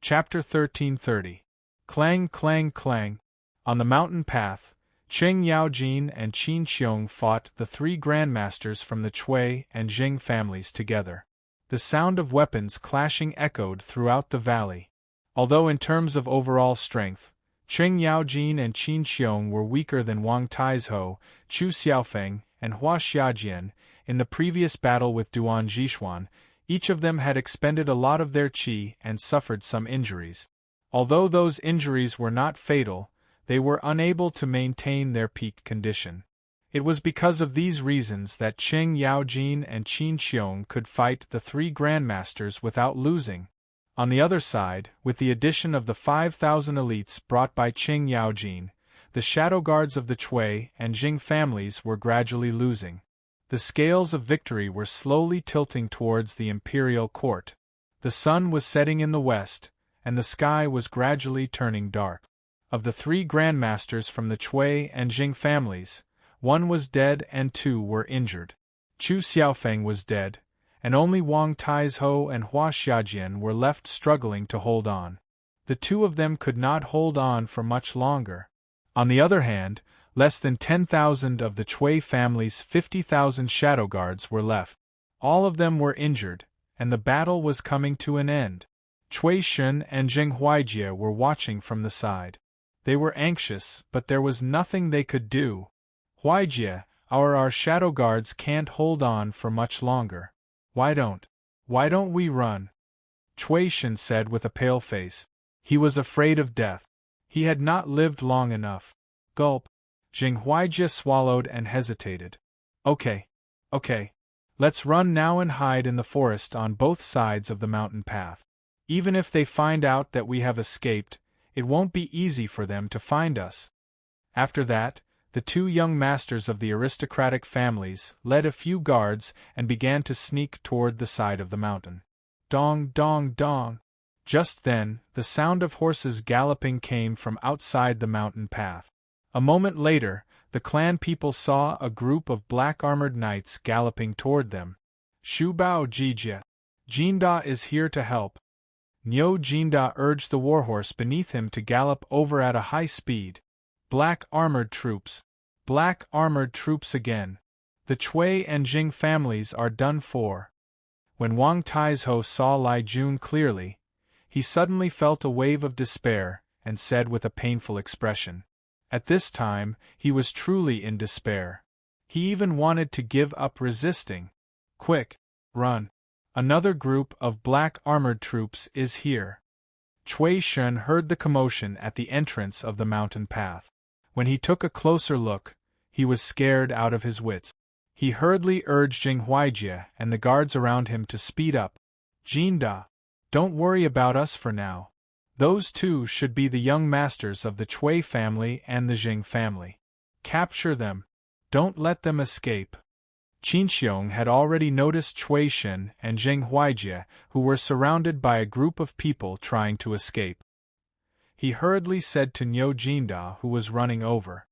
Chapter 1330. Clang, clang, clang. On the mountain path, Qing Yaojin and Qin Xiong fought the three grandmasters from the Chui and Jing families together. The sound of weapons clashing echoed throughout the valley. Although in terms of overall strength, Qing Yaojin and Qin Xiong were weaker than Wang Taizhou, Chu Xiaofeng, and Hua Xiajian, in the previous battle with Duan Zhishuan, each of them had expended a lot of their qi and suffered some injuries. Although those injuries were not fatal, they were unable to maintain their peak condition. It was because of these reasons that Qing Yaojin and Qin Xiong could fight the three grandmasters without losing. On the other side, with the addition of the 5,000 elites brought by Qing Yaojin, the shadow guards of the Chui and Jing families were gradually losing. The scales of victory were slowly tilting towards the imperial court. The sun was setting in the west, and the sky was gradually turning dark. Of the three grandmasters from the Chui and Jing families, one was dead and two were injured. Chu Xiaofeng was dead, and only Wang Taizhou and Hua Xiajian were left struggling to hold on. The two of them could not hold on for much longer. On the other hand, less than 10,000 of the Chui family's 50,000 shadow guards were left. All of them were injured, and the battle was coming to an end. Cui Shun and Jing Huaijie were watching from the side. They were anxious, but there was nothing they could do. Huaijie, our shadow guards can't hold on for much longer. Why don't we run? Cui Shun said with a pale face. He was afraid of death. He had not lived long enough. Gulp. Jing Huaijie swallowed and hesitated. Okay. Let's run now and hide in the forest on both sides of the mountain path. Even if they find out that we have escaped, it won't be easy for them to find us. After that, the two young masters of the aristocratic families led a few guards and began to sneak toward the side of the mountain. Dong, dong, dong. Just then, the sound of horses galloping came from outside the mountain path. A moment later, the clan people saw a group of black-armored knights galloping toward them. Shu Bao Jijie. Jinda is here to help. Niu Jinda urged the warhorse beneath him to gallop over at a high speed. Black-armored troops. Black-armored troops again. The Chui and Jing families are done for. When Wang Taizhou saw Lai Jun clearly, he suddenly felt a wave of despair and said with a painful expression. At this time, he was truly in despair. He even wanted to give up resisting. Quick, run. Another group of black-armored troops is here. Cui Shun heard the commotion at the entrance of the mountain path. When he took a closer look, he was scared out of his wits. He hurriedly urged Jing Huaijie and the guards around him to speed up. Jinda, don't worry about us for now. Those two should be the young masters of the Chui family and the Jing family. Capture them. Don't let them escape. Qin Xiong had already noticed Cui Shun and Jing Huaijie, who were surrounded by a group of people trying to escape. He hurriedly said to Niu Jinda, who was running over.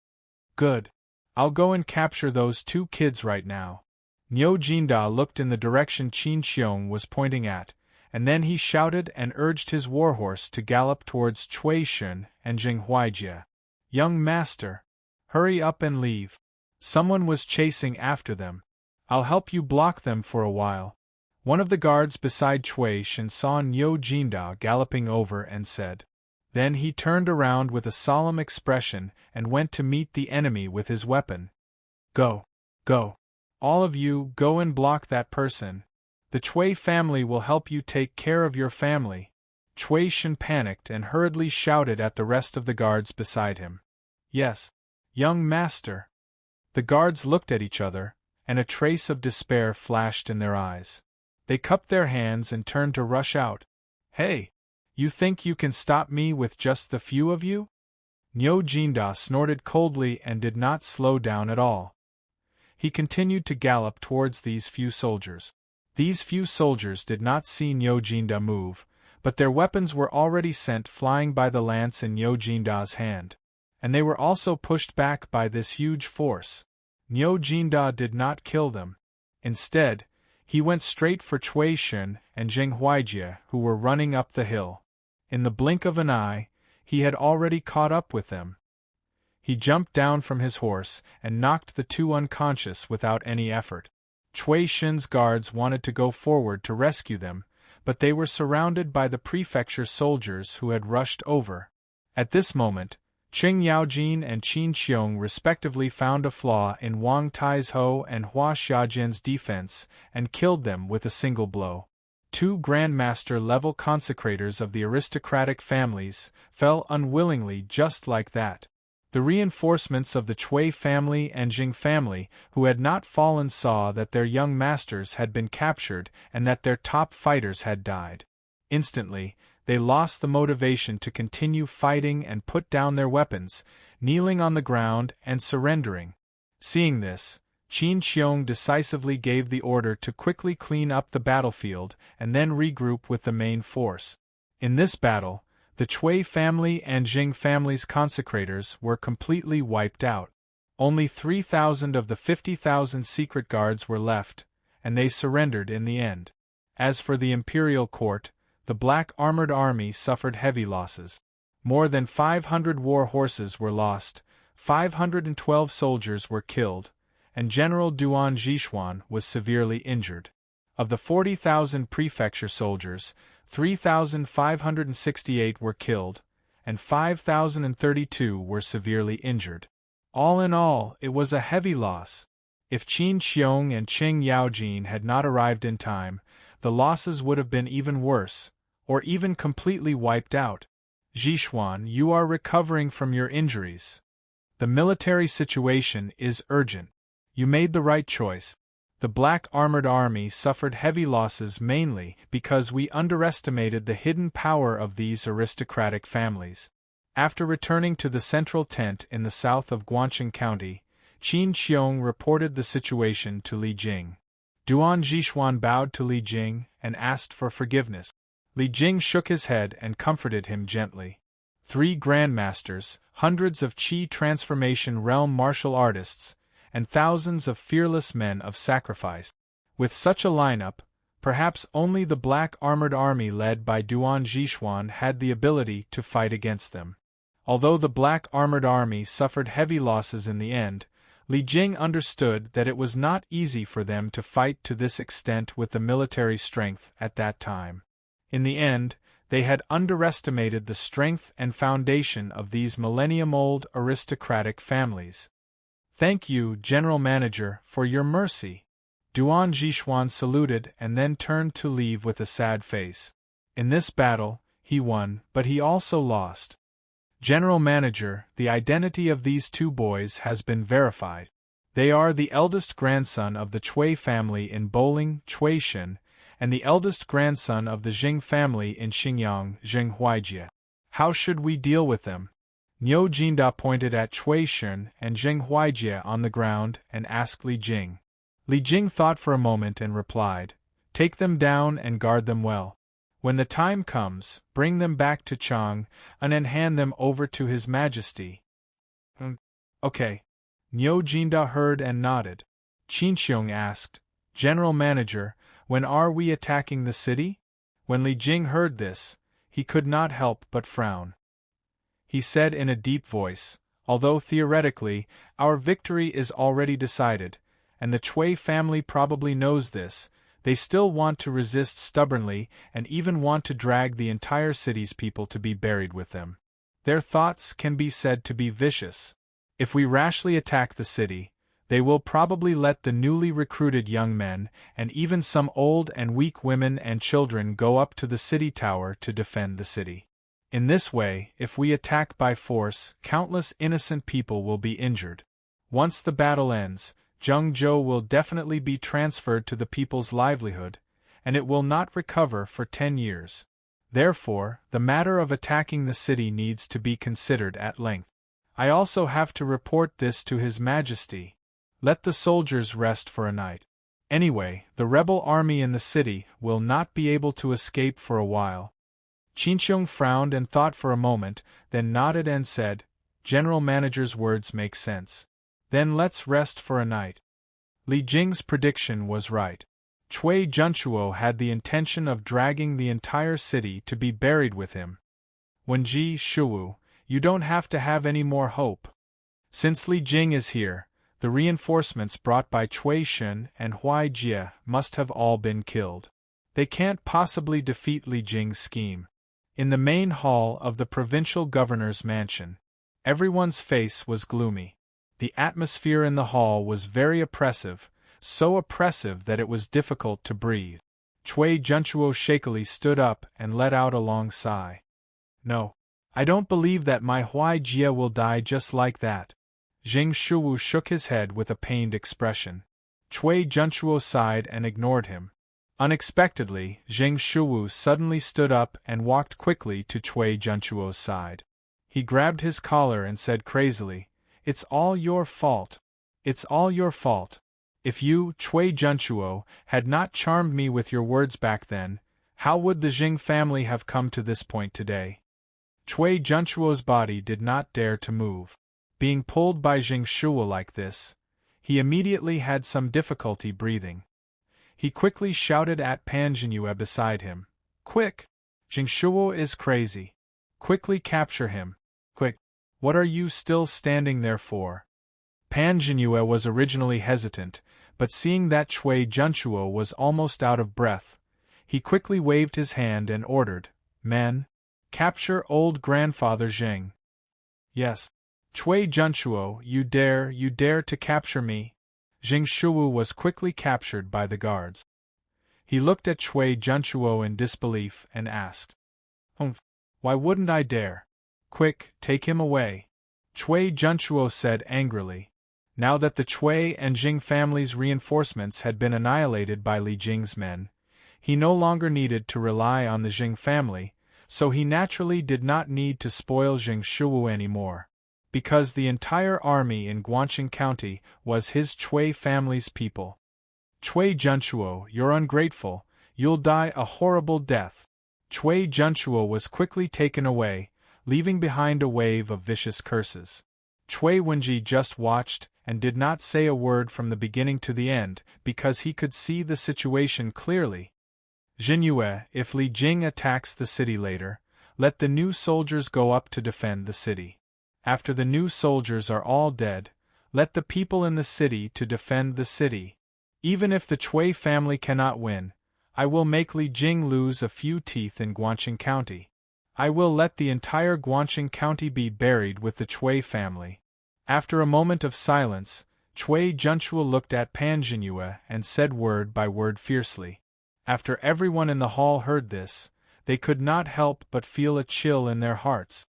Good. I'll go and capture those two kids right now. Niu Jinda looked in the direction Qin Xiong was pointing at, and then he shouted and urged his warhorse to gallop towards Cui Shun and Jing Huaijie. Young master, hurry up and leave. Someone was chasing after them. I'll help you block them for a while. One of the guards beside Cui Shun saw Niu Jinda galloping over and said. Then he turned around with a solemn expression and went to meet the enemy with his weapon. Go. All of you, go and block that person. The Chui family will help you take care of your family. Cui Shun panicked and hurriedly shouted at the rest of the guards beside him. Yes, young master. The guards looked at each other, and a trace of despair flashed in their eyes. They cupped their hands and turned to rush out. Hey! You think you can stop me with just the few of you? Niu Jinda snorted coldly and did not slow down at all. He continued to gallop towards these few soldiers. These few soldiers did not see Niu Jinda move, but their weapons were already sent flying by the lance in Niu Jinda's hand. And they were also pushed back by this huge force. Niu Jinda did not kill them. Instead, he went straight for Cui Shun and Jing Huaijie, who were running up the hill. In the blink of an eye, he had already caught up with them. He jumped down from his horse and knocked the two unconscious without any effort. Cui Shen's guards wanted to go forward to rescue them, but they were surrounded by the prefecture soldiers who had rushed over. At this moment, Qing Yaojin and Qin Xiong respectively found a flaw in Wang Taizhou and Hua Xiajian's defense and killed them with a single blow. Two Grandmaster-level consecrators of the aristocratic families fell unwillingly just like that. The reinforcements of the Cui family and Jing family who had not fallen saw that their young masters had been captured and that their top fighters had died. Instantly, they lost the motivation to continue fighting and put down their weapons, kneeling on the ground and surrendering. Seeing this, Qin Xiong decisively gave the order to quickly clean up the battlefield and then regroup with the main force. In this battle, the Cui family and Jing family's consecrators were completely wiped out. Only 3,000 of the 50,000 secret guards were left, and they surrendered in the end. As for the imperial court, the black armored army suffered heavy losses. More than 500 war horses were lost, 512 soldiers were killed, and General Duan Zhixuan was severely injured. Of the 40,000 prefecture soldiers, 3,568 were killed, and 5,032 were severely injured. All in all, it was a heavy loss. If Qin Xiong and Qing Yaojin had not arrived in time, the losses would have been even worse, or even completely wiped out. Zhixuan, you are recovering from your injuries. The military situation is urgent. You made the right choice. The Black Armored Army suffered heavy losses mainly because we underestimated the hidden power of these aristocratic families. After returning to the central tent in the south of Guangxing County, Qin Xiong reported the situation to Li Jing. Duan Zhixuan bowed to Li Jing and asked for forgiveness. Li Jing shook his head and comforted him gently. 3 grandmasters, hundreds of Qi transformation realm martial artists, and thousands of fearless men of sacrifice. With such a lineup, perhaps only the Black Armored Army led by Duan Zhixuan had the ability to fight against them. Although the Black Armored Army suffered heavy losses in the end, Li Jing understood that it was not easy for them to fight to this extent with the military strength at that time. In the end, they had underestimated the strength and foundation of these millennium-old aristocratic families. Thank you, General Manager, for your mercy. Duan Zhixuan saluted and then turned to leave with a sad face. In this battle, he won, but he also lost. General Manager, the identity of these 2 boys has been verified. They are the eldest grandson of the Cui family in Bowling, Cui Shen, and the eldest grandson of the Jing family in Xingyang, Jing Huaijie. How should we deal with them? Niu Jinda pointed at Cui Shen and Jing Huaijie on the ground and asked Li Jing. Li Jing thought for a moment and replied, "Take them down and guard them well. When the time comes, bring them back to Chang and then hand them over to His Majesty." Okay. Niu Jinda heard and nodded. Qin Xiong asked, "General Manager, when are we attacking the city?" When Li Jing heard this, he could not help but frown. He said in a deep voice, "Although theoretically, our victory is already decided, and the Cui family probably knows this, they still want to resist stubbornly and even want to drag the entire city's people to be buried with them. Their thoughts can be said to be vicious. If we rashly attack the city, they will probably let the newly recruited young men and even some old and weak women and children go up to the city tower to defend the city. In this way, if we attack by force, countless innocent people will be injured. Once the battle ends, Zhengzhou will definitely be transferred to the people's livelihood, and it will not recover for 10 years. Therefore, the matter of attacking the city needs to be considered at length. I also have to report this to His Majesty. Let the soldiers rest for a night. Anyway, the rebel army in the city will not be able to escape for a while." Qin Xiong frowned and thought for a moment, then nodded and said, "General Manager's words make sense. Then let's rest for a night." Li Jing's prediction was right. Cui Junchuo had the intention of dragging the entire city to be buried with him. Wenji Shuwu, you don't have to have any more hope. Since Li Jing is here, the reinforcements brought by Cui Shun and Huai Jie must have all been killed. They can't possibly defeat Li Jing's scheme. In the main hall of the provincial governor's mansion, everyone's face was gloomy. The atmosphere in the hall was very oppressive, so oppressive that it was difficult to breathe. Cui Junchuo shakily stood up and let out a long sigh. No, I don't believe that my Huai Jie will die just like that. Jing Shuwu shook his head with a pained expression. Cui Junchuo sighed and ignored him. Unexpectedly, Jing Shuwu suddenly stood up and walked quickly to Cui Junchuo's side. He grabbed his collar and said crazily, "It's all your fault. It's all your fault. If you, Cui Junchuo, had not charmed me with your words back then, how would the Jing family have come to this point today?" Cui Junchuo's body did not dare to move. Being pulled by Jing Shuo like this, he immediately had some difficulty breathing. He quickly shouted at Pan Jingyue beside him, "Quick! Jing Shuo is crazy. Quickly capture him. Quick! What are you still standing there for?" Pan Jingyue was originally hesitant, but seeing that Cui Junchuo was almost out of breath, he quickly waved his hand and ordered, "Men, capture old grandfather Jing." "Yes. Cui Junchuo, you dare to capture me?" Jing Shuwu was quickly captured by the guards. He looked at Cui Junchuo in disbelief and asked, "Why wouldn't I dare? Quick, take him away." Cui Junchuo said angrily. Now that the Cui and Jing families' reinforcements had been annihilated by Li Jing's men, he no longer needed to rely on the Jing family, so he naturally did not need to spoil Jing Shuwu anymore. Because the entire army in Guangxing County was his Cui family's people. "Cui Junchuo, you're ungrateful, you'll die a horrible death." Cui Junchuo was quickly taken away, leaving behind a wave of vicious curses. Cui Wenji just watched and did not say a word from the beginning to the end because he could see the situation clearly. "Jinyue, if Li Jing attacks the city later, let the new soldiers go up to defend the city. After the new soldiers are all dead, let the people in the city to defend the city. Even if the Cui family cannot win, I will make Li Jing lose a few teeth in Guangxing County. I will let the entire Guangxing County be buried with the Cui family." After a moment of silence, Cui Junchuo looked at Pan Jingyue and said word by word fiercely. After everyone in the hall heard this, they could not help but feel a chill in their hearts.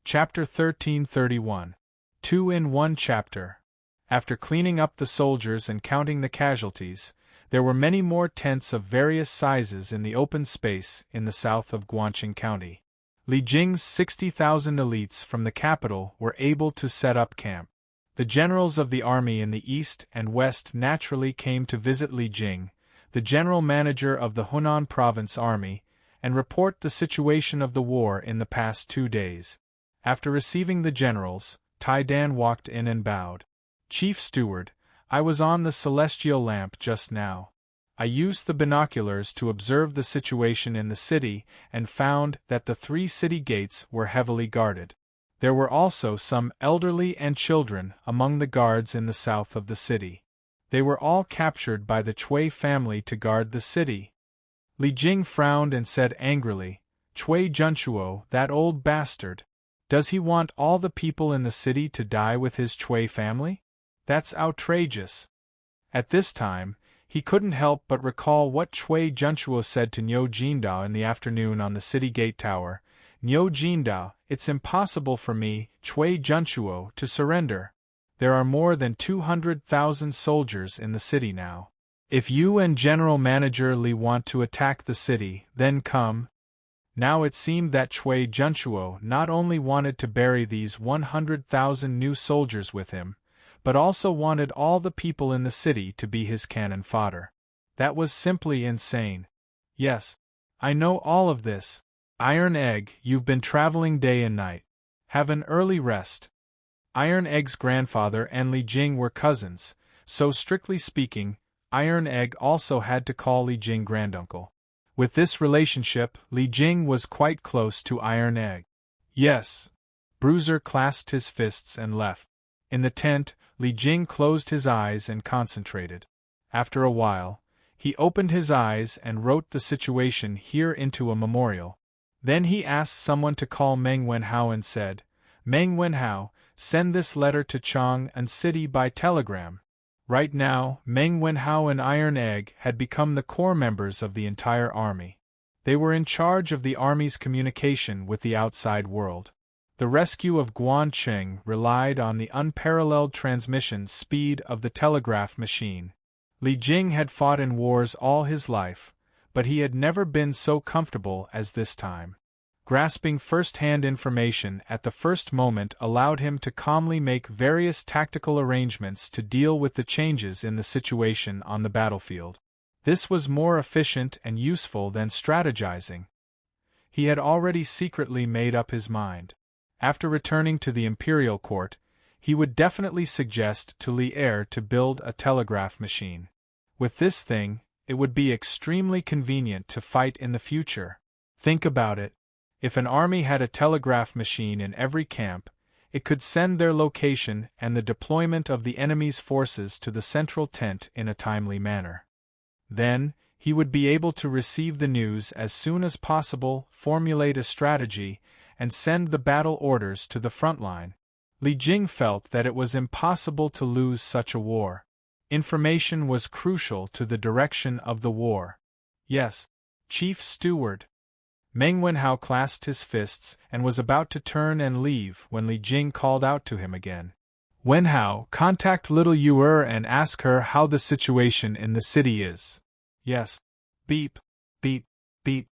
Chapter 1331. 2 in 1 chapter. After cleaning up the soldiers and counting the casualties, there were many more tents of various sizes in the open space in the south of Guangxing County. Li Jing's 60,000 elites from the capital were able to set up camp. The generals of the army in the east and west naturally came to visit Li Jing, the general manager of the Hunan Province Army, and report the situation of the war in the past 2 days. After receiving the generals, Tai Dan walked in and bowed. "Chief Steward, I was on the celestial lamp just now. I used the binoculars to observe the situation in the city and found that the 3 city gates were heavily guarded. There were also some elderly and children among the guards in the south of the city. They were all captured by the Cui family to guard the city." Li Jing frowned and said angrily, "Cui Junchuo, that old bastard. Does he want all the people in the city to die with his Cui family? That's outrageous." At this time, he couldn't help but recall what Cui Junchuo said to Niu Jindao in the afternoon on the city gate tower. "Niu Jindao, it's impossible for me, Cui Junchuo, to surrender. There are more than 200,000 soldiers in the city now. If you and General Manager Li want to attack the city, then come." Now it seemed that Cui Junchuo not only wanted to bury these 100,000 new soldiers with him, but also wanted all the people in the city to be his cannon fodder. That was simply insane. "Yes, I know all of this. Iron Egg, you've been traveling day and night. Have an early rest." Iron Egg's grandfather and Li Jing were cousins, so strictly speaking, Iron Egg also had to call Li Jing granduncle. With this relationship, Li Jing was quite close to Iron Egg. Yes. Bruiser clasped his fists and left. In the tent, Li Jing closed his eyes and concentrated. After a while, he opened his eyes and wrote the situation here into a memorial. Then he asked someone to call Meng Wenhao and said, "Meng Wenhao, send this letter to Chang'an City by telegram." Right now, Meng Wenhao and Iron Egg had become the core members of the entire army. They were in charge of the army's communication with the outside world. The rescue of Guancheng relied on the unparalleled transmission speed of the telegraph machine. Li Jing had fought in wars all his life, but he had never been so comfortable as this time. Grasping first-hand information at the first moment allowed him to calmly make various tactical arrangements to deal with the changes in the situation on the battlefield. This was more efficient and useful than strategizing. He had already secretly made up his mind. After returning to the imperial court, he would definitely suggest to Li Er to build a telegraph machine. With this thing, it would be extremely convenient to fight in the future. Think about it. If an army had a telegraph machine in every camp, it could send their location and the deployment of the enemy's forces to the central tent in a timely manner. Then, he would be able to receive the news as soon as possible, formulate a strategy, and send the battle orders to the front line. Li Jing felt that it was impossible to lose such a war. Information was crucial to the direction of the war. Yes, Chief Steward. Meng Wenhao clasped his fists and was about to turn and leave when Li Jing called out to him again. "Wenhao, contact little Yuer and ask her how the situation in the city is." "Yes." Beep, beep, beep.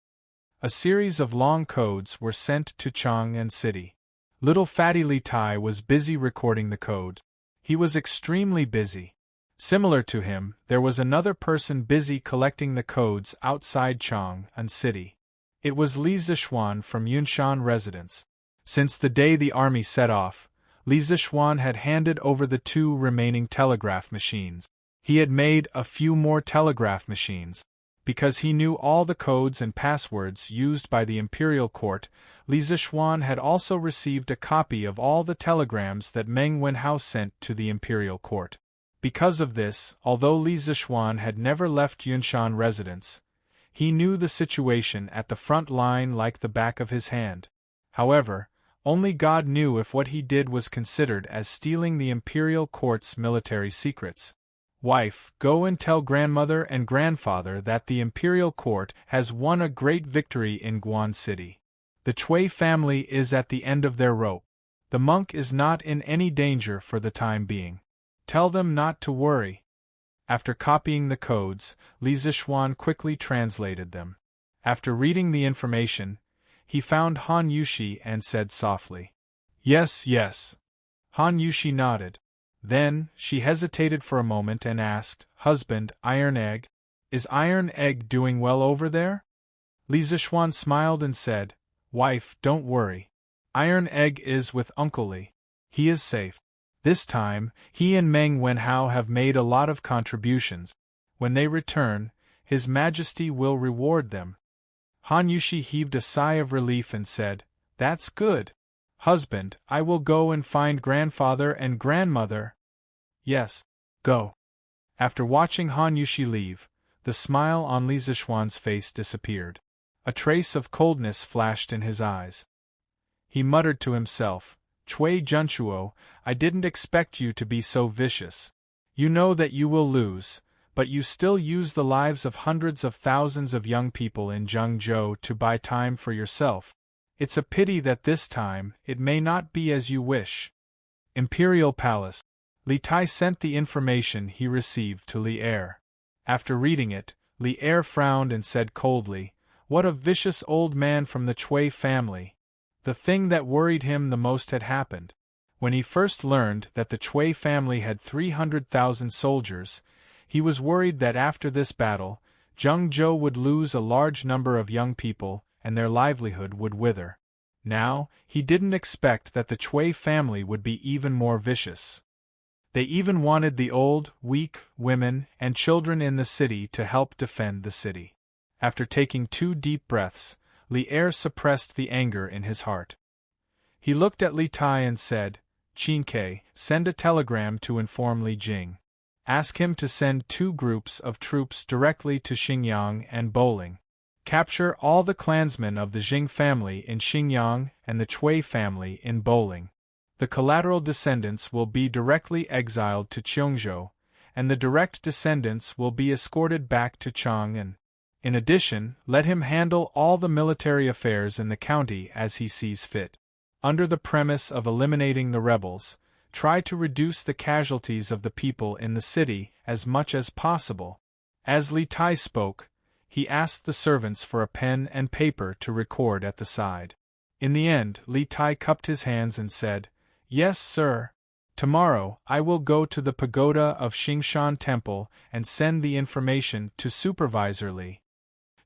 A series of long codes were sent to Chang'an City. Little Fatty Li Tai was busy recording the code. He was extremely busy. Similar to him, there was another person busy collecting the codes outside Chang'an City. It was Li Zishuan from Yunshan residence. Since the day the army set off, Li Zishuan had handed over the 2 remaining telegraph machines. He had made a few more telegraph machines. Because he knew all the codes and passwords used by the imperial court, Li Zishuan had also received a copy of all the telegrams that Meng Wenhao sent to the imperial court. Because of this, although Li Zishuan had never left Yunshan residence, he knew the situation at the front line like the back of his hand. However, only God knew if what he did was considered as stealing the imperial court's military secrets. "Wife, go and tell grandmother and grandfather that the imperial court has won a great victory in Guan City. The Chui family is at the end of their rope. The monk is not in any danger for the time being. Tell them not to worry." After copying the codes, Li Zishuan quickly translated them. After reading the information, he found Han Yushi and said softly, "Yes, yes." Han Yushi nodded. Then, she hesitated for a moment and asked, "Husband, Iron Egg? Is Iron Egg doing well over there?" Li Zishuan smiled and said, "Wife, don't worry. Iron Egg is with Uncle Li. He is safe. This time, he and Meng Wenhao have made a lot of contributions. When they return, His Majesty will reward them." Han Yushi heaved a sigh of relief and said, "That's good. Husband, I will go and find grandfather and grandmother." "Yes, go." After watching Han Yushi leave, the smile on Li Zishuan's face disappeared. A trace of coldness flashed in his eyes. He muttered to himself, "Chui Junchuo, I didn't expect you to be so vicious. You know that you will lose, but you still use the lives of hundreds of thousands of young people in Zhengzhou to buy time for yourself. It's a pity that this time, it may not be as you wish." Imperial Palace. Li Tai sent the information he received to Li Er. After reading it, Li Er frowned and said coldly, "What a vicious old man from the Chui family." The thing that worried him the most had happened. When he first learned that the Chui family had 300,000 soldiers, he was worried that after this battle, Zhengzhou would lose a large number of young people, and their livelihood would wither. Now, he didn't expect that the Chui family would be even more vicious. They even wanted the old, weak, women, and children in the city to help defend the city. After taking 2 deep breaths, Li Er suppressed the anger in his heart. He looked at Li Tai and said, "Qin Ke, send a telegram to inform Li Jing. Ask him to send 2 groups of troops directly to Xingyang and Boling. Capture all the clansmen of the Jing family in Xingyang and the Chui family in Boling. The collateral descendants will be directly exiled to Cheongzhou, and the direct descendants will be escorted back to Chang'an. In addition, let him handle all the military affairs in the county as he sees fit. Under the premise of eliminating the rebels, try to reduce the casualties of the people in the city as much as possible." As Li Tai spoke, he asked the servants for a pen and paper to record at the side. In the end, Li Tai cupped his hands and said, "Yes, sir. Tomorrow, I will go to the pagoda of Xingshan Temple and send the information to Supervisor Li."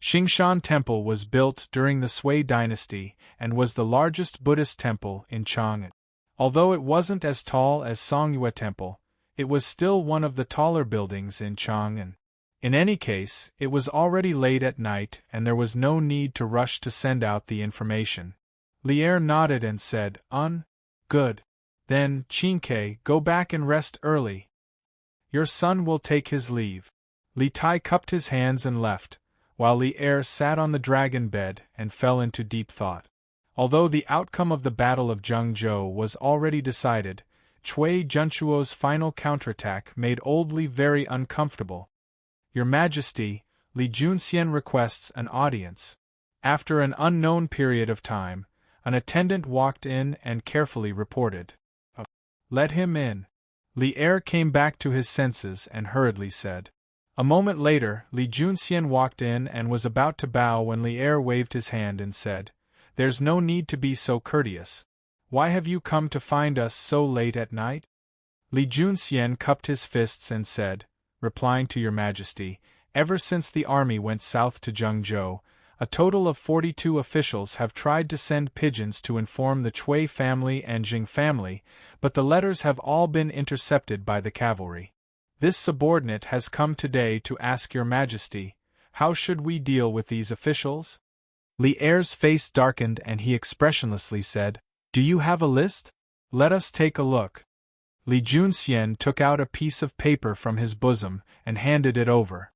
Xingshan Temple was built during the Sui Dynasty and was the largest Buddhist temple in Chang'an. Although it wasn't as tall as Songyue Temple, it was still one of the taller buildings in Chang'an. In any case, it was already late at night and there was no need to rush to send out the information. Li Er nodded and said, "Good. Then, Qin Ke, go back and rest early. Your son will take his leave." Li Tai cupped his hands and left, while Li Er sat on the dragon bed and fell into deep thought. Although the outcome of the Battle of Zhengzhou was already decided, Cui Junchuo's final counterattack made Old Li very uncomfortable. "Your Majesty, Li Junxian requests an audience." After an unknown period of time, an attendant walked in and carefully reported, "Let him in." Li Er came back to his senses and hurriedly said. A moment later, Li Junxian walked in and was about to bow when Li Er waved his hand and said, "There's no need to be so courteous. Why have you come to find us so late at night?" Li Junxian cupped his fists and said, "Replying to your Majesty, ever since the army went south to Zhengzhou, a total of 42 officials have tried to send pigeons to inform the Chui family and Jing family, but the letters have all been intercepted by the cavalry. This subordinate has come today to ask your Majesty, how should we deal with these officials?" Li Er's face darkened and he expressionlessly said, "Do you have a list? Let us take a look." Li Junxian took out a piece of paper from his bosom and handed it over.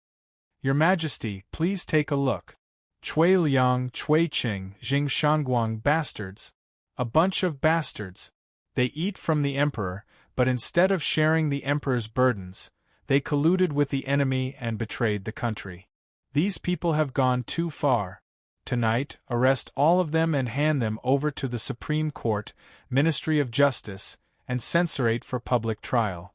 "Your Majesty, please take a look. Chui Liang, Chui Qing, Jing Shangguang bastards. A bunch of bastards. They eat from the emperor, but instead of sharing the emperor's burdens, they colluded with the enemy and betrayed the country. These people have gone too far. Tonight, arrest all of them and hand them over to the Supreme Court, Ministry of Justice, and censorate for public trial."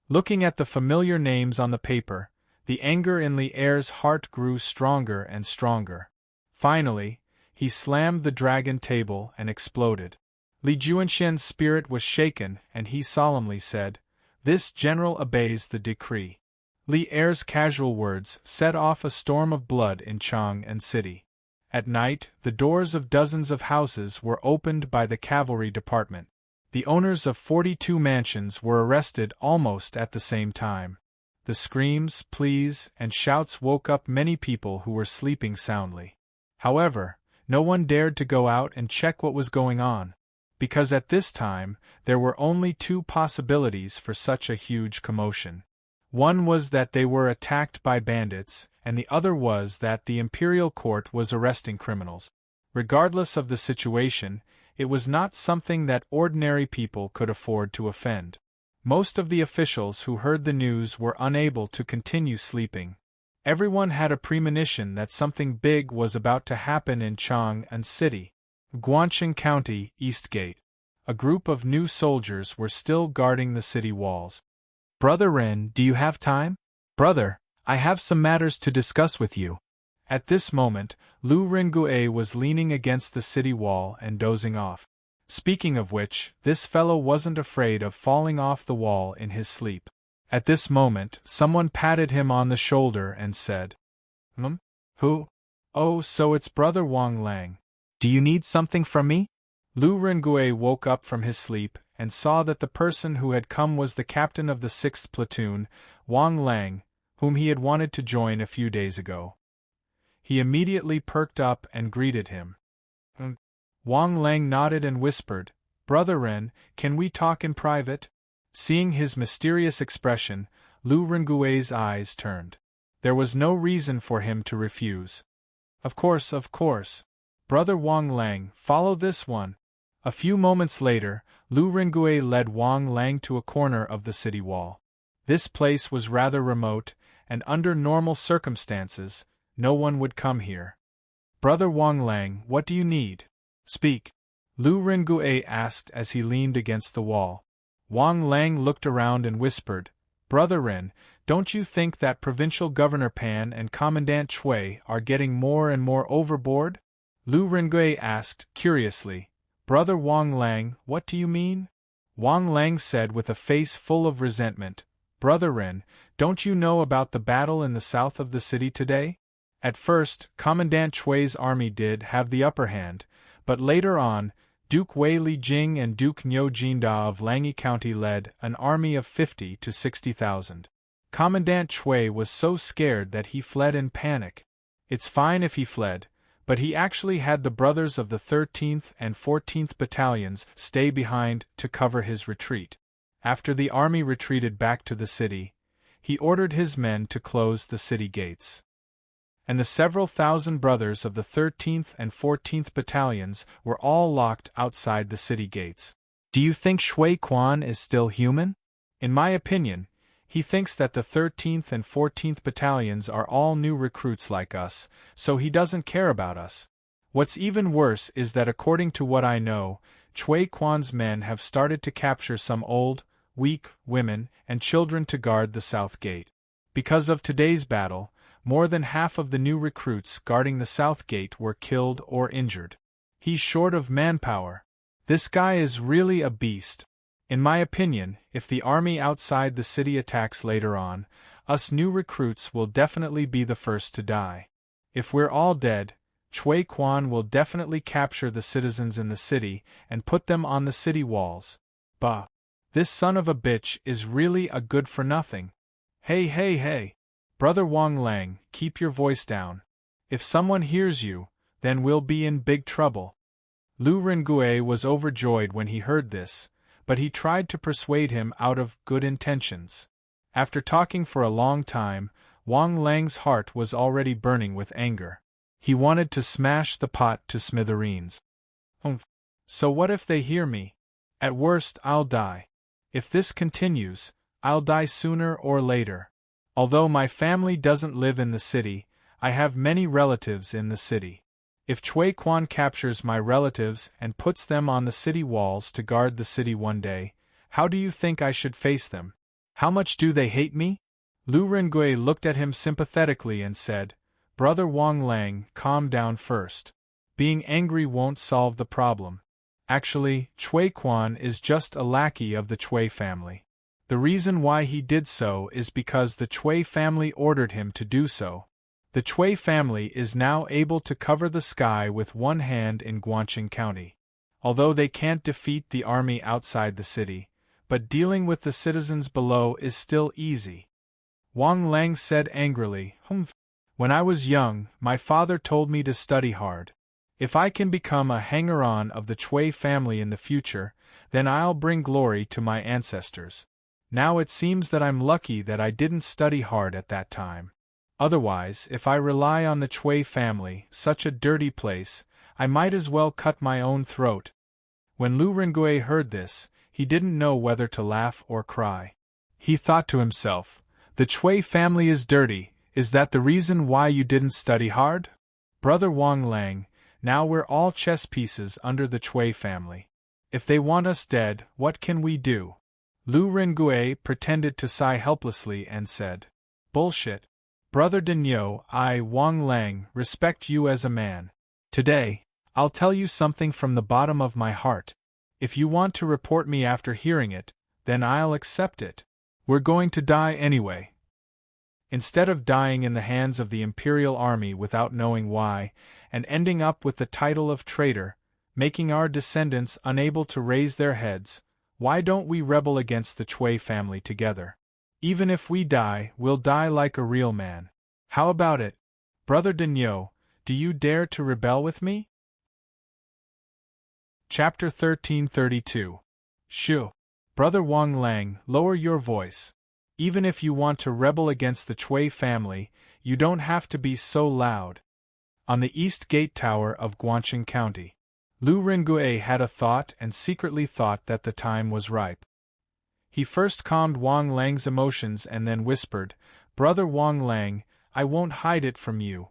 Looking at the familiar names on the paper, the anger in Li Er's heart grew stronger and stronger. Finally, he slammed the dragon table and exploded. Li Junxian's spirit was shaken and he solemnly said, "This general obeys the decree." Li Er's casual words set off a storm of blood in Chang'an City. At night, the doors of dozens of houses were opened by the cavalry department. The owners of 42 mansions were arrested almost at the same time. The screams, pleas, and shouts woke up many people who were sleeping soundly. However, no one dared to go out and check what was going on, because at this time, there were only 2 possibilities for such a huge commotion. One was that they were attacked by bandits, and the other was that the imperial court was arresting criminals. Regardless of the situation, it was not something that ordinary people could afford to offend. Most of the officials who heard the news were unable to continue sleeping. Everyone had a premonition that something big was about to happen in Chang'an City. Guangxing County, Eastgate. A group of new soldiers were still guarding the city walls. "Brother Ren, do you have time?" "Brother, I have some matters to discuss with you." At this moment, Lu Ringue was leaning against the city wall and dozing off. Speaking of which, this fellow wasn't afraid of falling off the wall in his sleep. At this moment, someone patted him on the shoulder and said, Who? Oh, so it's Brother Wang Lang. Do you need something from me?" Lu Ringue woke up from his sleep and saw that the person who had come was the captain of the 6th platoon, Wang Lang, whom he had wanted to join a few days ago. he immediately perked up and greeted him. Wang Lang nodded and whispered, "Brother Ren, can we talk in private?" Seeing his mysterious expression, Lu Rengui's eyes turned. There was no reason for him to refuse. Of course. Brother Wang Lang, follow this one." A few moments later, Lu Rengui led Wang Lang to a corner of the city wall. This place was rather remote, and under normal circumstances, no one would come here. "Brother Wang Lang, what do you need? Speak," Lu Rengui asked as he leaned against the wall. Wang Lang looked around and whispered, "Brother Ren, don't you think that Provincial Governor Pan and Commandant Chui are getting more and more overboard?" Lu Rengui asked, curiously. "Brother Wang Lang, what do you mean?" Wang Lang said with a face full of resentment, "Brother Ren, don't you know about the battle in the south of the city today? At first, Commandant Chui's army did have the upper hand, but later on, Duke Wei Li Jing and Duke Niu Jinda of Langyi County led an army of 50 to 60,000. Commandant Chui was so scared that he fled in panic. It's fine if he fled, but he actually had the brothers of the 13th and 14th Battalions stay behind to cover his retreat. After the army retreated back to the city, he ordered his men to close the city gates. And the several thousand brothers of the 13th and 14th Battalions were all locked outside the city gates. Do you think Shui Quan is still human? In my opinion, he thinks that the 13th and 14th Battalions are all new recruits like us, so he doesn't care about us. What's even worse is that according to what I know, Shui Quan's men have started to capture some old, weak women and children to guard the south gate. Because of today's battle, more than half of the new recruits guarding the south gate were killed or injured. He's short of manpower. This guy is really a beast. In my opinion, if the army outside the city attacks later on, us new recruits will definitely be the first to die. If we're all dead, Chui Quan will definitely capture the citizens in the city and put them on the city walls. Bah! This son of a bitch is really a good-for-nothing. Hey! Brother Wang Lang, keep your voice down. If someone hears you, then we'll be in big trouble. Lu Rengui was overjoyed when he heard this, but he tried to persuade him out of good intentions. After talking for a long time, Wang Lang's heart was already burning with anger. He wanted to smash the pot to smithereens. So what if they hear me? At worst, I'll die. If this continues, I'll die sooner or later. Although my family doesn't live in the city, I have many relatives in the city. If Chui Quan captures my relatives and puts them on the city walls to guard the city one day, how do you think I should face them? How much do they hate me? Lu Rengui looked at him sympathetically and said, "Brother Wang Lang, calm down first. Being angry won't solve the problem. Actually, Chui Quan is just a lackey of the Chui family. The reason why he did so is because the Chui family ordered him to do so. The Chui family is now able to cover the sky with one hand in Guangqing County. Although they can't defeat the army outside the city, but dealing with the citizens below is still easy." Wang Lang said angrily, When I was young, my father told me to study hard. If I can become a hanger-on of the Chui family in the future, then I'll bring glory to my ancestors. Now it seems that I'm lucky that I didn't study hard at that time. Otherwise, if I rely on the Chui family, such a dirty place, I might as well cut my own throat. When Lu Rengui heard this, he didn't know whether to laugh or cry. He thought to himself, "The Chui family is dirty, is that the reason why you didn't study hard? Brother Wang Lang, now we're all chess pieces under the Chui family. If they want us dead, what can we do?" Lu Rengui pretended to sigh helplessly and said, "Bullshit. Brother Dinyo, I, Wang Lang, respect you as a man. Today, I'll tell you something from the bottom of my heart. If you want to report me after hearing it, then I'll accept it. We're going to die anyway. Instead of dying in the hands of the Imperial Army without knowing why, and ending up with the title of traitor, making our descendants unable to raise their heads, why don't we rebel against the Chui family together? Even if we die, we'll die like a real man. How about it? Brother Dinyo, Do you dare to rebel with me? Chapter 1332. Shu. Brother Wang Lang, lower your voice. Even if you want to rebel against the Chui family, you don't have to be so loud. On the East Gate Tower of Guangxing County, Lu Ringue had a thought and secretly thought that the time was ripe. He first calmed Wang Lang's emotions and then whispered, Brother Wang Lang, I won't hide it from you.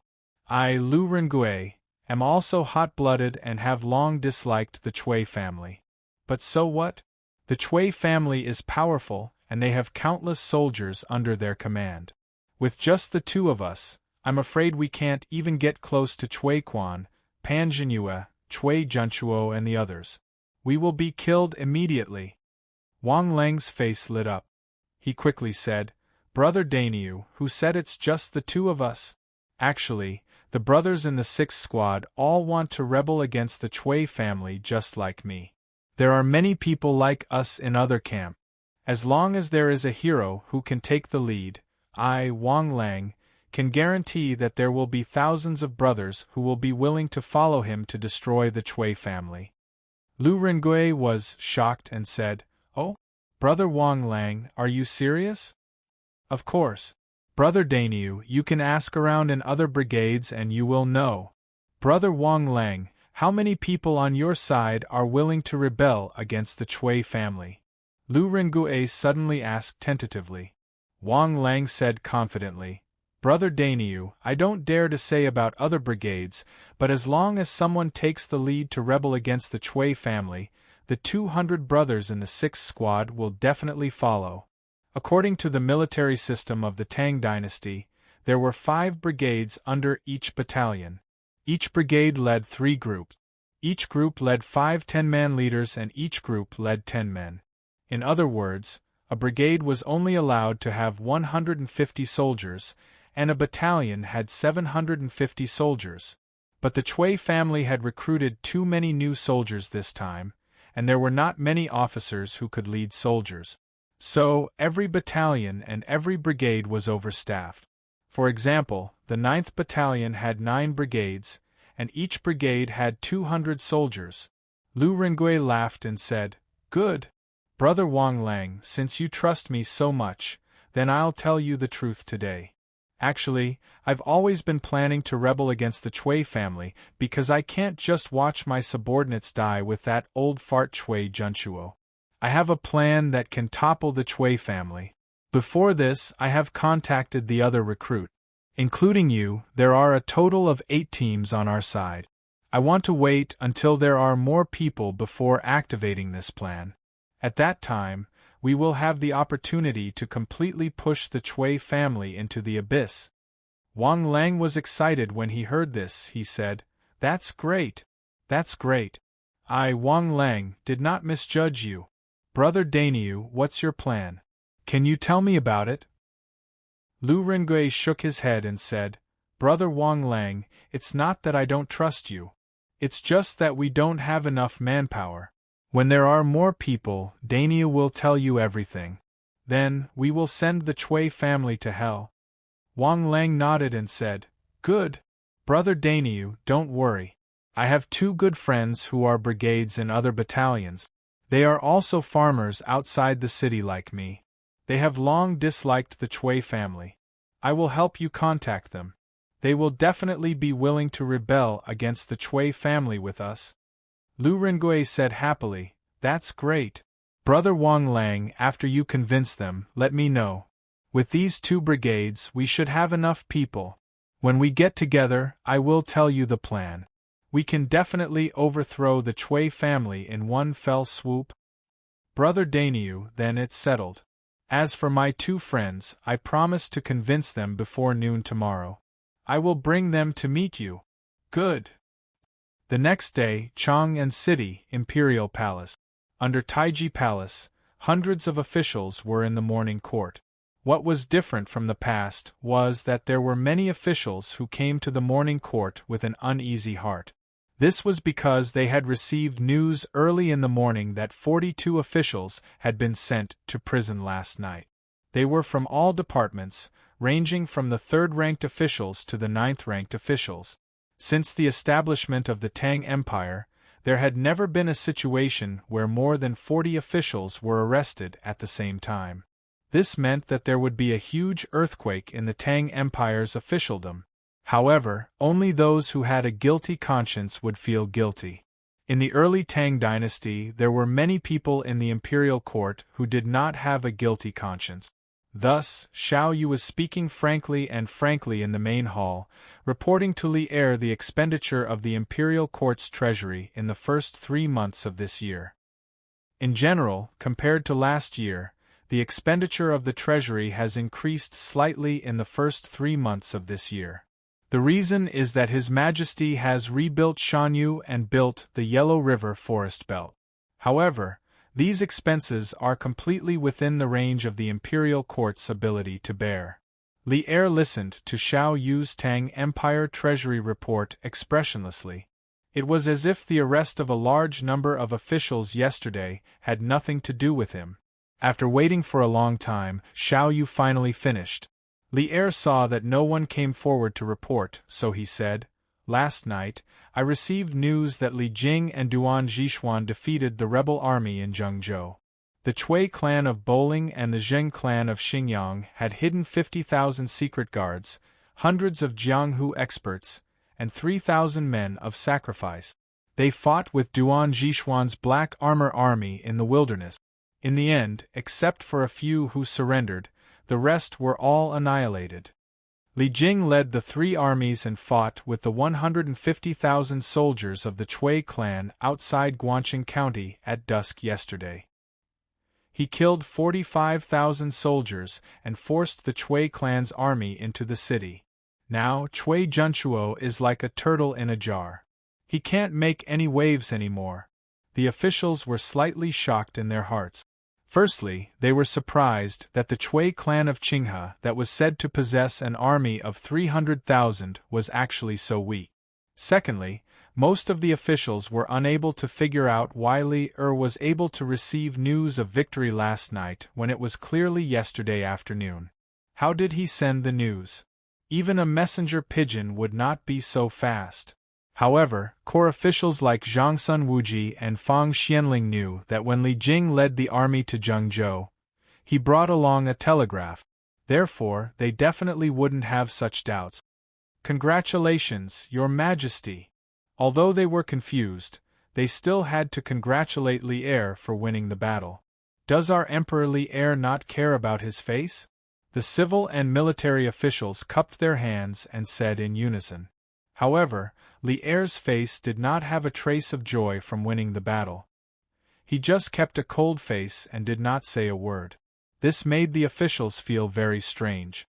I, Lu Ringue, am also hot-blooded and have long disliked the Chui family. But so what? The Chui family is powerful, and they have countless soldiers under their command. With just the two of us, I'm afraid we can't even get close to Chui Quan, Pan Zhenyue, Chui Junchuo and the others. We will be killed immediately. Wang Lang's face lit up. He quickly said, Brother Daniu, who said it's just the two of us? Actually, the brothers in the 6th squad all want to rebel against the Chui family just like me. There are many people like us in other camps. As long as there is a hero who can take the lead, I, Wang Lang, can guarantee that there will be thousands of brothers who will be willing to follow him to destroy the Chui family. Lu Ringue was shocked and said, Oh, Brother Wang Lang, are you serious? Of course. Brother Daniu, you can ask around in other brigades and you will know. Brother Wang Lang, how many people on your side are willing to rebel against the Chui family? Lu Ringue suddenly asked tentatively. Wang Lang said confidently, Brother Daniu, I don't dare to say about other brigades, but as long as someone takes the lead to rebel against the Chui family, the 200 brothers in the 6th squad will definitely follow. According to the military system of the Tang Dynasty, there were 5 brigades under each battalion. Each brigade led 3 groups. Each group led 5 10-man leaders and each group led 10 men. In other words, a brigade was only allowed to have 150 soldiers, and a battalion had 750 soldiers. But the Chui family had recruited too many new soldiers this time, and there were not many officers who could lead soldiers. So, every battalion and every brigade was overstaffed. For example, the 9th Battalion had 9 brigades, and each brigade had 200 soldiers. Lu Ringue laughed and said, Good. Brother Wang Lang, since you trust me so much, then I'll tell you the truth today. Actually, I've always been planning to rebel against the Chui family because I can't just watch my subordinates die with that old fart Chui Junchuo. I have a plan that can topple the Chui family. Before this, I have contacted the other recruit. Including you, there are a total of 8 teams on our side. I want to wait until there are more people before activating this plan. At that time, we will have the opportunity to completely push the Chui family into the abyss. Wang Lang was excited when he heard this. He said, That's great. That's great. I, Wang Lang, did not misjudge you. Brother Daniu, what's your plan? Can you tell me about it? Lu Ringue shook his head and said, Brother Wang Lang, it's not that I don't trust you. It's just that we don't have enough manpower. When there are more people, Daniu will tell you everything. Then, we will send the Chui family to hell. Wang Lang nodded and said, Good. Brother Daniu, don't worry. I have 2 good friends who are brigades in other battalions. They are also farmers outside the city like me. They have long disliked the Chui family. I will help you contact them. They will definitely be willing to rebel against the Chui family with us. Lu Ringue said happily, That's great. Brother Wang Lang, after you convince them, let me know. With these 2 brigades, we should have enough people. When we get together, I will tell you the plan. We can definitely overthrow the Chui family in one fell swoop. Brother Daniu, then it's settled. As for my 2 friends, I promise to convince them before noon tomorrow. I will bring them to meet you. Good. The next day, Chang'an City, Imperial Palace. Under Taiji Palace, hundreds of officials were in the morning court. What was different from the past was that there were many officials who came to the morning court with an uneasy heart. This was because they had received news early in the morning that 42 officials had been sent to prison last night. They were from all departments, ranging from the 3rd-ranked officials to the 9th-ranked officials. Since the establishment of the Tang Empire, there had never been a situation where more than 40 officials were arrested at the same time. This meant that there would be a huge earthquake in the Tang Empire's officialdom. However, only those who had a guilty conscience would feel guilty. In the early Tang Dynasty, there were many people in the imperial court who did not have a guilty conscience. Thus, Xiao Yu was speaking frankly in the main hall, reporting to Li Er the expenditure of the imperial court's treasury in the first 3 months of this year. In general, compared to last year, the expenditure of the treasury has increased slightly in the first 3 months of this year. The reason is that His Majesty has rebuilt Shanyu and built the Yellow River Forest Belt. However, these expenses are completely within the range of the imperial court's ability to bear. Li Er listened to Xiao Yu's Tang Empire Treasury report expressionlessly. It was as if the arrest of a large number of officials yesterday had nothing to do with him. After waiting for a long time, Xiao Yu finally finished. Li Er saw that no one came forward to report, so he said, "Last night, I received news that Li Jing and Duan Zhishuan defeated the rebel army in Zhengzhou. The Cui clan of Bowling and the Zheng clan of Xingyang had hidden 50,000 secret guards, hundreds of Jianghu experts, and 3,000 men of sacrifice. They fought with Duan Zhishuan's black armor army in the wilderness. In the end, except for a few who surrendered, the rest were all annihilated. Li Jing led the 3 armies and fought with the 150,000 soldiers of the Cui clan outside Guanqing County at dusk yesterday. He killed 45,000 soldiers and forced the Cui clan's army into the city. Now Cui Junchuo is like a turtle in a jar. He can't make any waves anymore." The officials were slightly shocked in their hearts. Firstly, they were surprised that the Cui clan of Qinghe that was said to possess an army of 300,000 was actually so weak. Secondly, most of the officials were unable to figure out why Li Er was able to receive news of victory last night when it was clearly yesterday afternoon. How did he send the news? Even a messenger pigeon would not be so fast. However, core officials like Zhang Sun Wuji and Fang Xianling knew that when Li Jing led the army to Zhengzhou, he brought along a telegraph. Therefore, they definitely wouldn't have such doubts. "Congratulations, Your Majesty!" Although they were confused, they still had to congratulate Li Er for winning the battle. Does our Emperor Li Er not care about his face? The civil and military officials cupped their hands and said in unison. However, Li Er's face did not have a trace of joy from winning the battle. He just kept a cold face and did not say a word. This made the officials feel very strange.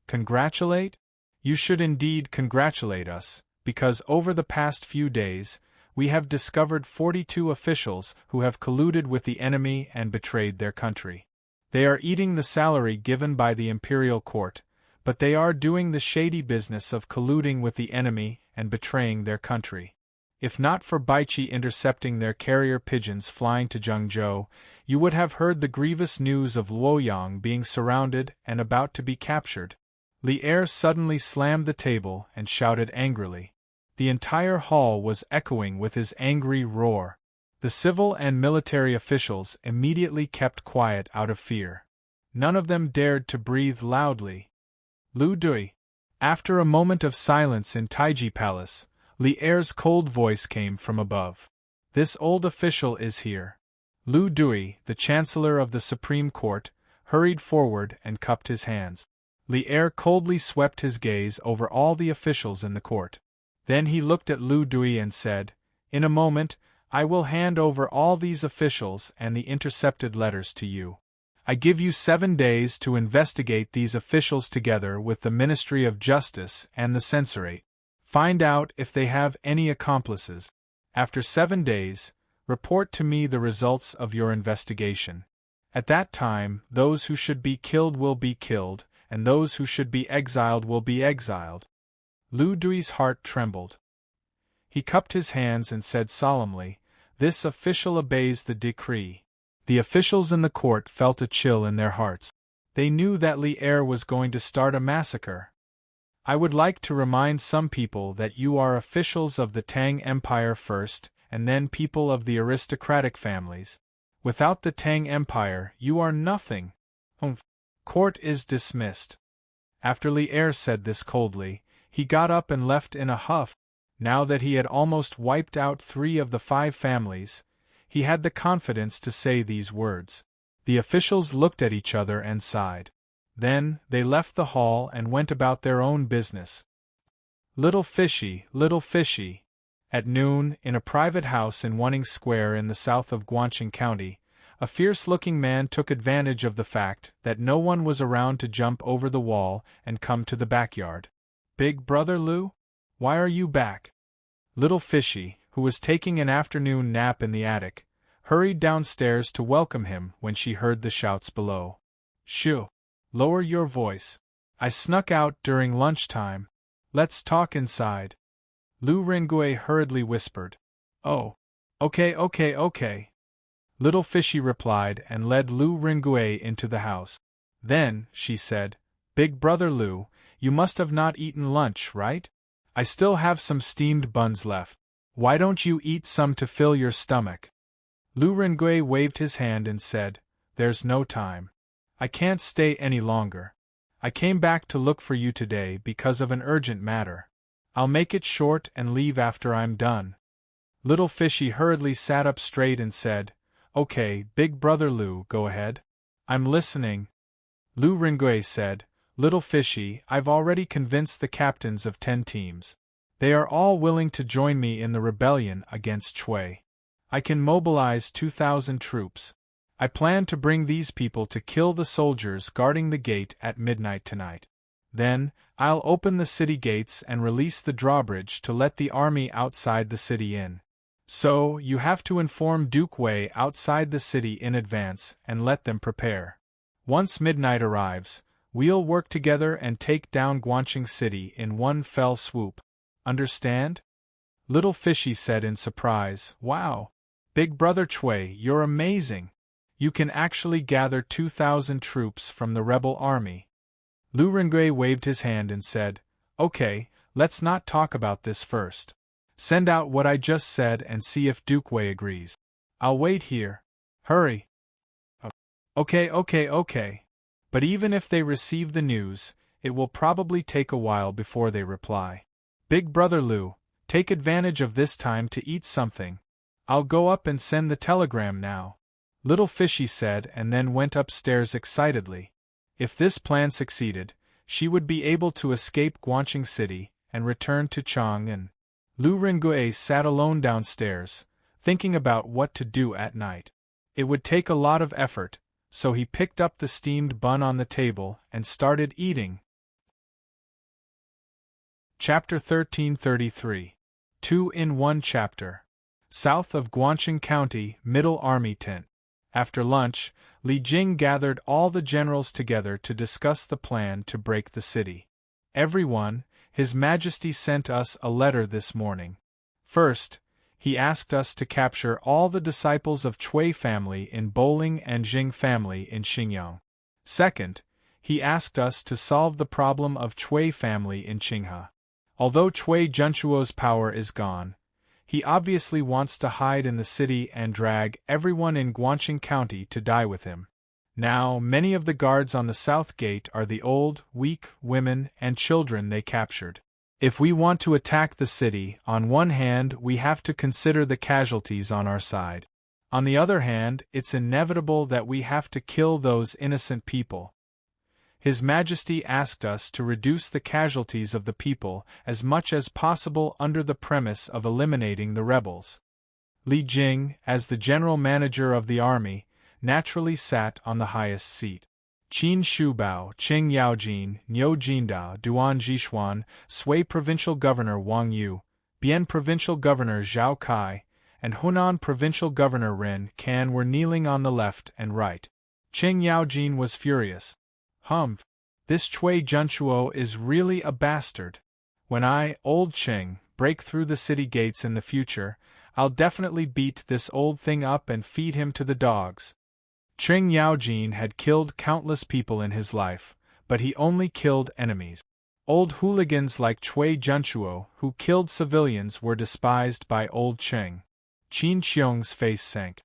Congratulate? You should indeed congratulate us, because over the past few days, we have discovered 42 officials who have colluded with the enemy and betrayed their country. They are eating the salary given by the imperial court, but they are doing the shady business of colluding with the enemy and betraying their country. If not for Baichi intercepting their carrier pigeons flying to Zhengzhou, you would have heard the grievous news of Luoyang being surrounded and about to be captured. Li Er suddenly slammed the table and shouted angrily. The entire hall was echoing with his angry roar. The civil and military officials immediately kept quiet out of fear. None of them dared to breathe loudly. Lu Dui. After a moment of silence in Taiji Palace, Li Er's cold voice came from above. "This old official is here." Lu Dui, the Chancellor of the Supreme Court, hurried forward and cupped his hands. Li Er coldly swept his gaze over all the officials in the court. Then he looked at Lu Dui and said, "In a moment, I will hand over all these officials and the intercepted letters to you. I give you 7 days to investigate these officials together with the Ministry of Justice and the Censorate. Find out if they have any accomplices. After 7 days, report to me the results of your investigation. At that time, those who should be killed will be killed, and those who should be exiled will be exiled." Lu Dui's heart trembled. He cupped his hands and said solemnly, "This official obeys the decree." The officials in the court felt a chill in their hearts. They knew that Li Er was going to start a massacre. I would like to remind some people that you are officials of the Tang Empire first, and then people of the aristocratic families. Without the Tang Empire, you are nothing. Court is dismissed. After Li Er said this coldly, he got up and left in a huff. Now that he had almost wiped out 3 of the 5 families, he had the confidence to say these words. The officials looked at each other and sighed. Then, they left the hall and went about their own business. Little fishy, little fishy. At noon, in a private house in Wanning Square in the south of Guangqing County, a fierce-looking man took advantage of the fact that no one was around to jump over the wall and come to the backyard. Big Brother Lu? Why are you back? Little Fishy, who was taking an afternoon nap in the attic, hurried downstairs to welcome him when she heard the shouts below. Shoo! Lower your voice. I snuck out during lunchtime. Let's talk inside. Lu Ringui hurriedly whispered. Oh. Okay. Little Fishy replied and led Lu Ringui into the house. Then, she said, Big Brother Lu, you must have not eaten lunch, right? I still have some steamed buns left. Why don't you eat some to fill your stomach? Lu Ringui waved his hand and said, There's no time. I can't stay any longer. I came back to look for you today because of an urgent matter. I'll make it short and leave after I'm done. Little Fishy hurriedly sat up straight and said, Okay, Big Brother Lu, go ahead. I'm listening. Lu Ringui said, Little Fishy, I've already convinced the captains of 10 teams. They are all willing to join me in the rebellion against Chui. I can mobilize 2,000 troops. I plan to bring these people to kill the soldiers guarding the gate at midnight tonight. Then, I'll open the city gates and release the drawbridge to let the army outside the city in. So, you have to inform Duke Wei outside the city in advance and let them prepare. Once midnight arrives, we'll work together and take down Guangqing City in one fell swoop. Understand? Little Fishy said in surprise, Wow! Big Brother Chui, you're amazing! You can actually gather 2,000 troops from the rebel army. Lu Ringui waved his hand and said, Okay, let's not talk about this first. Send out what I just said and see if Duke Wei agrees. I'll wait here. Hurry! Okay. But even if they receive the news, it will probably take a while before they reply. Big Brother Lu, take advantage of this time to eat something. I'll go up and send the telegram now. Little Fishy said and then went upstairs excitedly. If this plan succeeded, she would be able to escape Guangqing City and return to Chang'an. Lu Ringui sat alone downstairs, thinking about what to do at night. It would take a lot of effort, so he picked up the steamed bun on the table and started eating. Chapter 1333. 2 in 1 chapter. South of Guangqing County, Middle Army Tent. After lunch, Li Jing gathered all the generals together to discuss the plan to break the city. Everyone, His Majesty sent us a letter this morning. First, he asked us to capture all the disciples of Chui family in Bowling and Jing family in Xingyang. Second, he asked us to solve the problem of Chui family in Qinghe. Although Chui Junchuo's power is gone, he obviously wants to hide in the city and drag everyone in Guangqing County to die with him. Now, many of the guards on the south gate are the old, weak women and children they captured. If we want to attack the city, on one hand we have to consider the casualties on our side. On the other hand, it's inevitable that we have to kill those innocent people. His Majesty asked us to reduce the casualties of the people as much as possible under the premise of eliminating the rebels. Li Jing, as the general manager of the army, naturally sat on the highest seat. Qin Shubao, Qing Yaojin, Niu Jindao, Duan Jishuan, Sui Provincial Governor Wang Yu, Bian Provincial Governor Zhao Kai, and Hunan Provincial Governor Ren Kan were kneeling on the left and right. Qing Yaojin was furious. This Chui Junchuo is really a bastard. When I, old Qing, break through the city gates in the future, I'll definitely beat this old thing up and feed him to the dogs. Qing Yaojin had killed countless people in his life, but he only killed enemies. Old hooligans like Cui Junchuo, who killed civilians, were despised by old Cheng. Qin Xiong's face sank.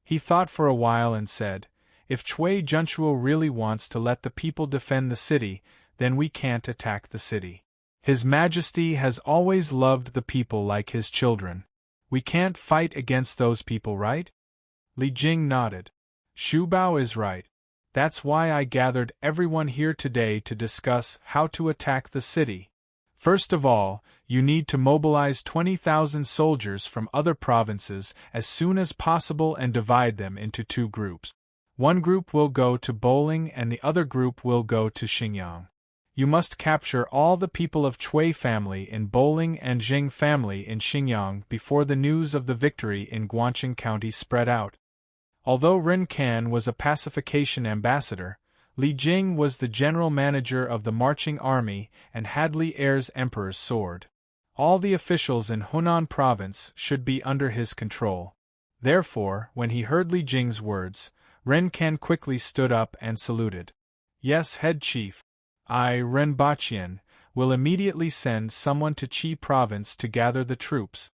He thought for a while and said, "If Cui Junchuo really wants to let the people defend the city, then we can't attack the city. His Majesty has always loved the people like his children. We can't fight against those people, right?" Li Jing nodded. "Shu Bao is right. That's why I gathered everyone here today to discuss how to attack the city. First of all, you need to mobilize 20,000 soldiers from other provinces as soon as possible and divide them into two groups. One group will go to Bowling and the other group will go to Xinjiang. You must capture all the people of Cui family in Bowling and Jing family in Xinjiang before the news of the victory in Guangxing County spread out." Although Ren Kan was a pacification ambassador, Li Jing was the general manager of the marching army and had Li Er's emperor's sword. All the officials in Hunan province should be under his control. Therefore, when he heard Li Jing's words, Ren Kan quickly stood up and saluted. "Yes, head chief. I, Ren Baqian, will immediately send someone to Qi province to gather the troops."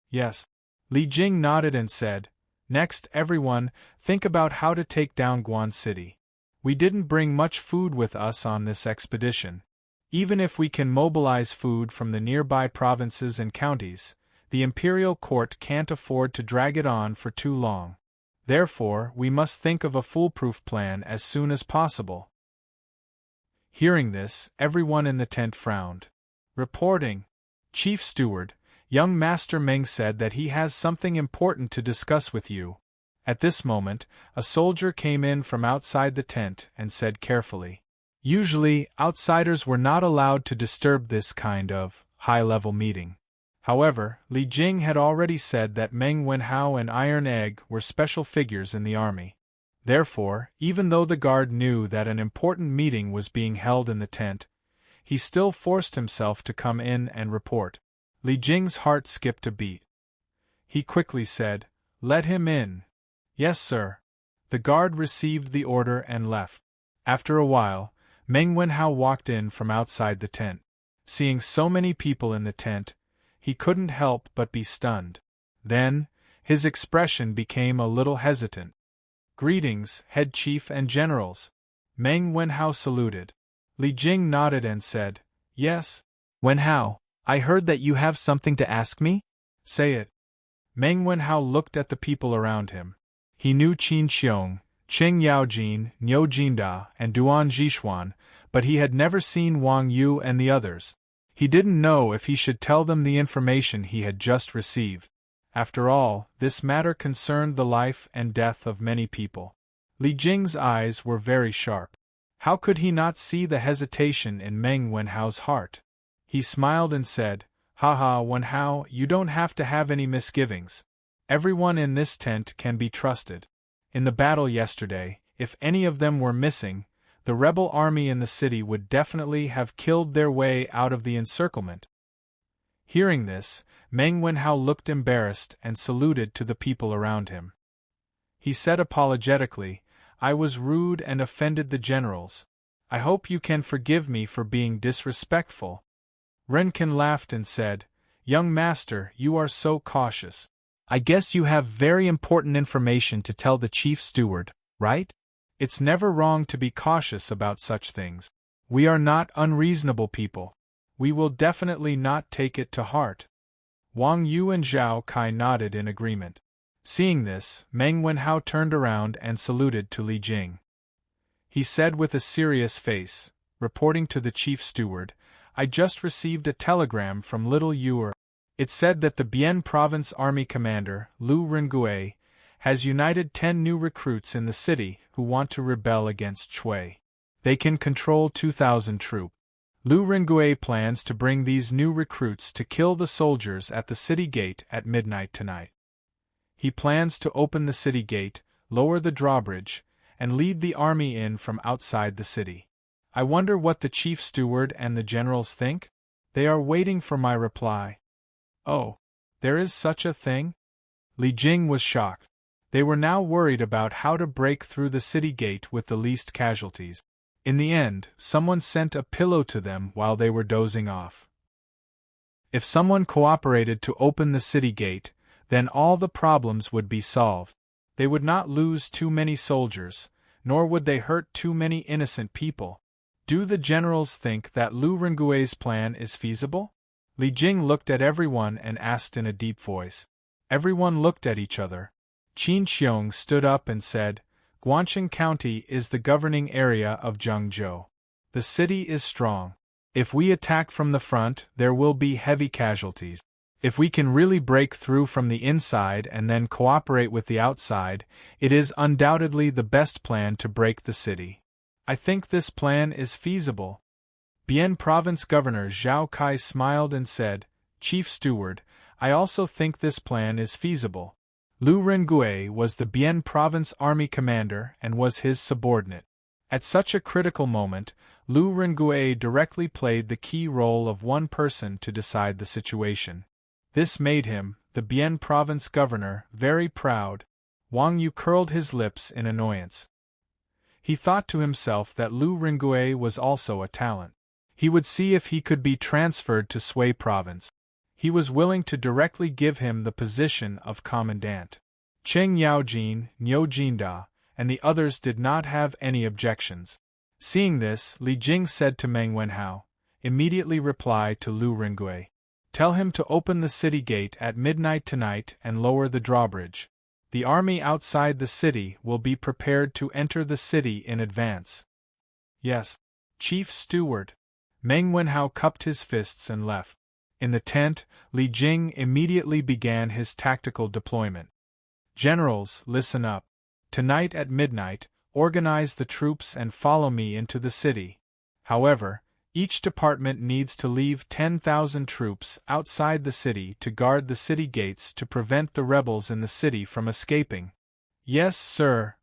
"Yes." Li Jing nodded and said, "Next, everyone, think about how to take down Guan City. We didn't bring much food with us on this expedition. Even if we can mobilize food from the nearby provinces and counties, the imperial court can't afford to drag it on for too long. Therefore, we must think of a foolproof plan as soon as possible." Hearing this, everyone in the tent frowned. Reporting, "Chief Steward, young Master Meng said that he has something important to discuss with you." At this moment, a soldier came in from outside the tent and said carefully, "Usually, outsiders were not allowed to disturb this kind of high-level meeting. However, Li Jing had already said that Meng Wenhao and Iron Egg were special figures in the army. Therefore, even though the guard knew that an important meeting was being held in the tent, he still forced himself to come in and report." Li Jing's heart skipped a beat. He quickly said, "Let him in." "Yes, sir." The guard received the order and left. After a while, Meng Wenhao walked in from outside the tent. Seeing so many people in the tent, he couldn't help but be stunned. Then, his expression became a little hesitant. "Greetings, head chief and generals." Meng Wenhao saluted. Li Jing nodded and said, "Yes, Wenhao, I heard that you have something to ask me? Say it." Meng Wenhao looked at the people around him. He knew Qin Xiong, Cheng Yaojin, Niu Jinda, and Duan Jixuan, but he had never seen Wang Yu and the others. He didn't know if he should tell them the information he had just received. After all, this matter concerned the life and death of many people. Li Jing's eyes were very sharp. How could he not see the hesitation in Meng Wenhao's heart? He smiled and said, "Haha, Wenhao, you don't have to have any misgivings. Everyone in this tent can be trusted. In the battle yesterday, if any of them were missing, the rebel army in the city would definitely have killed their way out of the encirclement." Hearing this, Meng Wenhao looked embarrassed and saluted to the people around him. He said apologetically, "I was rude and offended the generals. I hope you can forgive me for being disrespectful." Renkin laughed and said, "Young master, you are so cautious. I guess you have very important information to tell the chief steward, right? It's never wrong to be cautious about such things. We are not unreasonable people. We will definitely not take it to heart." Wang Yu and Zhao Kai nodded in agreement. Seeing this, Meng Wenhao turned around and saluted to Li Jing. He said with a serious face, reporting to the chief steward, "I just received a telegram from Little Yuer. It said that the Bian Province Army Commander, Lu Rengue, has united 10 new recruits in the city who want to rebel against Cui. They can control 2,000 troops. Lu Rengue plans to bring these new recruits to kill the soldiers at the city gate at midnight tonight. He plans to open the city gate, lower the drawbridge, and lead the army in from outside the city. I wonder what the chief steward and the generals think? They are waiting for my reply." "Oh, there is such a thing?" Li Jing was shocked. They were now worried about how to break through the city gate with the least casualties. In the end, someone sent a pillow to them while they were dozing off. If someone cooperated to open the city gate, then all the problems would be solved. They would not lose too many soldiers, nor would they hurt too many innocent people. Do the generals think that Lu Rengui's plan is feasible? Li Jing looked at everyone and asked in a deep voice. Everyone looked at each other. Qin Xiong stood up and said, Guangxing County is the governing area of Zhengzhou. The city is strong. If we attack from the front, there will be heavy casualties. If we can really break through from the inside and then cooperate with the outside, it is undoubtedly the best plan to break the city. I think this plan is feasible. Bian Province Governor Zhao Kai smiled and said, Chief Steward, I also think this plan is feasible. Lu Rengui was the Bian Province Army commander and was his subordinate. At such a critical moment, Lu Rengui directly played the key role of one person to decide the situation. This made him, the Bian Province governor, very proud. Wang Yu curled his lips in annoyance. He thought to himself that Lu Rengui was also a talent. He would see if he could be transferred to Sui Province. He was willing to directly give him the position of commandant. Cheng Yaojin, Niu Jinda, and the others did not have any objections. Seeing this, Li Jing said to Meng Wenhao, immediately reply to Lu Rengui. Tell him to open the city gate at midnight tonight and lower the drawbridge. The army outside the city will be prepared to enter the city in advance. Yes, Chief Steward. Meng Wenhao cupped his fists and left. In the tent, Li Jing immediately began his tactical deployment. Generals, listen up. Tonight at midnight, organize the troops and follow me into the city. However, each department needs to leave 10,000 troops outside the city to guard the city gates to prevent the rebels in the city from escaping. Yes, sir.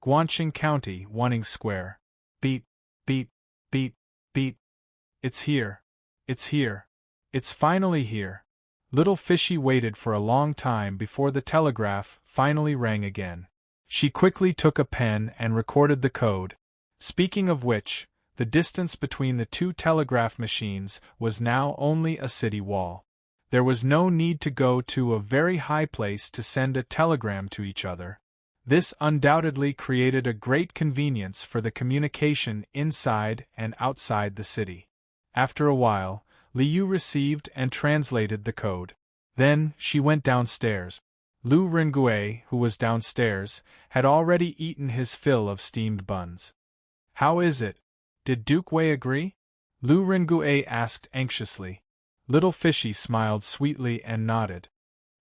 Guangxing County, Wanning Square. Beat, beat, beat, beat. It's here. It's here. It's finally here. Little Fishy waited for a long time before the telegraph finally rang again. She quickly took a pen and recorded the code. Speaking of which, the distance between the two telegraph machines was now only a city wall. There was no need to go to a very high place to send a telegram to each other. This undoubtedly created a great convenience for the communication inside and outside the city. After a while, Liu received and translated the code. Then, she went downstairs. Lu Rengui, who was downstairs, had already eaten his fill of steamed buns. How is it? Did Duke Wei agree? Lu Rengui asked anxiously. Little Fishy smiled sweetly and nodded.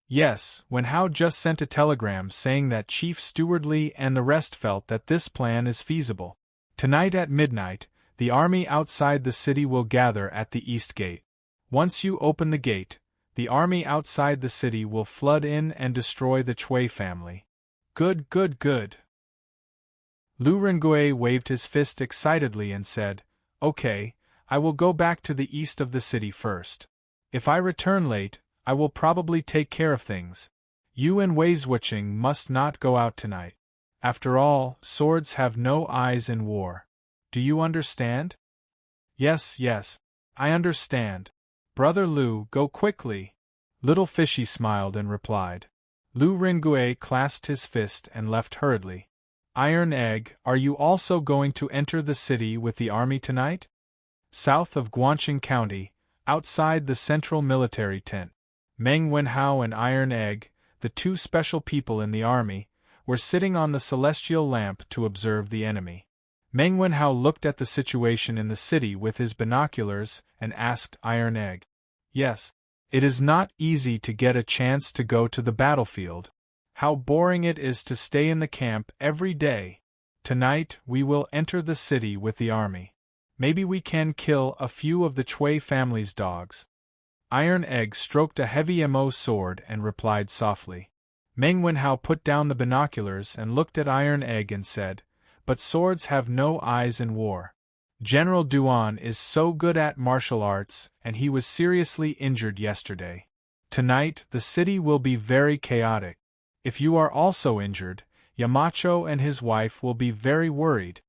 Yes, Wenhao just sent a telegram saying that Chief Steward Li and the rest felt that this plan is feasible. Tonight at midnight, the army outside the city will gather at the east gate. Once you open the gate, the army outside the city will flood in and destroy the Chui family. Good, good, good. Lu Rengui waved his fist excitedly and said, Okay, I will go back to the east of the city first. If I return late, I will probably take care of things. You and Wei Zhuqing must not go out tonight. After all, swords have no eyes in war. Do you understand? Yes, yes, I understand. Brother Lu, go quickly. Little Fishy smiled and replied. Lu Rengui clasped his fist and left hurriedly. Iron Egg, are you also going to enter the city with the army tonight? South of Guangxing County, outside the central military tent, Meng Wenhao and Iron Egg, the two special people in the army, were sitting on the celestial lamp to observe the enemy. Meng Wenhao looked at the situation in the city with his binoculars and asked Iron Egg. Yes. It is not easy to get a chance to go to the battlefield. How boring it is to stay in the camp every day. Tonight, we will enter the city with the army. Maybe we can kill a few of the Chui family's dogs. Iron Egg stroked a heavy mo sword and replied softly. Meng Wenhao put down the binoculars and looked at Iron Egg and said, But swords have no eyes in war. General Duan is so good at martial arts, and he was seriously injured yesterday. Tonight, the city will be very chaotic. If you are also injured, Yamacho and his wife will be very worried.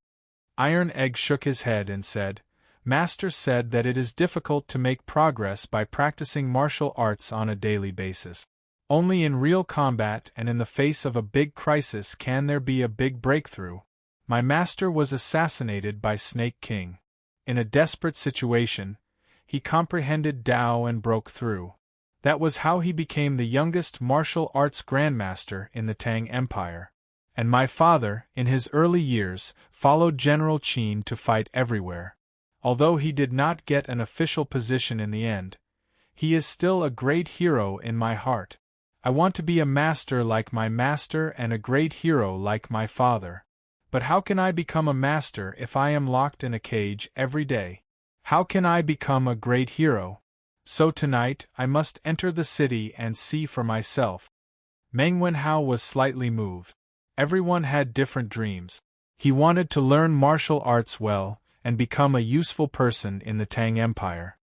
Iron Egg shook his head and said, Master said that it is difficult to make progress by practicing martial arts on a daily basis. Only in real combat and in the face of a big crisis can there be a big breakthrough. My master was assassinated by Snake King. In a desperate situation, he comprehended Tao and broke through. That was how he became the youngest martial arts grandmaster in the Tang Empire. And my father, in his early years, followed General Qin to fight everywhere. Although he did not get an official position in the end, he is still a great hero in my heart. I want to be a master like my master and a great hero like my father. But how can I become a master if I am locked in a cage every day? How can I become a great hero? So tonight I must enter the city and see for myself. Meng Wenhao was slightly moved. Everyone had different dreams. He wanted to learn martial arts well and become a useful person in the Tang Empire.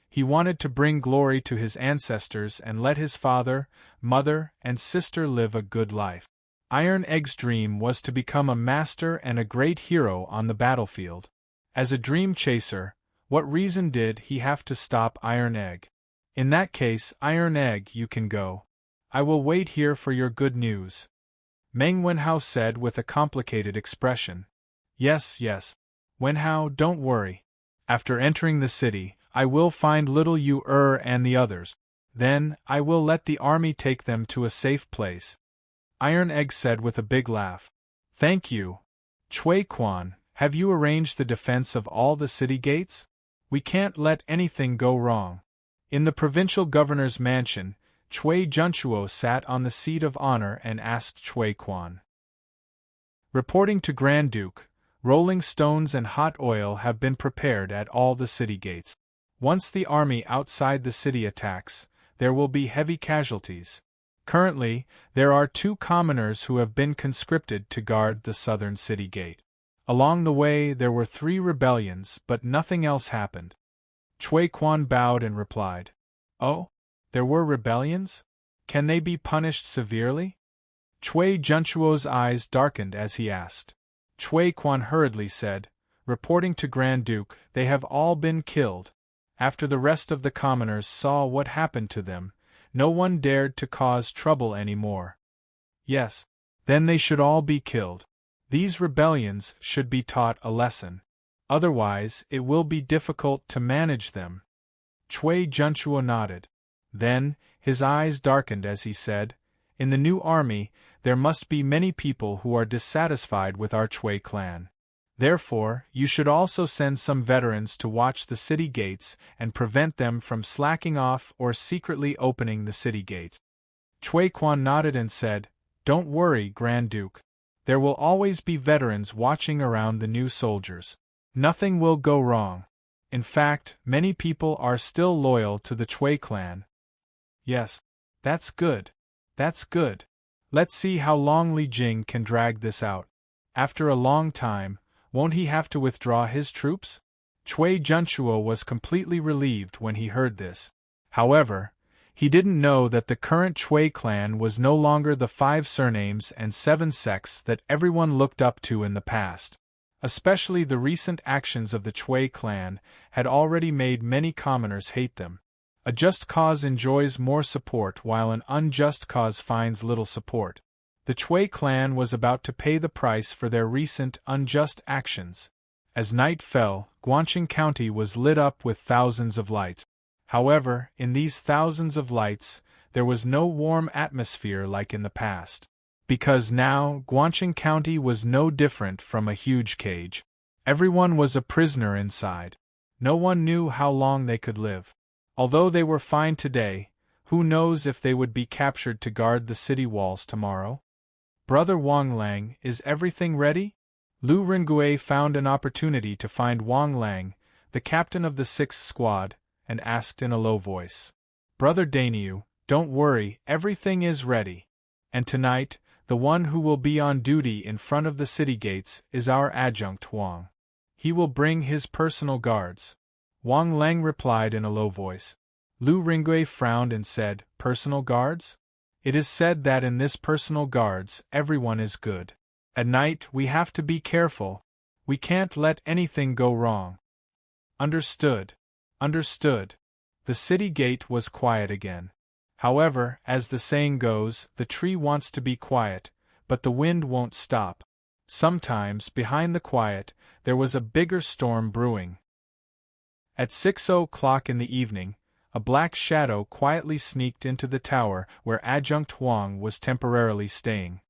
He wanted to bring glory to his ancestors and let his father, mother, and sister live a good life. Iron Egg's dream was to become a master and a great hero on the battlefield. As a dream chaser, what reason did he have to stop Iron Egg? In that case, Iron Egg, you can go. I will wait here for your good news. Meng Wenhao said with a complicated expression. Yes, Wenhao, don't worry. After entering the city, I will find little Yu and the others. Then, I will let the army take them to a safe place. Iron Egg said with a big laugh. Thank you. Chui Quan, have you arranged the defense of all the city gates? We can't let anything go wrong. In the provincial governor's mansion, Chui Junchuo sat on the seat of honor and asked Chui Quan. Reporting to Grand Duke, rolling stones and hot oil have been prepared at all the city gates. Once the army outside the city attacks, there will be heavy casualties. Currently, there are 2 commoners who have been conscripted to guard the southern city gate. Along the way there were 3 rebellions, but nothing else happened. Chui Quan bowed and replied, Oh? There were rebellions? Can they be punished severely? Chui Junchuo's eyes darkened as he asked. Chui Quan hurriedly said, Reporting to Grand Duke, they have all been killed. After the rest of the commoners saw what happened to them, no one dared to cause trouble any more. Yes, then they should all be killed. These rebellions should be taught a lesson. Otherwise, it will be difficult to manage them. Chui Junchuo nodded. Then, his eyes darkened as he said, In the new army, there must be many people who are dissatisfied with our Chui clan. Therefore, you should also send some veterans to watch the city gates and prevent them from slacking off or secretly opening the city gates. Chui Quan nodded and said, Don't worry, Grand Duke. There will always be veterans watching around the new soldiers. Nothing will go wrong. In fact, many people are still loyal to the Chui clan. Yes, that's good. That's good. Let's see how long Li Jing can drag this out. After a long time, won't he have to withdraw his troops? Chui Junchuo was completely relieved when he heard this. However, he didn't know that the current Chui clan was no longer the 5 surnames and 7 sects that everyone looked up to in the past. Especially the recent actions of the Chui clan had already made many commoners hate them. A just cause enjoys more support while an unjust cause finds little support. The Chui clan was about to pay the price for their recent unjust actions. As night fell, Guangqing County was lit up with thousands of lights. However, in these thousands of lights, there was no warm atmosphere like in the past. Because now, Guangqing County was no different from a huge cage. Everyone was a prisoner inside. No one knew how long they could live. Although they were fine today, who knows if they would be captured to guard the city walls tomorrow? Brother Wang Lang, is everything ready? Lu Ringue found an opportunity to find Wang Lang, the captain of the 6th squad, and asked in a low voice. Brother Daniu, don't worry, everything is ready. And tonight, the one who will be on duty in front of the city gates is our adjunct Wang. He will bring his personal guards. Wang Lang replied in a low voice. Lu Ringue frowned and said, Personal guards? It is said that in this personal guards, everyone is good. At night, we have to be careful. We can't let anything go wrong. Understood. Understood. The city gate was quiet again. However, as the saying goes, the tree wants to be quiet, but the wind won't stop. Sometimes, behind the quiet, there was a bigger storm brewing. At 6:00 in the evening, a black shadow quietly sneaked into the tower where Adjunct Huang was temporarily staying.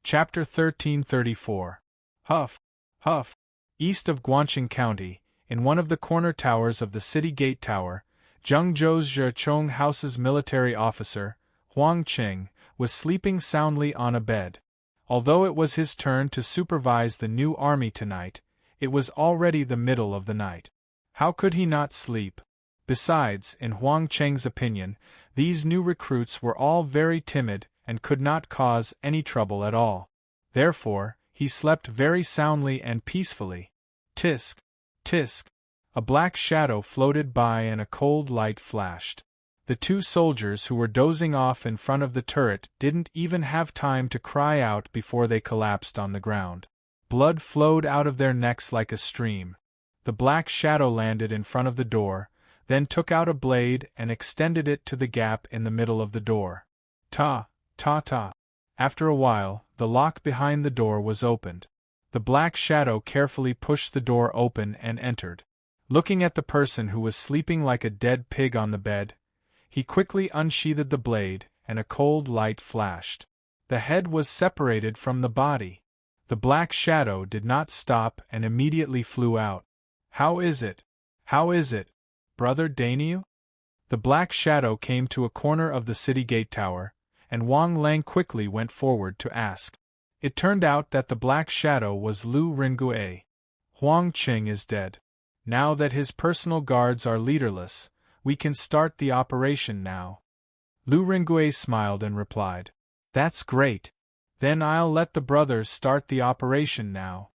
Chapter 1334. Huff, Huff. East of Guangqing County, in one of the corner towers of the city gate tower, Zhengzhou's Zhechong House's military officer, Huang Qing, was sleeping soundly on a bed. Although it was his turn to supervise the new army tonight, it was already the middle of the night. How could he not sleep? Besides, in Huang Qing's opinion, these new recruits were all very timid and could not cause any trouble at all. Therefore, he slept very soundly and peacefully. Tisk, tisk. A black shadow floated by and a cold light flashed. The two soldiers who were dozing off in front of the turret didn't even have time to cry out before they collapsed on the ground. Blood flowed out of their necks like a stream. The black shadow landed in front of the door, then took out a blade and extended it to the gap in the middle of the door. Ta, ta ta. After a while, the lock behind the door was opened. The black shadow carefully pushed the door open and entered. Looking at the person who was sleeping like a dead pig on the bed, he quickly unsheathed the blade, and a cold light flashed. The head was separated from the body. The black shadow did not stop and immediately flew out. How is it? How is it, Brother Daniel? The black shadow came to a corner of the city gate tower, and Wang Lang quickly went forward to ask. It turned out that the black shadow was Lu Ringue. Huang Qing is dead. Now that his personal guards are leaderless, we can start the operation now. Lu Ringue smiled and replied, That's great. Then I'll let the brothers start the operation now.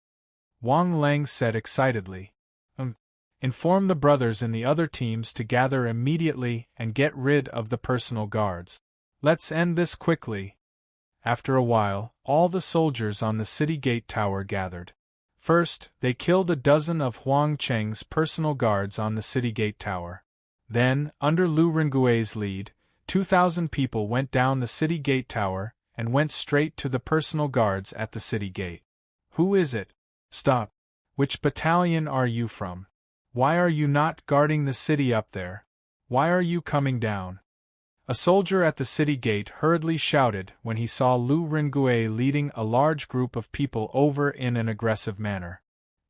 Wang Lang said excitedly. Inform the brothers in the other teams to gather immediately and get rid of the personal guards. Let's end this quickly. After a while, all the soldiers on the city gate tower gathered. First, they killed a dozen of Huang Qing's personal guards on the city gate tower. Then, under Lu Ringue's lead, 2,000 people went down the city gate tower and went straight to the personal guards at the city gate. Who is it? Stop. Which battalion are you from? Why are you not guarding the city up there? Why are you coming down? A soldier at the city gate hurriedly shouted when he saw Lu Ringue leading a large group of people over in an aggressive manner.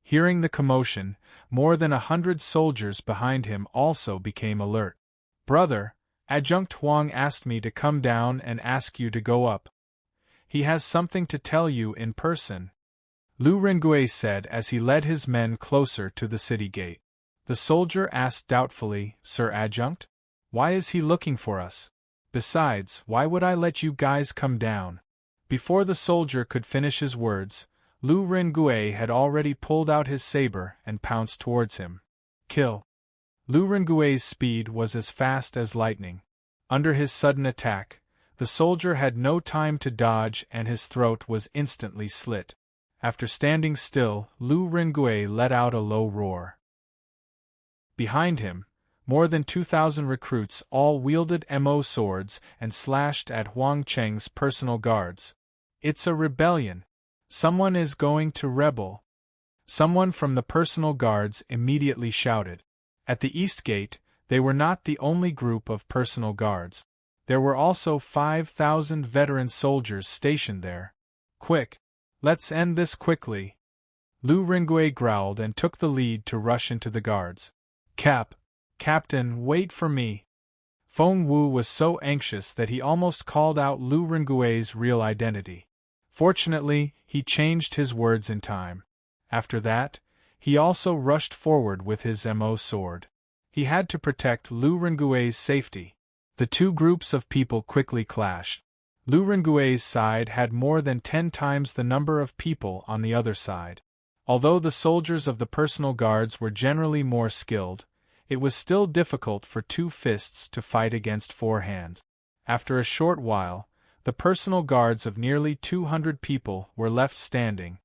Hearing the commotion, more than 100 soldiers behind him also became alert. Brother, Adjunct Huang asked me to come down and ask you to go up. He has something to tell you in person. Lu Ringue said as he led his men closer to the city gate. The soldier asked doubtfully, Sir Adjunct? Why is he looking for us? Besides, why would I let you guys come down? Before the soldier could finish his words, Lu Ringue had already pulled out his saber and pounced towards him. Kill. Lu Ringue's speed was as fast as lightning. Under his sudden attack, the soldier had no time to dodge and his throat was instantly slit. After standing still, Lu Ringue let out a low roar. Behind him, more than 2,000 recruits all wielded mo swords and slashed at Huang Qing's personal guards. It's a rebellion. Someone is going to rebel. Someone from the personal guards immediately shouted. At the east gate, they were not the only group of personal guards. There were also 5,000 veteran soldiers stationed there. Quick! Let's end this quickly. Lu Ringue growled and took the lead to rush into the guards. Captain, wait for me. Feng Wu was so anxious that he almost called out Lu Ringue's real identity. Fortunately, he changed his words in time. After that, he also rushed forward with his mo sword. He had to protect Lu Ringue's safety. The two groups of people quickly clashed. Lu Ringue's side had more than 10 times the number of people on the other side. Although the soldiers of the personal guards were generally more skilled, it was still difficult for 2 fists to fight against 4 hands. After a short while, The personal guards of nearly 200 people were left standing.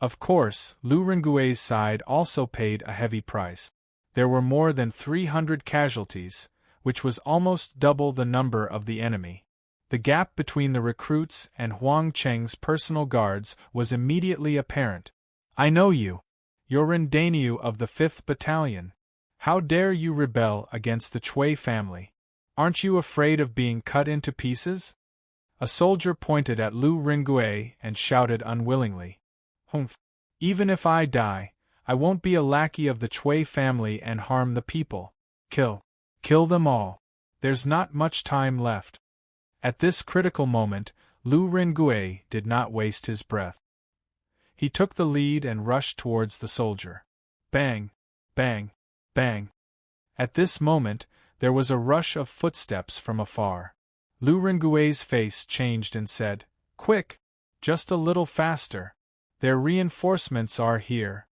Of course, Lu Rengui's side also paid a heavy price. There were more than 300 casualties, which was almost double the number of the enemy. The gap between the recruits and Huang Cheng's personal guards was immediately apparent. "I know you. You're Ren Dainyu of the 5th Battalion. How dare you rebel against the Chui family? Aren't you afraid of being cut into pieces?" A soldier pointed at Lu Rengui and shouted unwillingly. "Humph! Even if I die, I won't be a lackey of the Chui family and harm the people. Kill them all. There's not much time left." At this critical moment, Lu Rengui did not waste his breath. He took the lead and rushed towards the soldier. Bang! Bang! Bang! At this moment, there was a rush of footsteps from afar. Lu Rengui's face changed and said, "Quick! Just a little faster. Their reinforcements are here.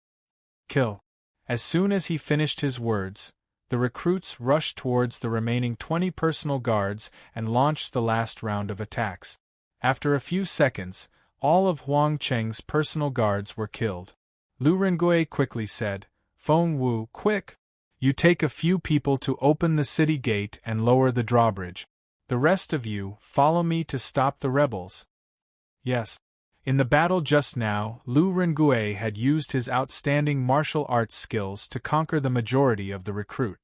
Kill." As soon as he finished his words, the recruits rushed towards the remaining 20 personal guards and launched the last round of attacks. After a few seconds, all of Huang Cheng's personal guards were killed. Lu Rengui quickly said, "Feng Wu, quick! You take a few people to open the city gate and lower the drawbridge. The rest of you follow me to stop the rebels." Yes. In the battle just now, Lu Rengui had used his outstanding martial arts skills to conquer the majority of the recruit.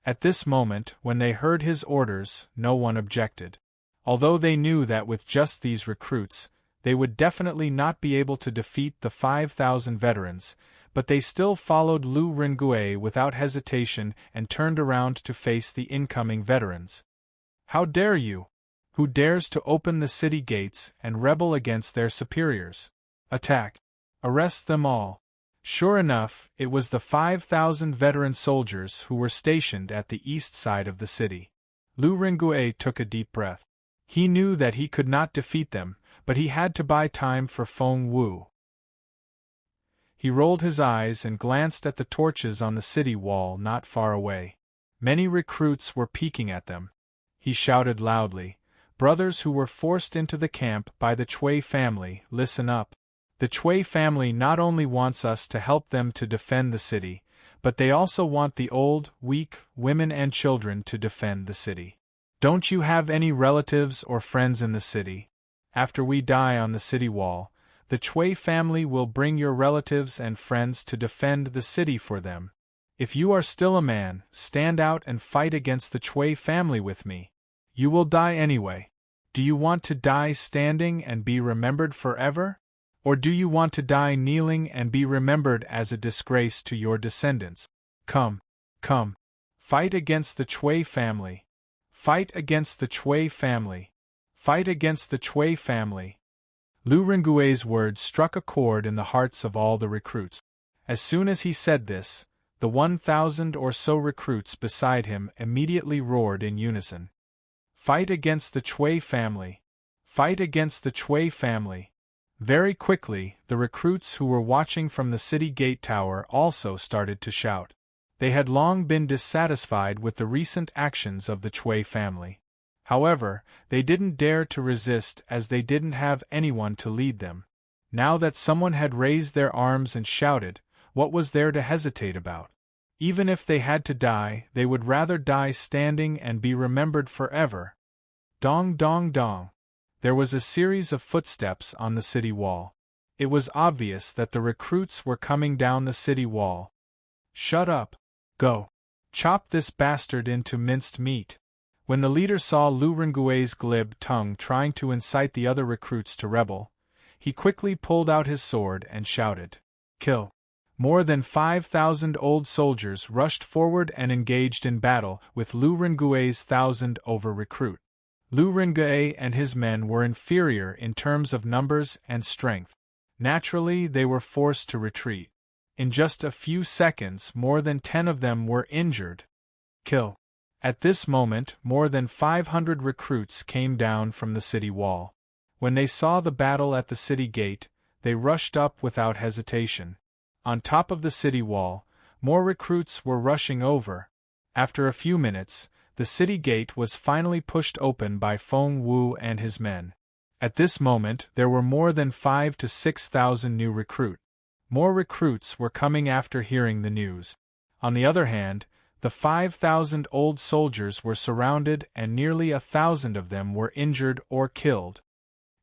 At this moment, when they heard his orders, no one objected. Although they knew that with just these recruits, they would definitely not be able to defeat the 5,000 veterans, but they still followed Lu Rengui without hesitation and turned around to face the incoming veterans. "How dare you? Who dares to open the city gates and rebel against their superiors? Attack! Arrest them all!" Sure enough, it was the 5,000 veteran soldiers who were stationed at the east side of the city. Lu Rengui took a deep breath. He knew that he could not defeat them, but he had to buy time for Feng Wu. He rolled his eyes and glanced at the torches on the city wall not far away. Many recruits were peeking at them. He shouted loudly, "Brothers who were forced into the camp by the Chui family, listen up. The Chui family not only wants us to help them to defend the city, but they also want the old, weak, women and children to defend the city. Don't you have any relatives or friends in the city? After we die on the city wall, the Chui family will bring your relatives and friends to defend the city for them. If you are still a man, stand out and fight against the Chui family with me. You will die anyway. Do you want to die standing and be remembered forever? Or do you want to die kneeling and be remembered as a disgrace to your descendants? Come. Fight against the Chui family. Fight against the Chui family. Fight against the Chui family." Lu Rengui's words struck a chord in the hearts of all the recruits. As soon as he said this, the 1,000 or so recruits beside him immediately roared in unison. "Fight against the Chui family! Fight against the Chui family!" Very quickly, the recruits who were watching from the city gate tower also started to shout. They had long been dissatisfied with the recent actions of the Chui family. However, they didn't dare to resist as they didn't have anyone to lead them. Now that someone had raised their arms and shouted, what was there to hesitate about? Even if they had to die, they would rather die standing and be remembered forever. Dong dong dong. There was a series of footsteps on the city wall. It was obvious that the recruits were coming down the city wall. "Shut up. Go. Chop this bastard into minced meat." When the leader saw Lu Rengui's glib tongue trying to incite the other recruits to rebel, he quickly pulled out his sword and shouted, "Kill!" More than 5,000 old soldiers rushed forward and engaged in battle with Lu Rengui's 1,000 over recruit. Lu Rengui and his men were inferior in terms of numbers and strength. Naturally, they were forced to retreat. In just a few seconds, more than 10 of them were injured. Kill. At this moment, more than 500 recruits came down from the city wall. When they saw the battle at the city gate, they rushed up without hesitation. On top of the city wall, more recruits were rushing over. After a few minutes, the city gate was finally pushed open by Feng Wu and his men. At this moment there were more than 5,000 to 6,000 new recruits. More recruits were coming after hearing the news. On the other hand, the 5,000 old soldiers were surrounded and nearly 1,000 of them were injured or killed.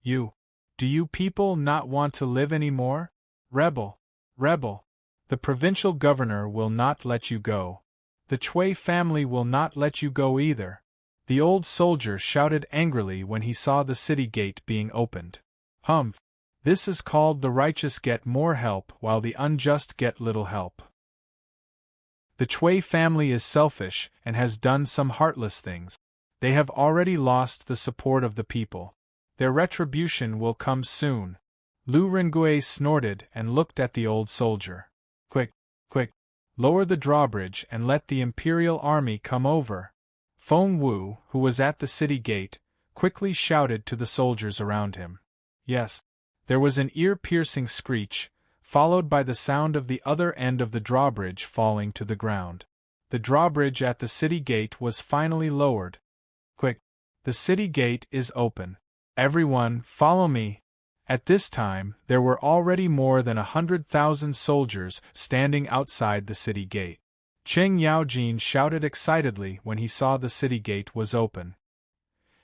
Do you people not want to live anymore? Rebel! Rebel! The provincial governor will not let you go. The Chui family will not let you go either. The old soldier shouted angrily when he saw the city gate being opened. Humph! This is called the righteous get more help while the unjust get little help. The Chui family is selfish and has done some heartless things. They have already lost the support of the people. Their retribution will come soon. Lu Rengui snorted and looked at the old soldier. Quick, quick, lower the drawbridge and let the imperial army come over. Feng Wu, who was at the city gate, quickly shouted to the soldiers around him. Yes. There was an ear-piercing screech, followed by the sound of the other end of the drawbridge falling to the ground. The drawbridge at the city gate was finally lowered. Quick! The city gate is open. Everyone, follow me! At this time, there were already more than 100,000 soldiers standing outside the city gate. Cheng Yaojin shouted excitedly when he saw the city gate was open.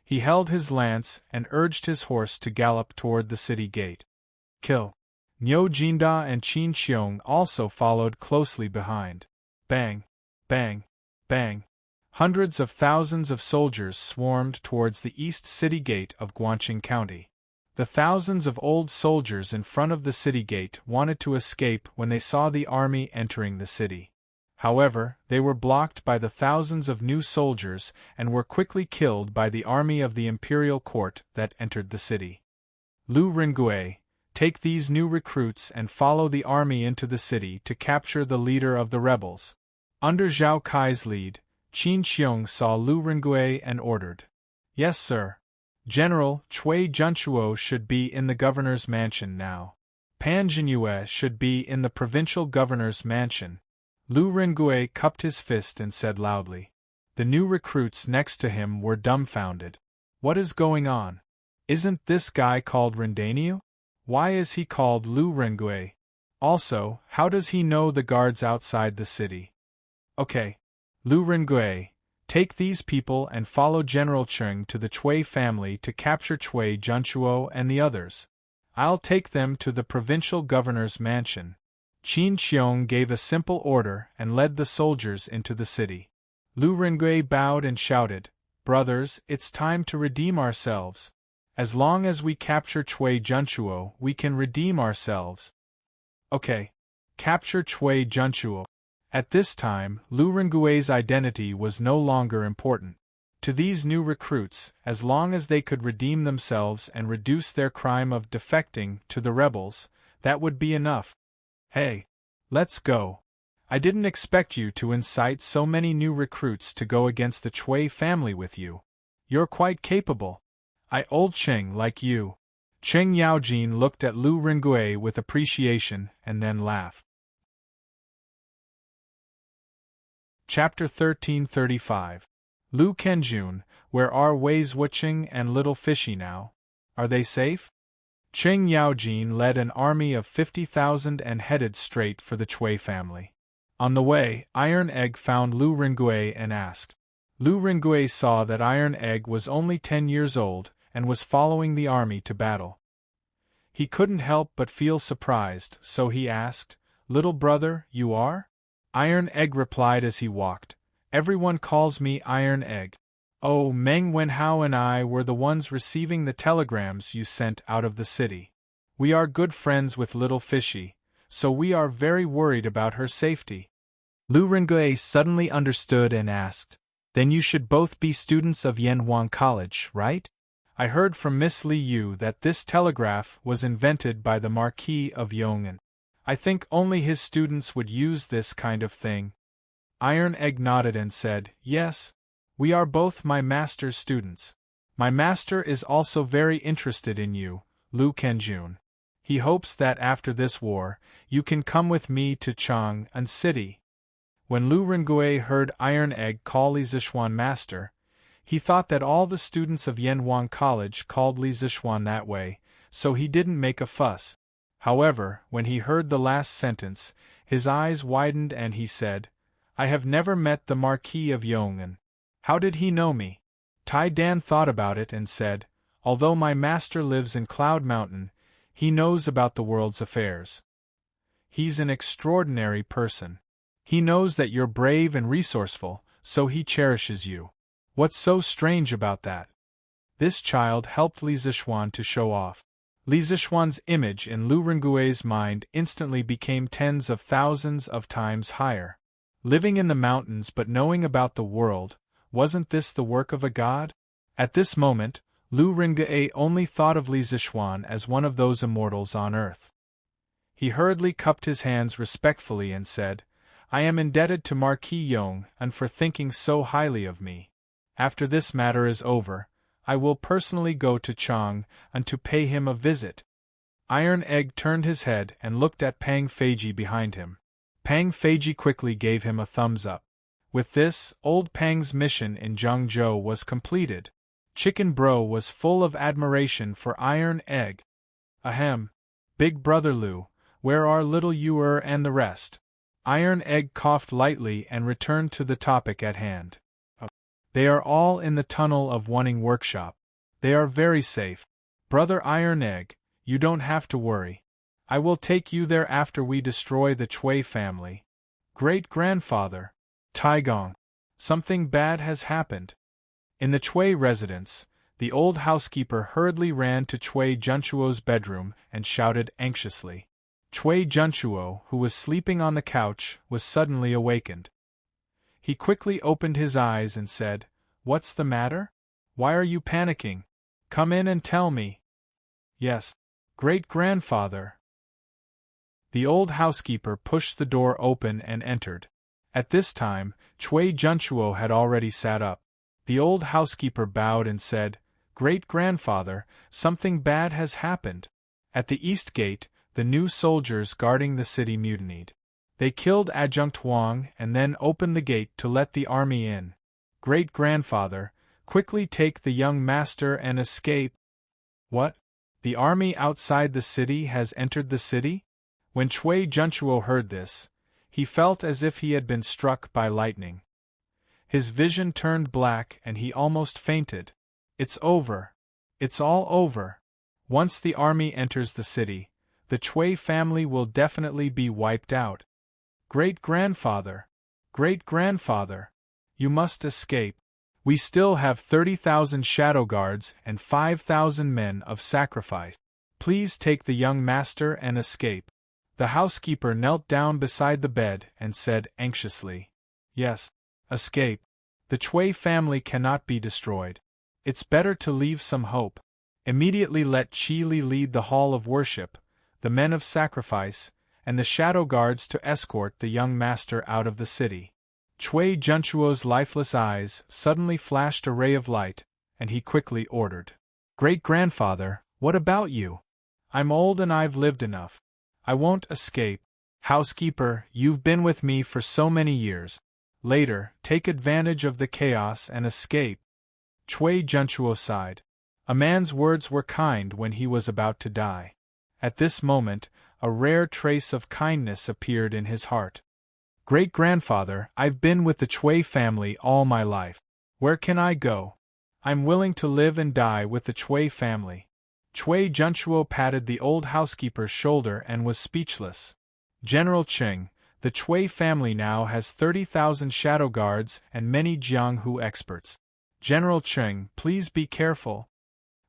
He held his lance and urged his horse to gallop toward the city gate. Kill! Niu Jinda and Qin Xiong also followed closely behind. Bang! Bang! Bang! Hundreds of thousands of soldiers swarmed towards the east city gate of Guangqing County. The thousands of old soldiers in front of the city gate wanted to escape when they saw the army entering the city. However, they were blocked by the thousands of new soldiers and were quickly killed by the army of the imperial court that entered the city. Lu Rengui, take these new recruits and follow the army into the city to capture the leader of the rebels. Under Zhao Kai's lead, Qin Xiong saw Lu Rengui and ordered. Yes, sir. General Cui Junchuo should be in the governor's mansion now. Pan Jinyue should be in the provincial governor's mansion. Lu Rengui cupped his fist and said loudly. The new recruits next to him were dumbfounded. What is going on? Isn't this guy called Rendaniu? Why is he called Lu Rengui? Also, how does he know the guards outside the city? Okay. Lu Rengui, take these people and follow General Cheng to the Chui family to capture Cui Junchuo and the others. I'll take them to the provincial governor's mansion. Qin Xiong gave a simple order and led the soldiers into the city. Lu Rengui bowed and shouted, Brothers, it's time to redeem ourselves. As long as we capture Cui Junchuo, we can redeem ourselves. Okay. Capture Cui Junchuo. At this time, Lu Rengui's identity was no longer important. To these new recruits, as long as they could redeem themselves and reduce their crime of defecting to the rebels, that would be enough. Hey, let's go. I didn't expect you to incite so many new recruits to go against the Chui family with you. You're quite capable. Old Cheng like you. Cheng Yaojin looked at Lu Rengui with appreciation and then laughed. Chapter 1335. Lu Kenjun, where are Wei Zhuqing and Little Fishy now? Are they safe? Cheng Yaojin led an army of 50,000 and headed straight for the Chui family. On the way, Iron Egg found Lu Rengui and asked. Lu Rengui saw that Iron Egg was only 10 years old and was following the army to battle. He couldn't help but feel surprised, so he asked, Little brother, you are? Iron Egg replied as he walked, Everyone calls me Iron Egg. Oh, Meng Wenhao and I were the ones receiving the telegrams you sent out of the city. We are good friends with Little Fishy, so we are very worried about her safety. Lu Rengui suddenly understood and asked, Then you should both be students of Yanhuang College, right? I heard from Miss Li Yu that this telegraph was invented by the Marquis of Yong'an. I think only his students would use this kind of thing. Iron Egg nodded and said, Yes, we are both my master's students. My master is also very interested in you, Lu Kenjun. He hopes that after this war, you can come with me to Chang'an City. When Lu Rengui heard Iron Egg call Li Zishuan master, He thought that all the students of Yanhuang College called Li Zishuan that way, so he didn't make a fuss. However, when he heard the last sentence, his eyes widened and he said, "I have never met the Marquis of Yong'an. How did he know me?" Tai Dan thought about it and said, "Although my master lives in Cloud Mountain, he knows about the world's affairs. He's an extraordinary person. He knows that you're brave and resourceful, so he cherishes you. What's so strange about that?" This child helped Li Zishuan to show off. Li Zishuan's image in Lu Rengui's mind instantly became tens of thousands of times higher. Living in the mountains but knowing about the world, wasn't this the work of a god? At this moment, Lu Rengui only thought of Li Zishuan as one of those immortals on earth. He hurriedly cupped his hands respectfully and said, "I am indebted to Marquis Yong'an for thinking so highly of me. After this matter is over, I will personally go to Chang'an to pay him a visit." Iron Egg turned his head and looked at Pang Feiji behind him. Pang Feiji quickly gave him a thumbs up. With this, old Pang's mission in Zhengzhou was completed. Chicken Bro was full of admiration for Iron Egg. "Ahem. Big Brother Lu, where are little Yu and the rest?" Iron Egg coughed lightly and returned to the topic at hand. "They are all in the tunnel of Wanning Workshop. They are very safe. Brother Iron Egg, you don't have to worry. I will take you there after we destroy the Chui family." "Great-grandfather, Taigong, something bad has happened." In the Chui residence, the old housekeeper hurriedly ran to Chui Junchuo's bedroom and shouted anxiously. Chui Junchuo, who was sleeping on the couch, was suddenly awakened. He quickly opened his eyes and said, "What's the matter? Why are you panicking? Come in and tell me." "Yes, great-grandfather." The old housekeeper pushed the door open and entered. At this time, Chui Junchuo had already sat up. The old housekeeper bowed and said, "Great-grandfather, something bad has happened. At the east gate, the new soldiers guarding the city mutinied. They killed Adjunct Wang and then opened the gate to let the army in. Great-grandfather, quickly take the young master and escape." "What? The army outside the city has entered the city?" When Chui Junchuo heard this, he felt as if he had been struck by lightning. His vision turned black and he almost fainted. "It's over. It's all over. Once the army enters the city, the Chui family will definitely be wiped out. Great-grandfather, great-grandfather, you must escape. We still have 30,000 shadow guards and 5,000 men of sacrifice. Please take the young master and escape." The housekeeper knelt down beside the bed and said anxiously, "Yes, escape. The Chui family cannot be destroyed. It's better to leave some hope. Immediately let Qi Li lead the hall of worship, the men of sacrifice, and the shadow guards to escort the young master out of the city." Chui Junchuo's lifeless eyes suddenly flashed a ray of light, and he quickly ordered, "Great-grandfather, what about you? I'm old and I've lived enough. I won't escape. Housekeeper, you've been with me for so many years. Later, take advantage of the chaos and escape." Chui Junchuo sighed. A man's words were kind when he was about to die. At this moment, a rare trace of kindness appeared in his heart. "Great-grandfather, I've been with the Chui family all my life. Where can I go? I'm willing to live and die with the Chui family." Chui Junchuo patted the old housekeeper's shoulder and was speechless. "General Cheng, the Chui family now has 30,000 shadow guards and many Jianghu experts. General Cheng, please be careful."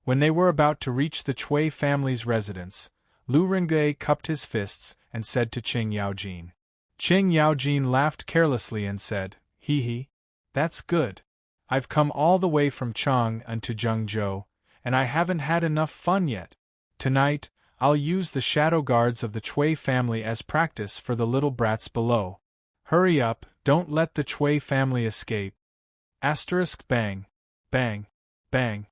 When they were about to reach the Chui family's residence, Lu Rengui cupped his fists and said to Qing Yaojin. Qing Yaojin laughed carelessly and said, "Hee, that's good. I've come all the way from Chang'an to Zhengzhou, and I haven't had enough fun yet. Tonight, I'll use the shadow guards of the Chui family as practice for the little brats below. Hurry up, don't let the Chui family escape." Bang, bang, bang.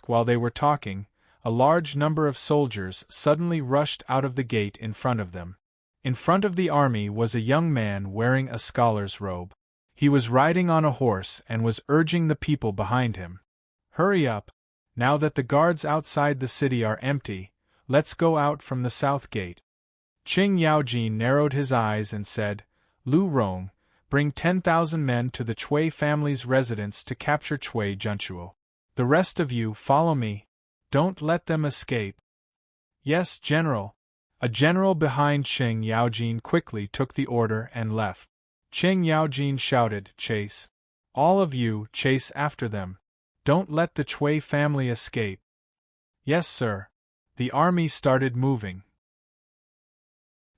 While they were talking, a large number of soldiers suddenly rushed out of the gate in front of them. In front of the army was a young man wearing a scholar's robe. He was riding on a horse and was urging the people behind him. Hurry up! Now that the guards outside the city are empty, let's go out from the south gate. Qing Yaojin narrowed his eyes and said, Lu Rong, bring 10,000 men to the Chui family's residence to capture Chui Junchuo. The rest of you follow me. Don't let them escape. Yes, General. A general behind Qing Yaojin quickly took the order and left. Qing Yaojin shouted, Chase. All of you, chase after them. Don't let the Chui family escape. Yes, sir. The army started moving.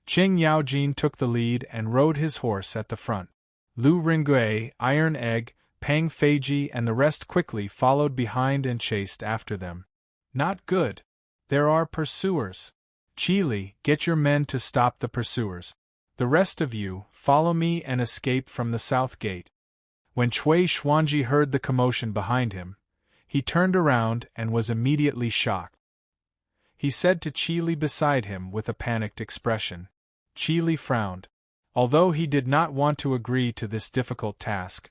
Qing Yaojin took the lead and rode his horse at the front. Lu Ringui, Iron Egg, Pang Feiji and the rest quickly followed behind and chased after them. Not good. There are pursuers. Qi Li, get your men to stop the pursuers. The rest of you, follow me and escape from the south gate. When Cui Xuanji heard the commotion behind him, he turned around and was immediately shocked. He said to Qi Li beside him with a panicked expression. Qi Li frowned. Although he did not want to agree to this difficult task,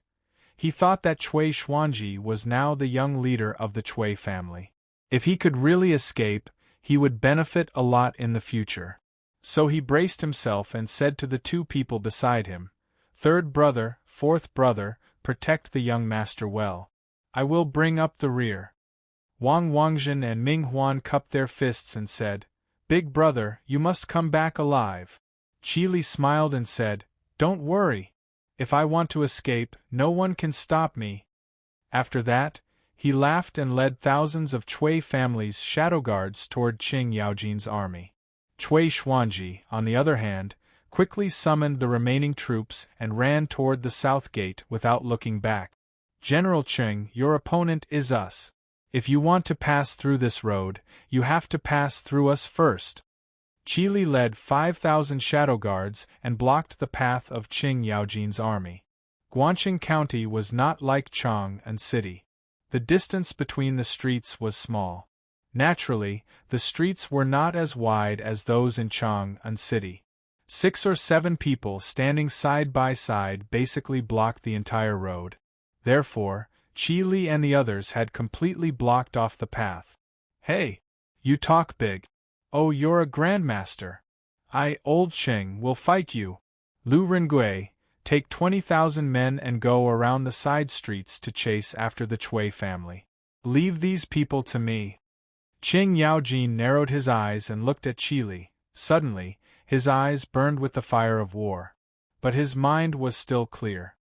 he thought that Cui Xuanji was now the young leader of the Cui family. If he could really escape, he would benefit a lot in the future. So he braced himself and said to the two people beside him, Third brother, fourth brother, protect the young master well. I will bring up the rear. Wang Wangjin and Ming Huan cupped their fists and said, Big brother, you must come back alive. Qi Li smiled and said, Don't worry. If I want to escape, no one can stop me. After that, he laughed and led thousands of Chui family's shadow guards toward Qing Yaojin's army. Cui Xuanji, on the other hand, quickly summoned the remaining troops and ran toward the south gate without looking back. General Qing, your opponent is us. If you want to pass through this road, you have to pass through us first. Qi Li led 5,000 shadow guards and blocked the path of Qing Yaojin's army. Guanqing County was not like Chang'an City. The distance between the streets was small. Naturally, the streets were not as wide as those in Chang'an City. 6 or 7 people standing side by side basically blocked the entire road. Therefore, Qi Li and the others had completely blocked off the path. Hey! You talk big. Oh, you're a grandmaster. Old Qing, will fight you. Lu Ringui, take 20,000 men and go around the side streets to chase after the Chui family. Leave these people to me. Qing Yaojin narrowed his eyes and looked at Qi Li. Suddenly, his eyes burned with the fire of war. But his mind was still clear.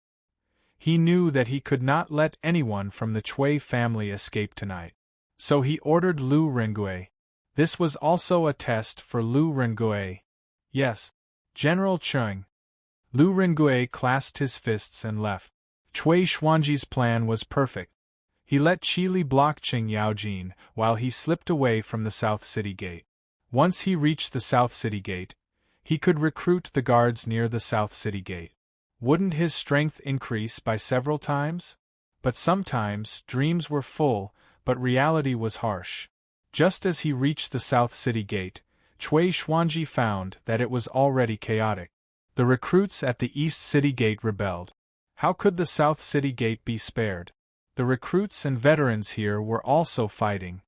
He knew that he could not let anyone from the Chui family escape tonight. So he ordered Lu Ringui. This was also a test for Lu Ringui. Yes, General Qing. Lu Ringui clasped his fists and left. Cui Xuanji's plan was perfect. He let Qi Li block Qing Yaojin while he slipped away from the South City Gate. Once he reached the South City Gate, he could recruit the guards near the South City Gate. Wouldn't his strength increase by several times? But sometimes dreams were full, but reality was harsh. Just as he reached the South City Gate, Cui Xuanji found that it was already chaotic. The recruits at the East City Gate rebelled. How could the South City Gate be spared? The recruits and veterans here were also fighting.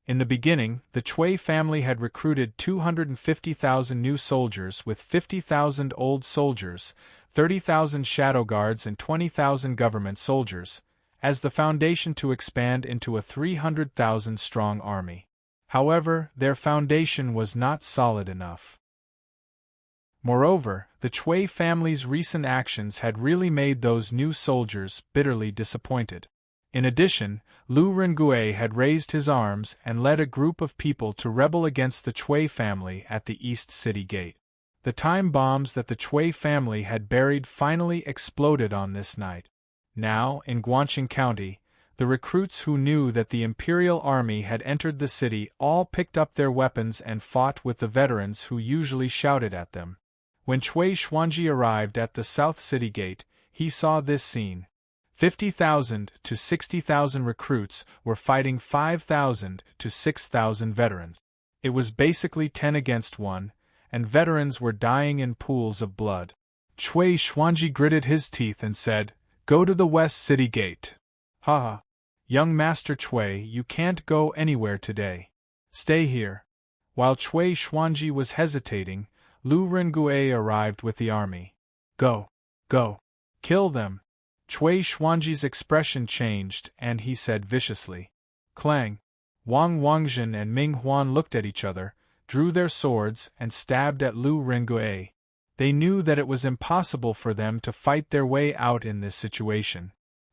In the beginning, the Chui family had recruited 250,000 new soldiers with 50,000 old soldiers, 30,000 shadow guards and 20,000 government soldiers, as the foundation to expand into a 300,000-strong army. However, their foundation was not solid enough. Moreover, the Chui family's recent actions had really made those new soldiers bitterly disappointed. In addition, Lu Ringui had raised his arms and led a group of people to rebel against the Chui family at the East City Gate. The time bombs that the Chui family had buried finally exploded on this night. Now, in Guanqing County, the recruits who knew that the Imperial Army had entered the city all picked up their weapons and fought with the veterans who usually shouted at them. When Cui Xuanji arrived at the South City Gate, he saw this scene. 50,000 to 60,000 recruits were fighting 5,000 to 6,000 veterans. It was basically 10 against 1, and veterans were dying in pools of blood. Cui Xuanji gritted his teeth and said, Go to the west city gate. Ha ha. Young Master Chui, you can't go anywhere today. Stay here. While Chui Xuanji was hesitating, Lu Rengue arrived with the army. Go. Go. Kill them. Chui Xuanji's expression changed and he said viciously. Clang. Wang Wangjin and Ming Huan looked at each other, drew their swords and stabbed at Lu Rengue. They knew that it was impossible for them to fight their way out in this situation.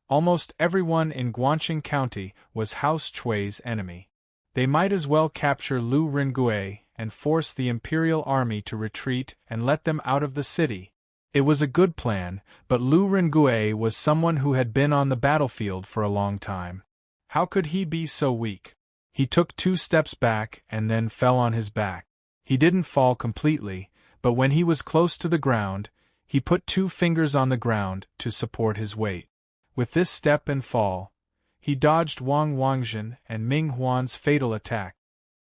Almost everyone in Guangxing County was House Chui's enemy. They might as well capture Lu Rengue and force the imperial army to retreat and let them out of the city. It was a good plan, but Lu Rengue was someone who had been on the battlefield for a long time. How could he be so weak? He took 2 steps back and then fell on his back. He didn't fall completely, but when he was close to the ground, he put 2 fingers on the ground to support his weight. With this step and fall, he dodged Wang Wangjin and Ming Huan's fatal attack.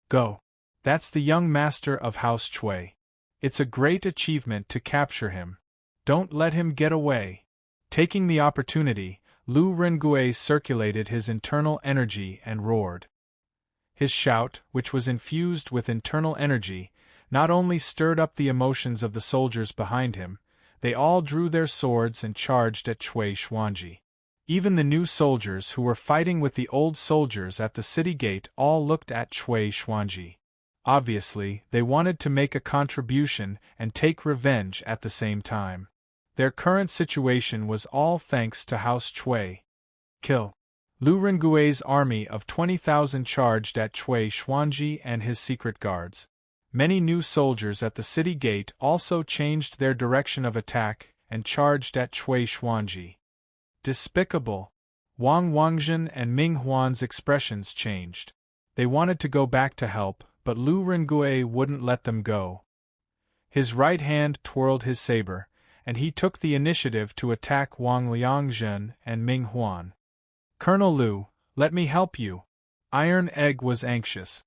Go. That's the young master of House Chui. It's a great achievement to capture him. Don't let him get away. Taking the opportunity, Lu Rengue circulated his internal energy and roared. His shout, which was infused with internal energy, not only stirred up the emotions of the soldiers behind him, they all drew their swords and charged at Chui Xuanji. Even the new soldiers who were fighting with the old soldiers at the city gate all looked at Chui Xuanji. Obviously, they wanted to make a contribution and take revenge at the same time. Their current situation was all thanks to House Chui. Kill. Lu Rengue's army of 20,000 charged at Chui Xuanji and his secret guards. Many new soldiers at the city gate also changed their direction of attack and charged at Chui Xuanji. Despicable. Wang Wangjin and Ming Huan's expressions changed. They wanted to go back to help, but Lu Rengue wouldn't let them go. His right hand twirled his saber, and he took the initiative to attack Wang Liangzhen and Ming Huan. Colonel Lu, let me help you. Iron Egg was anxious.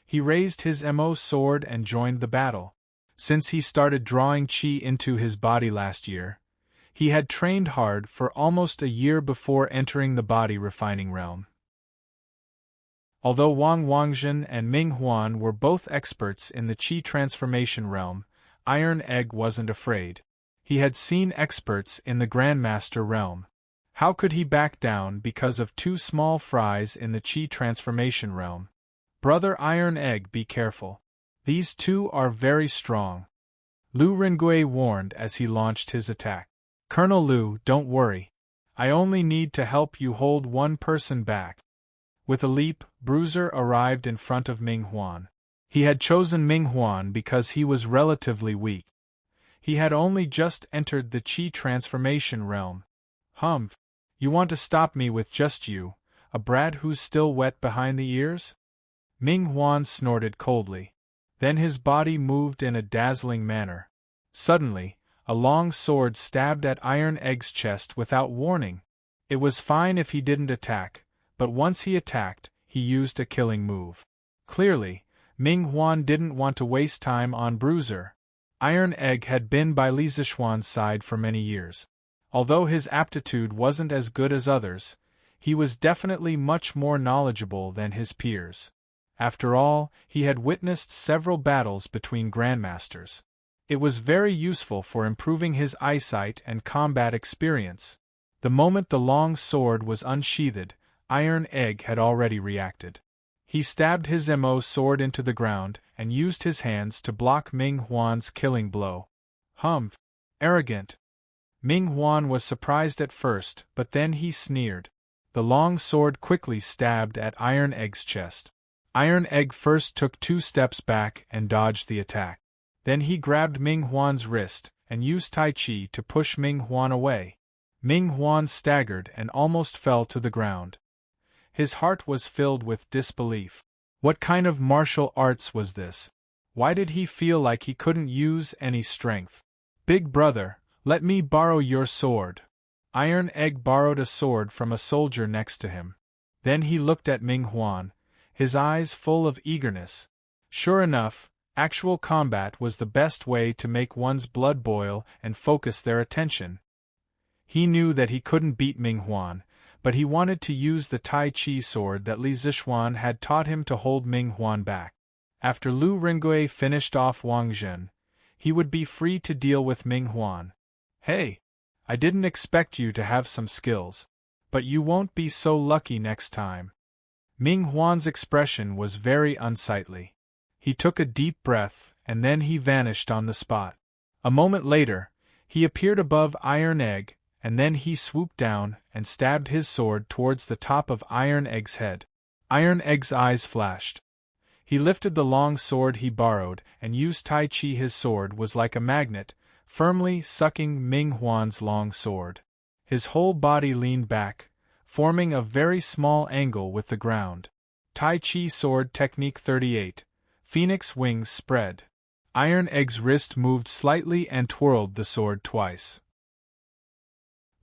He raised his Mo sword and joined the battle. Since he started drawing qi into his body last year, he had trained hard for almost a year before entering the body refining realm. Although Wang Wangjin and Ming Huan were both experts in the qi transformation realm, Iron Egg wasn't afraid. He had seen experts in the Grandmaster realm. How could he back down because of 2 small fries in the qi transformation realm? Brother Iron Egg, be careful. These 2 are very strong. Lu Rengue warned as he launched his attack. Colonel Lu, don't worry. I only need to help you hold one person back. With a leap, Bruiser arrived in front of Ming Huan. He had chosen Ming Huan because he was relatively weak. He had only just entered the qi transformation realm. Humph. You want to stop me with just you, a brat who's still wet behind the ears? Ming Huan snorted coldly. Then his body moved in a dazzling manner. Suddenly, a long sword stabbed at Iron Egg's chest without warning. It was fine if he didn't attack, but once he attacked, he used a killing move. Clearly, Ming Huan didn't want to waste time on Bruiser. Iron Egg had been by Li Zishuan's side for many years. Although his aptitude wasn't as good as others, he was definitely much more knowledgeable than his peers. After all, he had witnessed several battles between grandmasters. It was very useful for improving his eyesight and combat experience. The moment the long sword was unsheathed, Iron Egg had already reacted. He stabbed his Mo sword into the ground and used his hands to block Ming Huan's killing blow. Humph! Arrogant! Ming Huan was surprised at first, but then he sneered. The long sword quickly stabbed at Iron Egg's chest. Iron Egg first took 2 steps back and dodged the attack. Then he grabbed Ming Huan's wrist and used Tai Chi to push Ming Huan away. Ming Huan staggered and almost fell to the ground. His heart was filled with disbelief. What kind of martial arts was this? Why did he feel like he couldn't use any strength? Big brother, let me borrow your sword. Iron Egg borrowed a sword from a soldier next to him. Then he looked at Ming Huan, his eyes full of eagerness. Sure enough, actual combat was the best way to make one's blood boil and focus their attention. He knew that he couldn't beat Ming Huan, but he wanted to use the Tai Chi sword that Li Zixuan had taught him to hold Ming Huan back. After Lu Rengui finished off Wang Zhen, he would be free to deal with Ming Huan. Hey! I didn't expect you to have some skills. But you won't be so lucky next time. Ming Huan's expression was very unsightly. He took a deep breath, and then he vanished on the spot. A moment later, he appeared above Iron Egg, and then he swooped down and stabbed his sword towards the top of Iron Egg's head. Iron Egg's eyes flashed. He lifted the long sword he borrowed and used Tai Chi. His sword was like a magnet, firmly sucking Ming Huan's long sword. His whole body leaned back, forming a very small angle with the ground. Tai Chi Sword Technique 38. Phoenix Wings Spread. Iron Egg's wrist moved slightly and twirled the sword twice.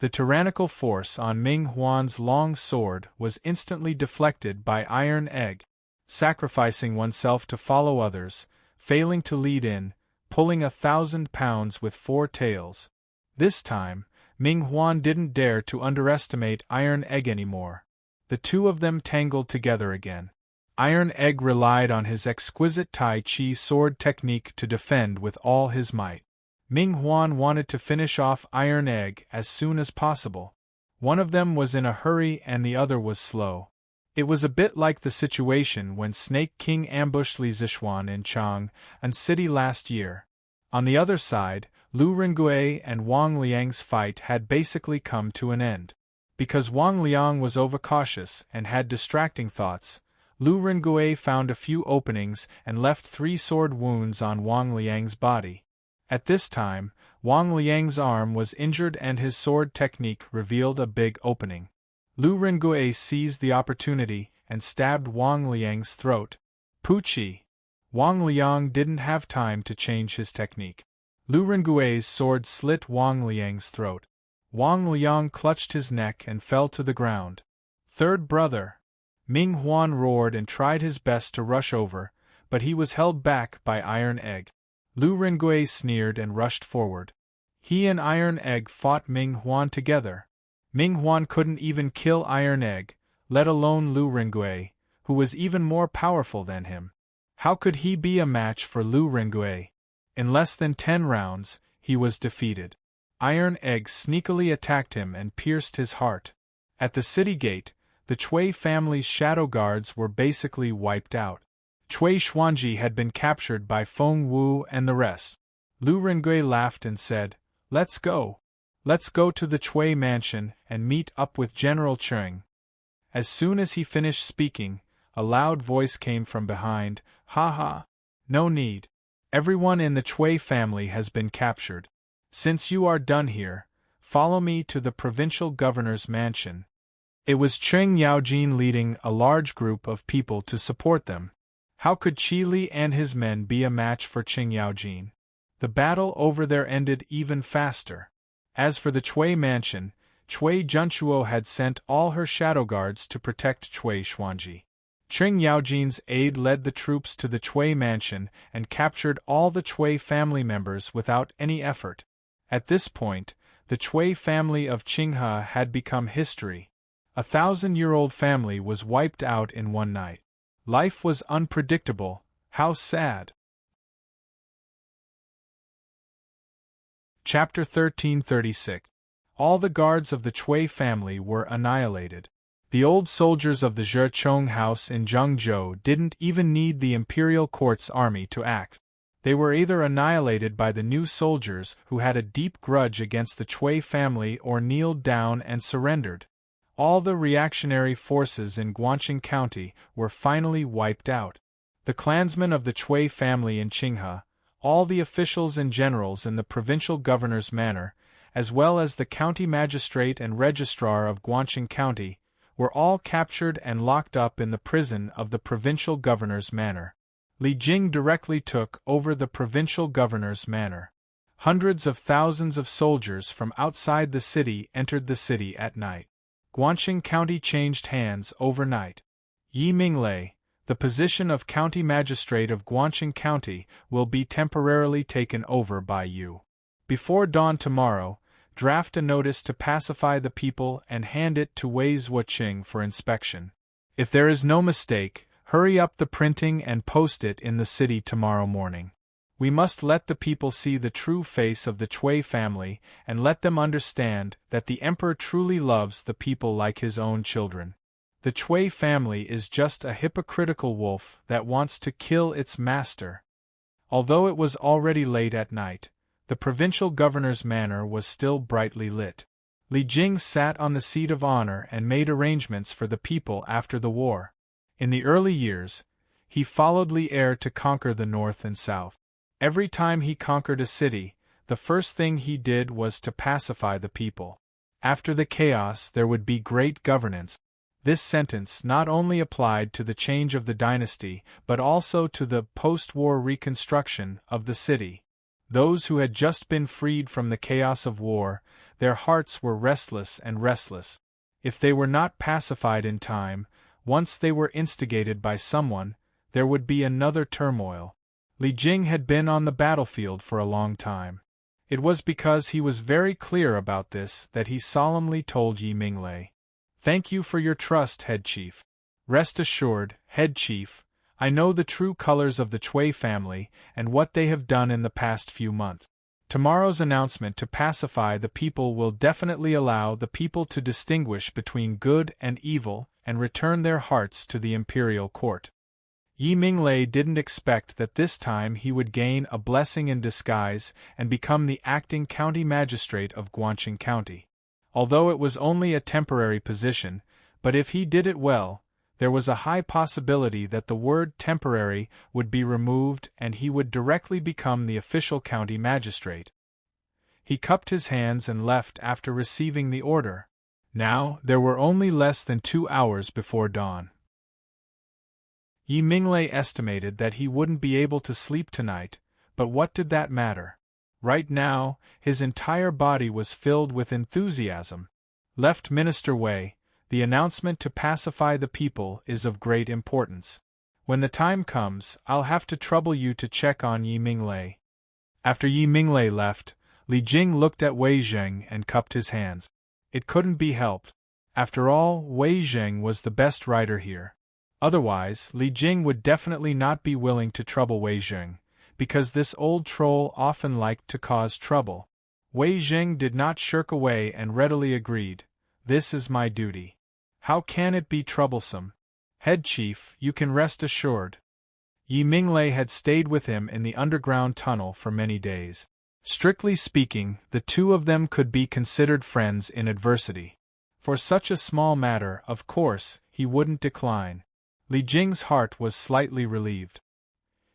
The tyrannical force on Ming Huan's long sword was instantly deflected by Iron Egg, sacrificing oneself to follow others, failing to lead in, pulling 1,000 pounds with 4 tails. This time, Ming Huan didn't dare to underestimate Iron Egg anymore. The two of them tangled together again. Iron Egg relied on his exquisite Tai Chi sword technique to defend with all his might. Ming Huan wanted to finish off Iron Egg as soon as possible. One of them was in a hurry and the other was slow. It was a bit like the situation when Snake King ambushed Li Zixuan in Chang'an City last year. On the other side, Lu Rengui and Wang Liang's fight had basically come to an end. Because Wang Liang was overcautious and had distracting thoughts, Lu Rengui found a few openings and left 3 sword wounds on Wang Liang's body. At this time, Wang Liang's arm was injured and his sword technique revealed a big opening. Lu Rengui seized the opportunity and stabbed Wang Liang's throat. Puchi! Wang Liang didn't have time to change his technique. Lu Rengui's sword slit Wang Liang's throat. Wang Liang clutched his neck and fell to the ground. Third brother! Ming Huan roared and tried his best to rush over, but he was held back by Iron Egg. Lu Rengui sneered and rushed forward. He and Iron Egg fought Ming Huan together. Ming Huan couldn't even kill Iron Egg, let alone Lu Rengui, who was even more powerful than him. How could he be a match for Lu Rengui? In less than 10 rounds, he was defeated. Iron Egg sneakily attacked him and pierced his heart. At the city gate, the Chui family's shadow guards were basically wiped out. Chui Xuanji had been captured by Feng Wu and the rest. Lu Rengui laughed and said, "Let's go. Let's go to the Chui mansion and meet up with General Cheng." As soon as he finished speaking, a loud voice came from behind, "Ha ha! No need. Everyone in the Chui family has been captured. Since you are done here, follow me to the provincial governor's mansion." It was Cheng Yaojin leading a large group of people to support them. How could Qi Li and his men be a match for Cheng Yaojin? The battle over there ended even faster. As for the Chui mansion, Chui Junchuo had sent all her shadow guards to protect Chui Xuanji. Cheng Yaojin's aide led the troops to the Chui mansion and captured all the Chui family members without any effort. At this point, the Chui family of Qinghe had become history. A 1,000-year-old family was wiped out in one night. Life was unpredictable. How sad. Chapter 1336. All the guards of the Chui family were annihilated. The old soldiers of the Zhechong house in Zhengzhou didn't even need the imperial court's army to act. They were either annihilated by the new soldiers who had a deep grudge against the Chui family or kneeled down and surrendered. All the reactionary forces in Guangxing County were finally wiped out. The clansmen of the Chui family in Qinghe, all the officials and generals in the provincial governor's manor, as well as the county magistrate and registrar of Guangxing County, were all captured and locked up in the prison of the provincial governor's manor. Li Jing directly took over the provincial governor's manor. Hundreds of thousands of soldiers from outside the city entered the city at night. Guangxing County changed hands overnight. Yi Minglei, the position of county magistrate of Guangxing County, will be temporarily taken over by you. Before dawn tomorrow, draft a notice to pacify the people and hand it to Wei Zuoqing for inspection. If there is no mistake, hurry up the printing and post it in the city tomorrow morning. We must let the people see the true face of the Chui family and let them understand that the emperor truly loves the people like his own children. The Chui family is just a hypocritical wolf that wants to kill its master. Although it was already late at night, the provincial governor's manor was still brightly lit. Li Jing sat on the seat of honor and made arrangements for the people after the war. In the early years, he followed Li Er to conquer the north and south. Every time he conquered a city, the first thing he did was to pacify the people. After the chaos there would be great governance. This sentence not only applied to the change of the dynasty, but also to the post-war reconstruction of the city. Those who had just been freed from the chaos of war, their hearts were restless and restless. If they were not pacified in time, once they were instigated by someone, there would be another turmoil. Li Jing had been on the battlefield for a long time. It was because he was very clear about this that he solemnly told Yi Minglei, "Thank you for your trust, head chief. Rest assured, head chief, I know the true colors of the Chui family and what they have done in the past few months. Tomorrow's announcement to pacify the people will definitely allow the people to distinguish between good and evil and return their hearts to the imperial court." Yi Minglei didn't expect that this time he would gain a blessing in disguise and become the acting county magistrate of Guangqing County. Although it was only a temporary position, but if he did it well, there was a high possibility that the word temporary would be removed and he would directly become the official county magistrate. He cupped his hands and left after receiving the order. Now, there were only less than 2 hours before dawn. Yi Minglei estimated that he wouldn't be able to sleep tonight, but what did that matter? Right now, his entire body was filled with enthusiasm. Left Minister Wei, the announcement to pacify the people is of great importance. When the time comes, I'll have to trouble you to check on Yi Minglei. After Yi Minglei left, Li Jing looked at Wei Zheng and cupped his hands. It couldn't be helped. After all, Wei Zheng was the best writer here. Otherwise, Li Jing would definitely not be willing to trouble Wei Zheng, because this old troll often liked to cause trouble. Wei Zheng did not shirk away and readily agreed, "This is my duty. How can it be troublesome? Head chief, you can rest assured." Yi Minglei had stayed with him in the underground tunnel for many days. Strictly speaking, the two of them could be considered friends in adversity. For such a small matter, of course, he wouldn't decline. Li Jing's heart was slightly relieved.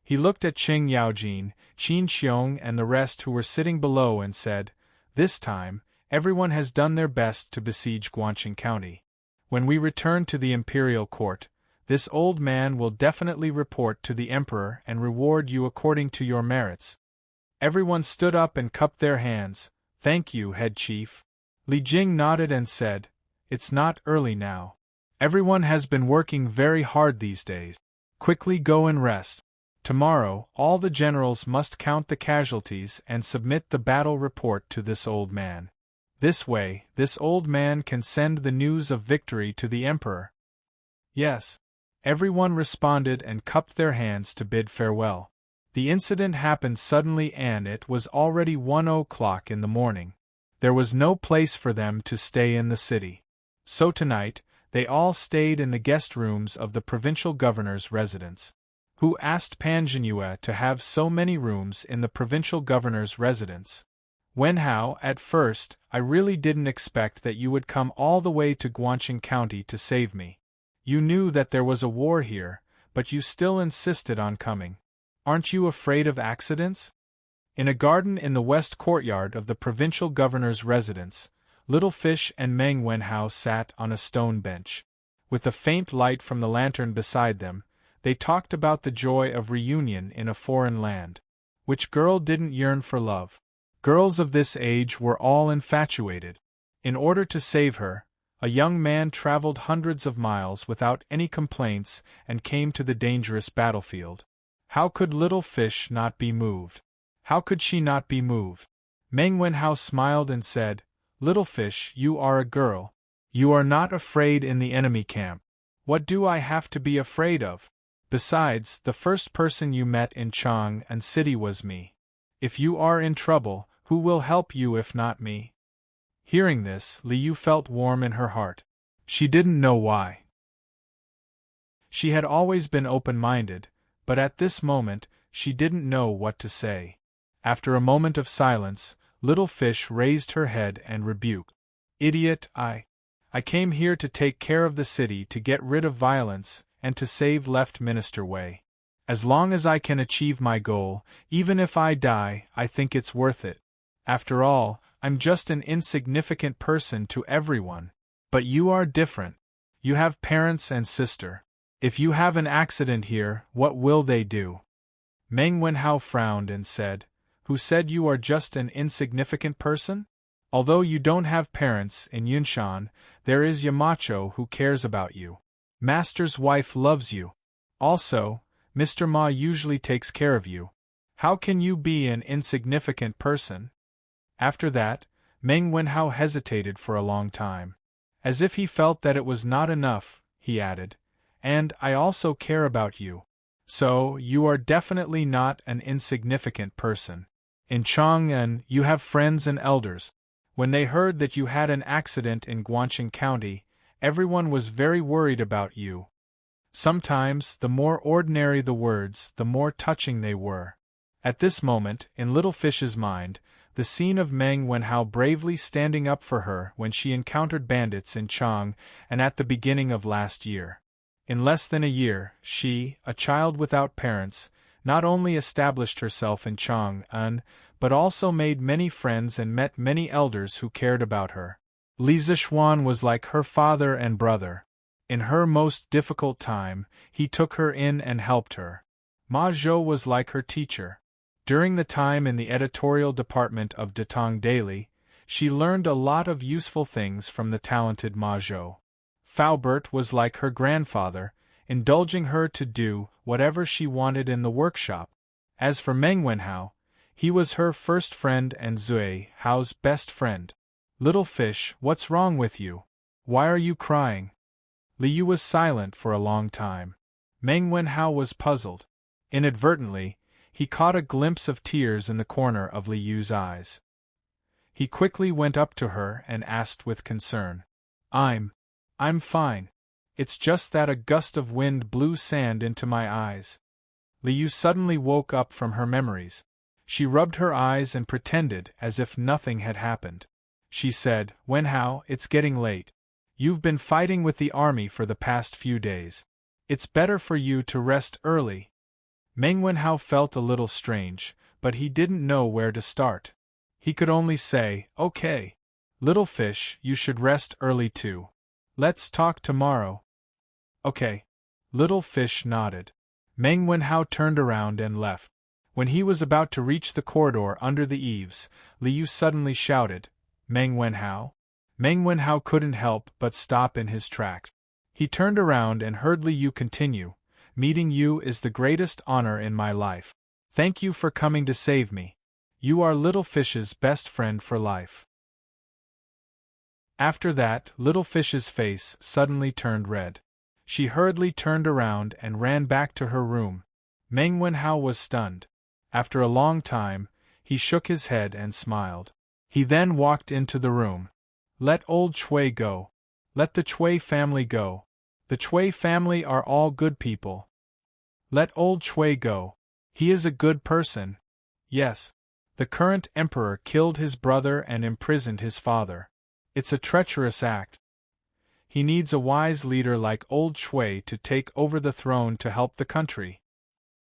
He looked at Qing Yaojin, Qin Xiong and the rest who were sitting below and said, "This time, everyone has done their best to besiege Guangqing County. When we return to the imperial court, this old man will definitely report to the emperor and reward you according to your merits." Everyone stood up and cupped their hands. "Thank you, head chief." Li Jing nodded and said, "It's not early now. Everyone has been working very hard these days. Quickly go and rest. Tomorrow, all the generals must count the casualties and submit the battle report to this old man. This way, this old man can send the news of victory to the emperor." "Yes." Everyone responded and cupped their hands to bid farewell. The incident happened suddenly and it was already 1 o'clock in the morning. There was no place for them to stay in the city. So tonight, they all stayed in the guest rooms of the provincial governor's residence. Who asked Pan Zhinyue to have so many rooms in the provincial governor's residence? Wen Hao, at first, I really didn't expect that you would come all the way to Guangqing County to save me. You knew that there was a war here, but you still insisted on coming. Aren't you afraid of accidents? In a garden in the west courtyard of the provincial governor's residence, Little Fish and Meng Wenhao sat on a stone bench. With a faint light from the lantern beside them, they talked about the joy of reunion in a foreign land. Which girl didn't yearn for love? Girls of this age were all infatuated. In order to save her, a young man traveled hundreds of miles without any complaints and came to the dangerous battlefield. How could Little Fish not be moved? How could she not be moved? Meng Wenhao smiled and said, Little fish, you are a girl. You are not afraid in the enemy camp. What do I have to be afraid of? Besides, the first person you met in Chang and City was me. If you are in trouble, who will help you if not me? Hearing this, Liu felt warm in her heart. She didn't know why. She had always been open-minded, but at this moment, she didn't know what to say. After a moment of silence, Little Fish raised her head and rebuked. Idiot, I came here to take care of the city, to get rid of violence, and to save Left Minister Wei. As long as I can achieve my goal, even if I die, I think it's worth it. After all, I'm just an insignificant person to everyone. But you are different. You have parents and sister. If you have an accident here, what will they do? Meng Wenhao frowned and said, Who said you are just an insignificant person? Although you don't have parents in Yunshan, there is Yamacho who cares about you. Master's wife loves you. Also, Mr. Ma usually takes care of you. How can you be an insignificant person? After that, Meng Wenhao hesitated for a long time. As if he felt that it was not enough, he added, And I also care about you. So, you are definitely not an insignificant person. In Chang'an, you have friends and elders. When they heard that you had an accident in Guangxing County, everyone was very worried about you. Sometimes, the more ordinary the words, the more touching they were. At this moment, in Little Fish's mind, the scene of Meng Wenhao bravely standing up for her when she encountered bandits in Chang and at the beginning of last year. In less than a year, she, a child without parents, not only established herself in Chang'an, but also made many friends and met many elders who cared about her. Li Zixuan was like her father and brother. In her most difficult time, he took her in and helped her. Ma Zhou was like her teacher. During the time in the editorial department of Datang Daily, she learned a lot of useful things from the talented Ma Zhou. Faubert was like her grandfather, indulging her to do whatever she wanted in the workshop. As for Meng Wenhao, he was her first friend and Zui Hao's best friend. Little fish, what's wrong with you? Why are you crying? Liu was silent for a long time. Meng Wenhao was puzzled. Inadvertently, he caught a glimpse of tears in the corner of Liu's eyes. He quickly went up to her and asked with concern. I'm fine. It's just that a gust of wind blew sand into my eyes. Liu suddenly woke up from her memories. She rubbed her eyes and pretended as if nothing had happened. She said, Wenhao, it's getting late. You've been fighting with the army for the past few days. It's better for you to rest early. Meng Wenhao felt a little strange, but he didn't know where to start. He could only say, Okay. Little fish, you should rest early too. Let's talk tomorrow. Okay. Little fish nodded. Meng Wenhao turned around and left. When he was about to reach the corridor under the eaves, Liu suddenly shouted, Meng Wenhao? Meng Wenhao couldn't help but stop in his tracks. He turned around and heard Liu continue, Meeting you is the greatest honor in my life. Thank you for coming to save me. You are Little Fish's best friend for life. After that, Little Fish's face suddenly turned red. She hurriedly turned around and ran back to her room. Meng Wenhao was stunned. After a long time, he shook his head and smiled. He then walked into the room. Let old Chui go. Let the Chui family go. The Chui family are all good people. Let old Chui go. He is a good person. Yes. The current emperor killed his brother and imprisoned his father. It's a treacherous act. He needs a wise leader like old Chui to take over the throne to help the country.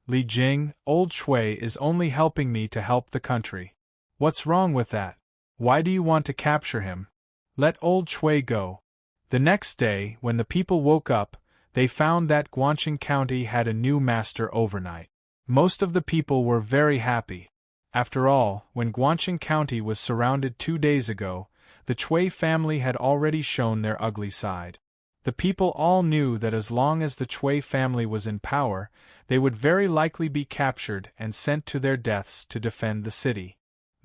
Li Jing, old Chui is only helping me to help the country. What's wrong with that? Why do you want to capture him? Let old Chui go. The next day, when the people woke up, they found that Guangxing County had a new master overnight. Most of the people were very happy. After all, when Guangxing County was surrounded 2 days ago, the Chui family had already shown their ugly side. The people all knew that as long as the Chui family was in power, they would very likely be captured and sent to their deaths to defend the city.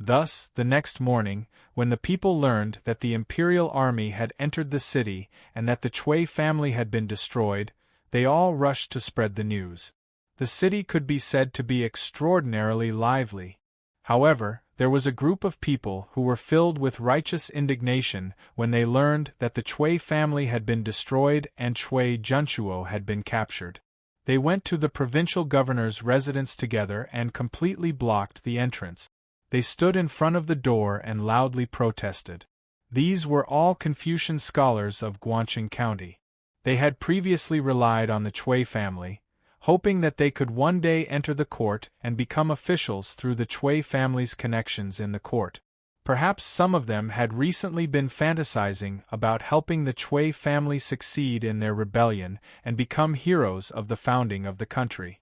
Thus, the next morning, when the people learned that the imperial army had entered the city and that the Chui family had been destroyed, they all rushed to spread the news. The city could be said to be extraordinarily lively. However, there was a group of people who were filled with righteous indignation when they learned that the Chui family had been destroyed and Chui Junchuo had been captured. They went to the provincial governor's residence together and completely blocked the entrance. They stood in front of the door and loudly protested. These were all Confucian scholars of Guangxing County. They had previously relied on the Chui family, hoping that they could one day enter the court and become officials through the Chui family's connections in the court. Perhaps some of them had recently been fantasizing about helping the Chui family succeed in their rebellion and become heroes of the founding of the country.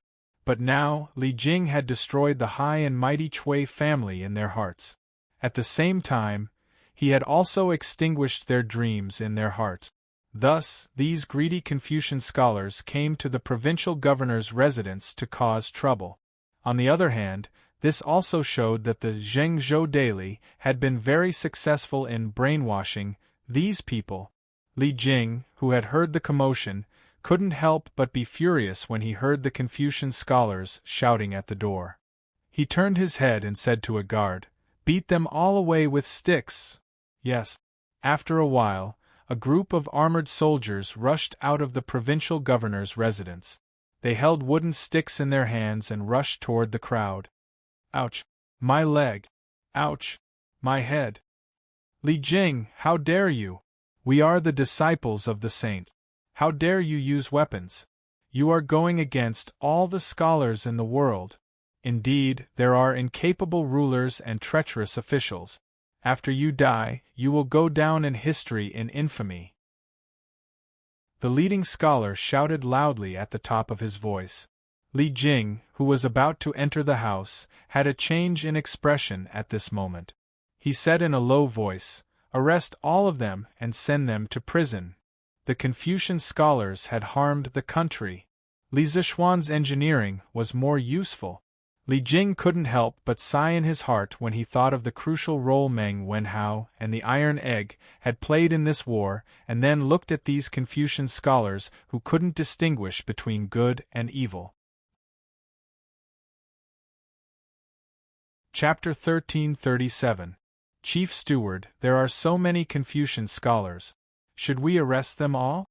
But now, Li Jing had destroyed the high and mighty Chui family in their hearts. At the same time, he had also extinguished their dreams in their hearts. Thus, these greedy Confucian scholars came to the provincial governor's residence to cause trouble. On the other hand, this also showed that the Zhengzhou Daily had been very successful in brainwashing these people. Li Jing, who had heard the commotion, couldn't help but be furious when he heard the Confucian scholars shouting at the door. He turned his head and said to a guard, "Beat them all away with sticks." Yes. After a while, a group of armored soldiers rushed out of the provincial governor's residence. They held wooden sticks in their hands and rushed toward the crowd. "Ouch! My leg! Ouch! My head! Li Jing, how dare you? We are the disciples of the saint. How dare you use weapons? You are going against all the scholars in the world. Indeed, there are incapable rulers and treacherous officials. After you die, you will go down in history in infamy." The leading scholar shouted loudly at the top of his voice. Li Jing, who was about to enter the house, had a change in expression at this moment. He said in a low voice, "Arrest all of them and send them to prison." The Confucian scholars had harmed the country. Li Zishuan's engineering was more useful. Li Jing couldn't help but sigh in his heart when he thought of the crucial role Meng Wenhao and the Iron Egg had played in this war, and then looked at these Confucian scholars who couldn't distinguish between good and evil. Chapter 1337. Chief Steward, there are so many Confucian scholars. Should we arrest them all?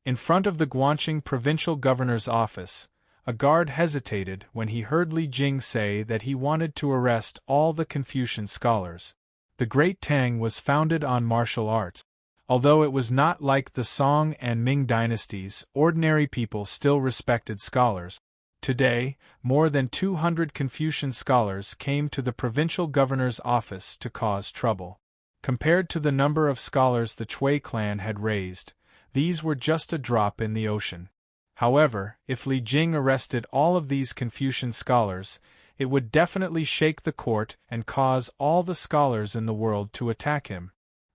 In front of the Guangxing provincial governor's office, a guard hesitated when he heard Li Jing say that he wanted to arrest all the Confucian scholars. The great Tang was founded on martial arts. Although it was not like the Song and Ming dynasties, ordinary people still respected scholars. Today, more than 200 Confucian scholars came to the provincial governor's office to cause trouble. Compared to the number of scholars the Chui clan had raised, these were just a drop in the ocean. However, if Li Jing arrested all of these Confucian scholars, it would definitely shake the court and cause all the scholars in the world to attack him.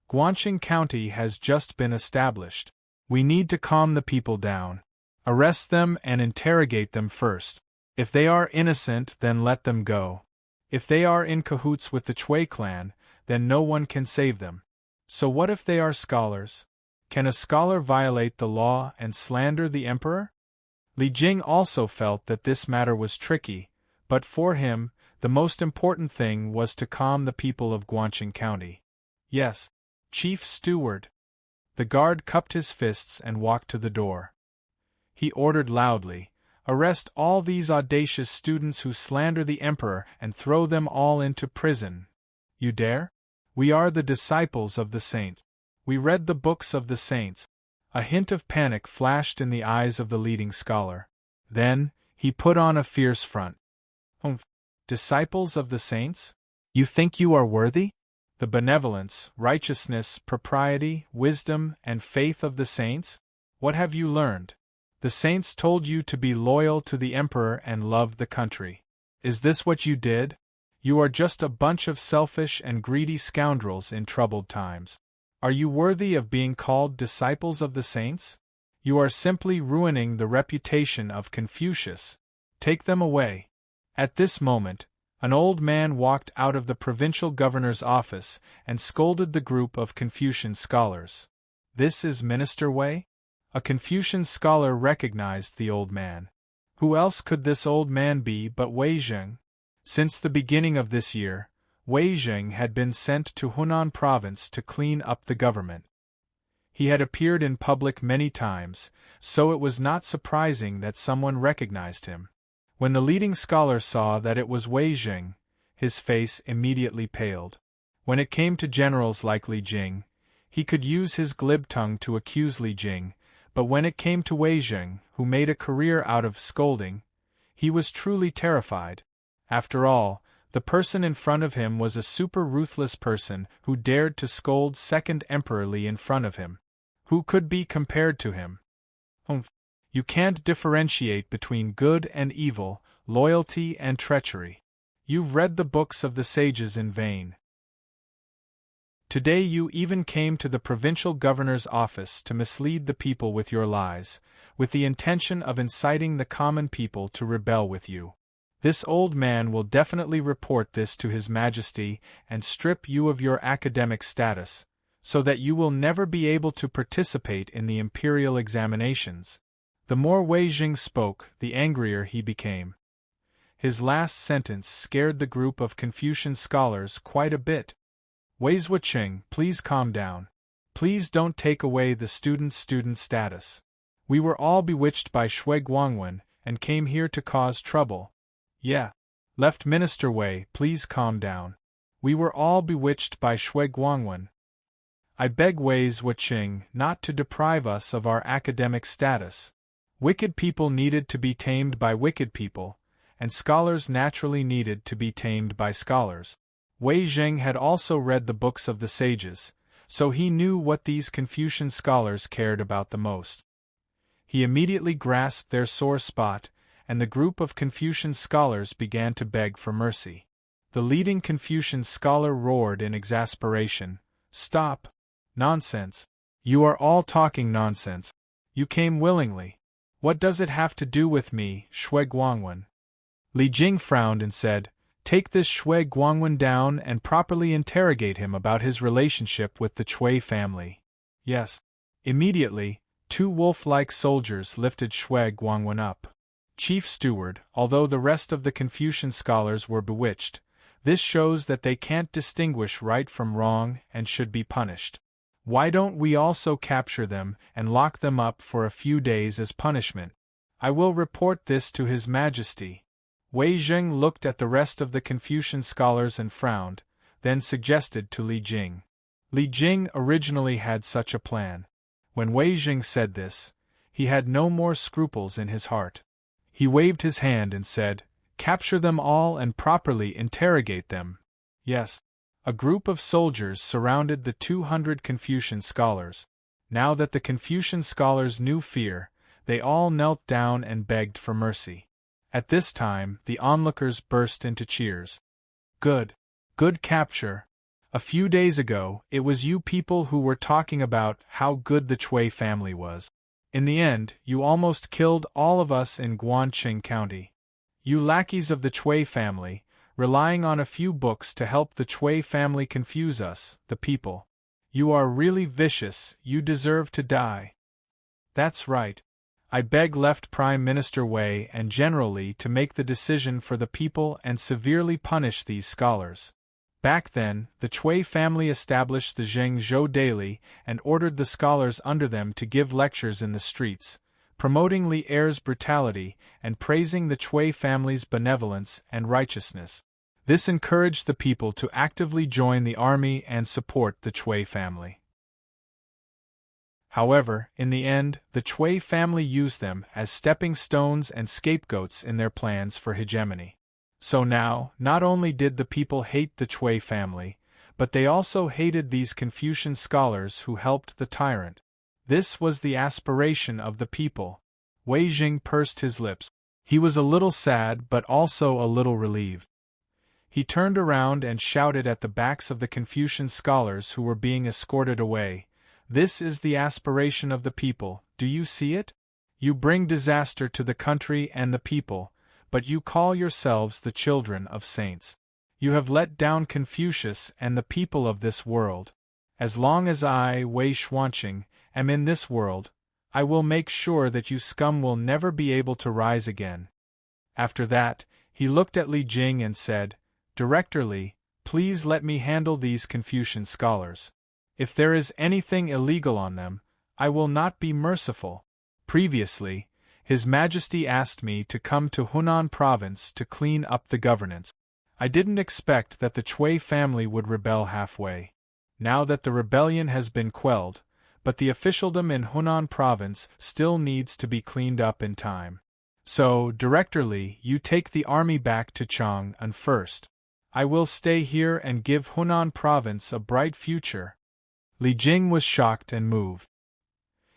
Guangxing County has just been established. We need to calm the people down. Arrest them and interrogate them first. If they are innocent, then let them go. If they are in cahoots with the Chui clan, then no one can save them. So what if they are scholars? Can a scholar violate the law and slander the emperor? Li Jing also felt that this matter was tricky, but for him, the most important thing was to calm the people of Guangxing County. Yes, Chief Steward. The guard cupped his fists and walked to the door. He ordered loudly, "Arrest all these audacious students who slander the emperor and throw them all into prison." "You dare? We are the disciples of the saint. We read the books of the saints." A hint of panic flashed in the eyes of the leading scholar. Then, he put on a fierce front. Disciples of the saints? You think you are worthy? The benevolence, righteousness, propriety, wisdom, and faith of the saints? What have you learned? The saints told you to be loyal to the emperor and love the country. Is this what you did? You are just a bunch of selfish and greedy scoundrels in troubled times. Are you worthy of being called disciples of the saints? You are simply ruining the reputation of Confucius. Take them away. At this moment, An old man walked out of the provincial governor's office and scolded the group of Confucian scholars. "This is Minister Wei?" A Confucian scholar recognized the old man. Who else could this old man be but Wei Zheng? Since the beginning of this year, Wei Zheng had been sent to Hunan province to clean up the government. He had appeared in public many times, so it was not surprising that someone recognized him. When the leading scholar saw that it was Wei Zheng, his face immediately paled. When it came to generals like Li Jing, he could use his glib tongue to accuse Li Jing, but when it came to Wei Zheng, who made a career out of scolding, he was truly terrified. After all, the person in front of him was a super ruthless person who dared to scold Second Emperor Li in front of him. Who could be compared to him? You can't differentiate between good and evil, loyalty and treachery. You've read the books of the sages in vain. Today you even came to the provincial governor's office to mislead the people with your lies, with the intention of inciting the common people to rebel with you. This old man will definitely report this to His Majesty and strip you of your academic status, so that you will never be able to participate in the imperial examinations. The more Wei Jing spoke, the angrier he became. His last sentence scared the group of Confucian scholars quite a bit. "Wei Zhuqing, please calm down. Please don't take away the student status. We were all bewitched by Shui Guangwen and came here to cause trouble." "Yeah. Left Minister Wei, please calm down. We were all bewitched by Shui Guangwen. I beg Wei Zhuqing not to deprive us of our academic status. Wicked people needed to be tamed by wicked people, and scholars naturally needed to be tamed by scholars." Wei Zheng had also read the books of the sages, so he knew what these Confucian scholars cared about the most. He immediately grasped their sore spot, and the group of Confucian scholars began to beg for mercy. The leading Confucian scholar roared in exasperation, "Stop! Nonsense! You are all talking nonsense. You came willingly. What does it have to do with me, Shui Guangwen?" Li Jing frowned and said, "Take this Shui Guangwen down and properly interrogate him about his relationship with the Chui family." "Yes." Immediately, two wolf-like soldiers lifted Shui Guangwen up. Chief Steward, although the rest of the Confucian scholars were bewitched, this shows that they can't distinguish right from wrong and should be punished. Why don't we also capture them and lock them up for a few days as punishment? I will report this to His Majesty. Wei Zheng looked at the rest of the Confucian scholars and frowned, then suggested to Li Jing. Li Jing originally had such a plan. When Wei Zheng said this, he had no more scruples in his heart. He waved his hand and said, "Capture them all and properly interrogate them." Yes. A group of soldiers surrounded the 200 Confucian scholars. Now that the Confucian scholars knew fear, they all knelt down and begged for mercy. At this time, the onlookers burst into cheers. "Good. Good capture. A few days ago, it was you people who were talking about how good the Chui family was. In the end, you almost killed all of us in Guanqing County. You lackeys of the Chui family, relying on a few books to help the Chui family confuse us, the people. You are really vicious, you deserve to die." "That's right. I beg left Prime Minister Wei and General Li to make the decision for the people and severely punish these scholars." Back then, the Chui family established the Zhengzhou Daily and ordered the scholars under them to give lectures in the streets, promoting Li Er's brutality and praising the Chui family's benevolence and righteousness. This encouraged the people to actively join the army and support the Chui family. However, in the end, the Chui family used them as stepping stones and scapegoats in their plans for hegemony. So now, not only did the people hate the Chui family, but they also hated these Confucian scholars who helped the tyrant. This was the aspiration of the people. Wei Jing pursed his lips. He was a little sad but also a little relieved. He turned around and shouted at the backs of the Confucian scholars who were being escorted away, "This is the aspiration of the people, do you see it? You bring disaster to the country and the people, but you call yourselves the children of saints. You have let down Confucius and the people of this world. As long as I, Wei Xuanqing, am in this world, I will make sure that you scum will never be able to rise again." After that, he looked at Li Jing and said, "Director Li, please let me handle these Confucian scholars. If there is anything illegal on them, I will not be merciful." Previously, His Majesty asked me to come to Hunan province to clean up the governance. I didn't expect that the Chui family would rebel halfway. Now that the rebellion has been quelled, but the officialdom in Hunan province still needs to be cleaned up in time. So, Director Li, you take the army back to Chang'an first. I will stay here and give Hunan province a bright future." Li Jing was shocked and moved.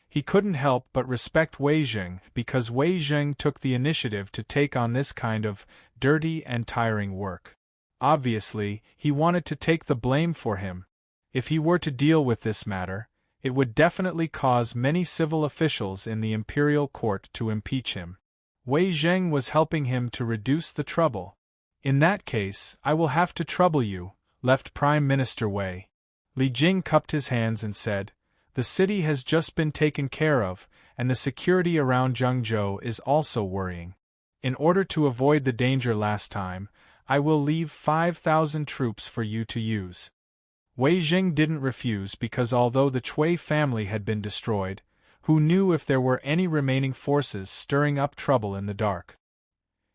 He couldn't help but respect Wei Zheng because Wei Zheng took the initiative to take on this kind of dirty and tiring work. Obviously, he wanted to take the blame for him. If he were to deal with this matter, it would definitely cause many civil officials in the imperial court to impeach him. Wei Zheng was helping him to reduce the trouble. "In that case, I will have to trouble you," left Prime Minister Wei. Li Jing cupped his hands and said, "The city has just been taken care of, and the security around Zhengzhou is also worrying. In order to avoid the danger last time, I will leave 5,000 troops for you to use." Wei Zheng didn't refuse because although the Chui family had been destroyed, who knew if there were any remaining forces stirring up trouble in the dark?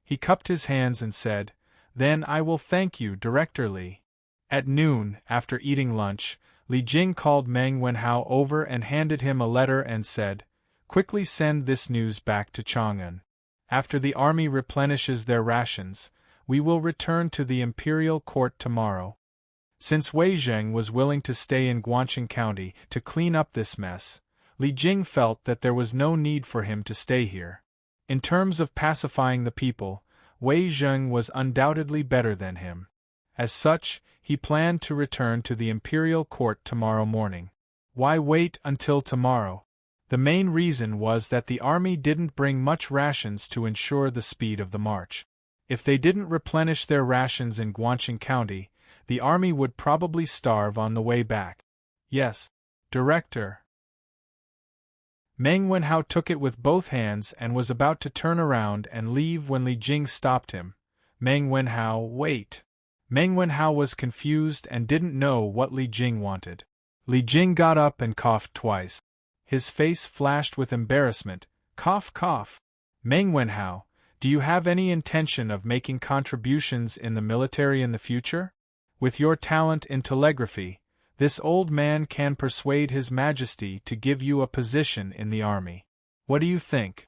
He cupped his hands and said, "Then I will thank you, Director Li." At noon, after eating lunch, Li Jing called Meng Wenhao over and handed him a letter and said, "Quickly send this news back to Chang'an. After the army replenishes their rations, we will return to the imperial court tomorrow." Since Wei Zheng was willing to stay in Guangxing County to clean up this mess, Li Jing felt that there was no need for him to stay here. In terms of pacifying the people, Wei Zheng was undoubtedly better than him. As such, he planned to return to the imperial court tomorrow morning. Why wait until tomorrow? The main reason was that the army didn't bring much rations to ensure the speed of the march. If they didn't replenish their rations in Guangxing County, the army would probably starve on the way back. "Yes, Director." Meng Wenhao took it with both hands and was about to turn around and leave when Li Jing stopped him. "Meng Wenhao, wait." Meng Wenhao was confused and didn't know what Li Jing wanted. Li Jing got up and coughed twice. His face flashed with embarrassment. "Cough, cough. Meng Wenhao, do you have any intention of making contributions in the military in the future? With your talent in telegraphy, this old man can persuade His Majesty to give you a position in the army. What do you think?"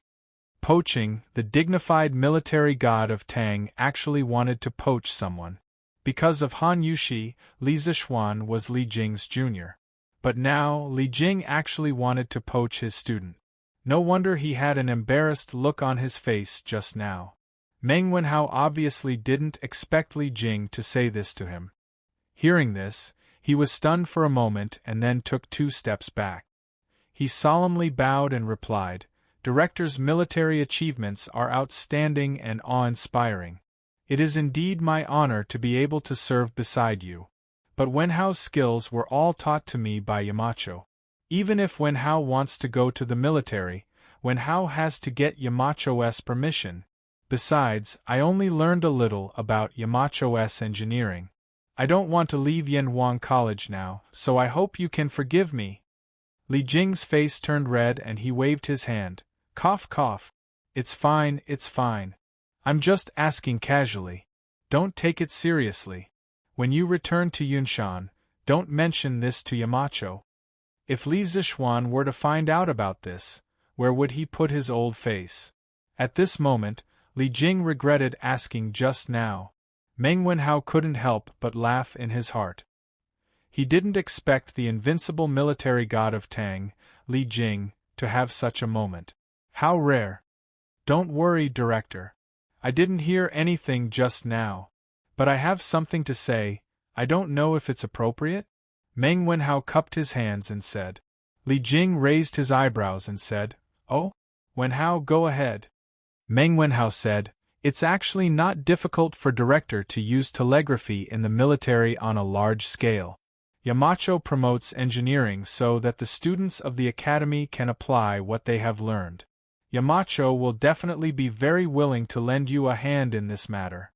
Poaching, the dignified military god of Tang actually wanted to poach someone. Because of Han Yushi, Li Zishuan was Li Jing's junior. But now, Li Jing actually wanted to poach his student. No wonder he had an embarrassed look on his face just now. Meng Wenhao obviously didn't expect Li Jing to say this to him. Hearing this, he was stunned for a moment and then took 2 steps back. He solemnly bowed and replied, "Director's military achievements are outstanding and awe-inspiring. It is indeed my honor to be able to serve beside you. But Wenhao's skills were all taught to me by Yamacho. Even if Wenhao wants to go to the military, Wenhao has to get Yamacho's permission. Besides, I only learned a little about Yamacho's engineering. I don't want to leave Yanhuang College now, so I hope you can forgive me." Li Jing's face turned red and he waved his hand. "Cough, cough. It's fine, it's fine. I'm just asking casually. Don't take it seriously. When you return to Yunshan, don't mention this to Yamacho." If Li Zishuan were to find out about this, where would he put his old face? At this moment, Li Jing regretted asking just now. Meng Wenhao couldn't help but laugh in his heart. He didn't expect the invincible military god of Tang, Li Jing, to have such a moment. How rare. "Don't worry, Director. I didn't hear anything just now. But I have something to say. I don't know if it's appropriate?" Meng Wenhao cupped his hands and said. Li Jing raised his eyebrows and said, "Oh? Wenhao, go ahead." Meng Wenhao said, It's actually not difficult for director to use telegraphy in the military on a large scale. Yamacho promotes engineering so that the students of the academy can apply what they have learned. Yamacho will definitely be very willing to lend you a hand in this matter.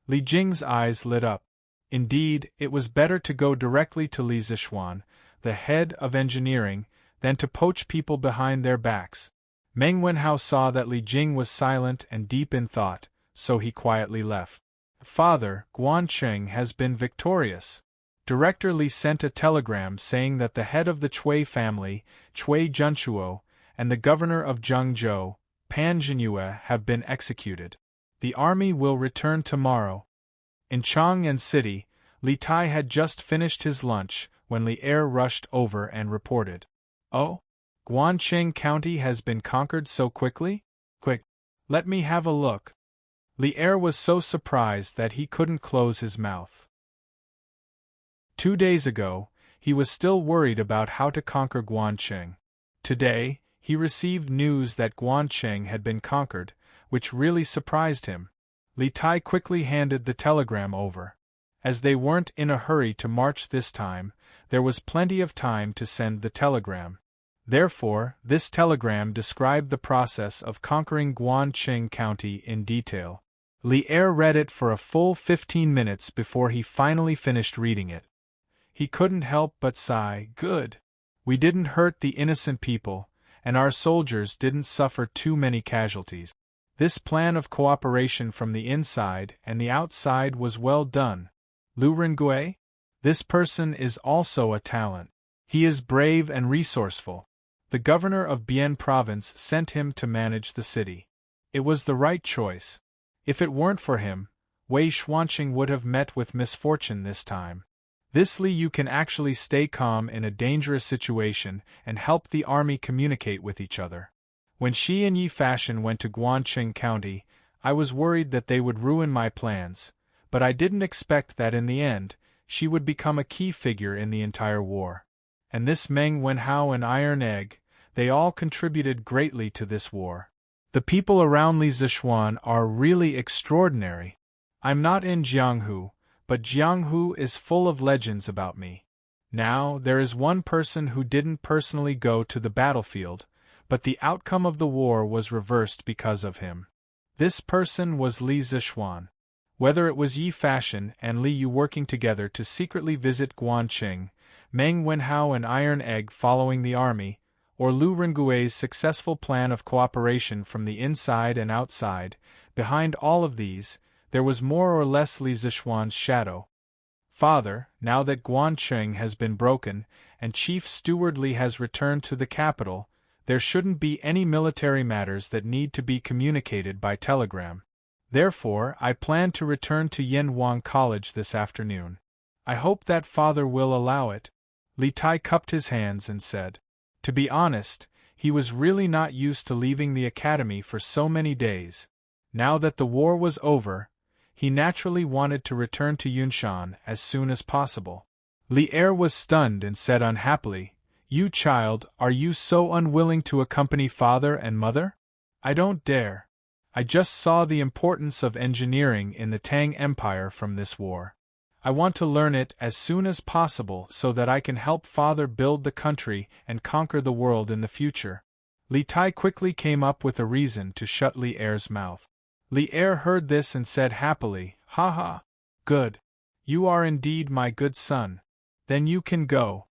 Li Jing's eyes lit up. Indeed, it was better to go directly to Li Zishuan, the head of engineering, than to poach people behind their backs. Meng Wenhao saw that Li Jing was silent and deep in thought, so he quietly left. Father, Guancheng has been victorious. Director Li sent a telegram saying that the head of the Cui family, Cui Junchuo, and the governor of Zhengzhou, Pan Zhenyue, have been executed. The army will return tomorrow. In Chang'an City, Li Tai had just finished his lunch when Li Er rushed over and reported. Oh? Guancheng County has been conquered so quickly? Quick, let me have a look. Li Er was so surprised that he couldn't close his mouth. 2 days ago, he was still worried about how to conquer Guancheng. Today, he received news that Guancheng had been conquered, which really surprised him. Li Tai quickly handed the telegram over. As they weren't in a hurry to march this time, there was plenty of time to send the telegram. Therefore, this telegram described the process of conquering Guancheng County in detail. Li Er read it for a full 15 minutes before he finally finished reading it. He couldn't help but sigh, good. We didn't hurt the innocent people, and our soldiers didn't suffer too many casualties. This plan of cooperation from the inside and the outside was well done. Lu Rengui? This person is also a talent. He is brave and resourceful. The governor of Bian province sent him to manage the city. It was the right choice. If it weren't for him, Wei Xuanqing would have met with misfortune this time. This Li Yu can actually stay calm in a dangerous situation and help the army communicate with each other. When Shi and Yi Fashion went to Guancheng County, I was worried that they would ruin my plans, but I didn't expect that in the end, she would become a key figure in the entire war. And this Meng Wenhao and Iron Egg, they all contributed greatly to this war. The people around Li Zishuan are really extraordinary. I'm not in Jianghu, but Jianghu is full of legends about me. Now, there is one person who didn't personally go to the battlefield, but the outcome of the war was reversed because of him. This person was Li Zishuan. Whether it was Yi Fashion and Li Yu working together to secretly visit Guancheng, Meng Wenhao and Iron Egg following the army, or Lu Rengui's successful plan of cooperation from the inside and outside, behind all of these, there was more or less Li Zishuan's shadow. Father, now that Guancheng has been broken, and Chief Steward Li has returned to the capital, there shouldn't be any military matters that need to be communicated by telegram. Therefore, I plan to return to Yanwang College this afternoon. I hope that Father will allow it. Li Tai cupped his hands and said. To be honest, he was really not used to leaving the academy for so many days. Now that the war was over, he naturally wanted to return to Yunshan as soon as possible. Li Er was stunned and said unhappily, You child, are you so unwilling to accompany father and mother? I don't dare. I just saw the importance of engineering in the Tang Empire from this war. I want to learn it as soon as possible so that I can help father build the country and conquer the world in the future. Li Tai quickly came up with a reason to shut Li Er's mouth. Li Er heard this and said happily, Ha ha! Good. You are indeed my good son. Then you can go.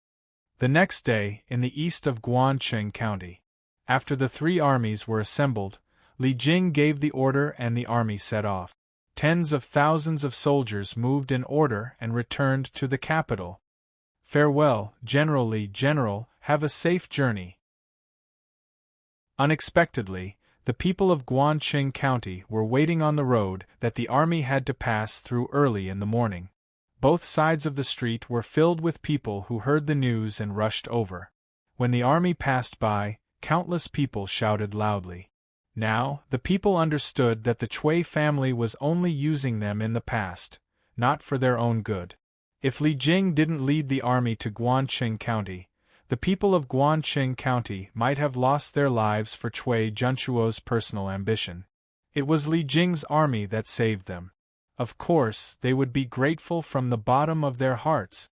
The next day, in the east of Guancheng County, after the 3 armies were assembled, Li Jing gave the order and the army set off. Tens of thousands of soldiers moved in order and returned to the capital. Farewell, General Li. General, have a safe journey. Unexpectedly, the people of Guancheng County were waiting on the road that the army had to pass through early in the morning. Both sides of the street were filled with people who heard the news and rushed over. When the army passed by, countless people shouted loudly. Now, the people understood that the Cui family was only using them in the past, not for their own good. If Li Jing didn't lead the army to Guancheng County, the people of Guancheng County might have lost their lives for Cui Junchuo's personal ambition. It was Li Jing's army that saved them. Of course, they would be grateful from the bottom of their hearts.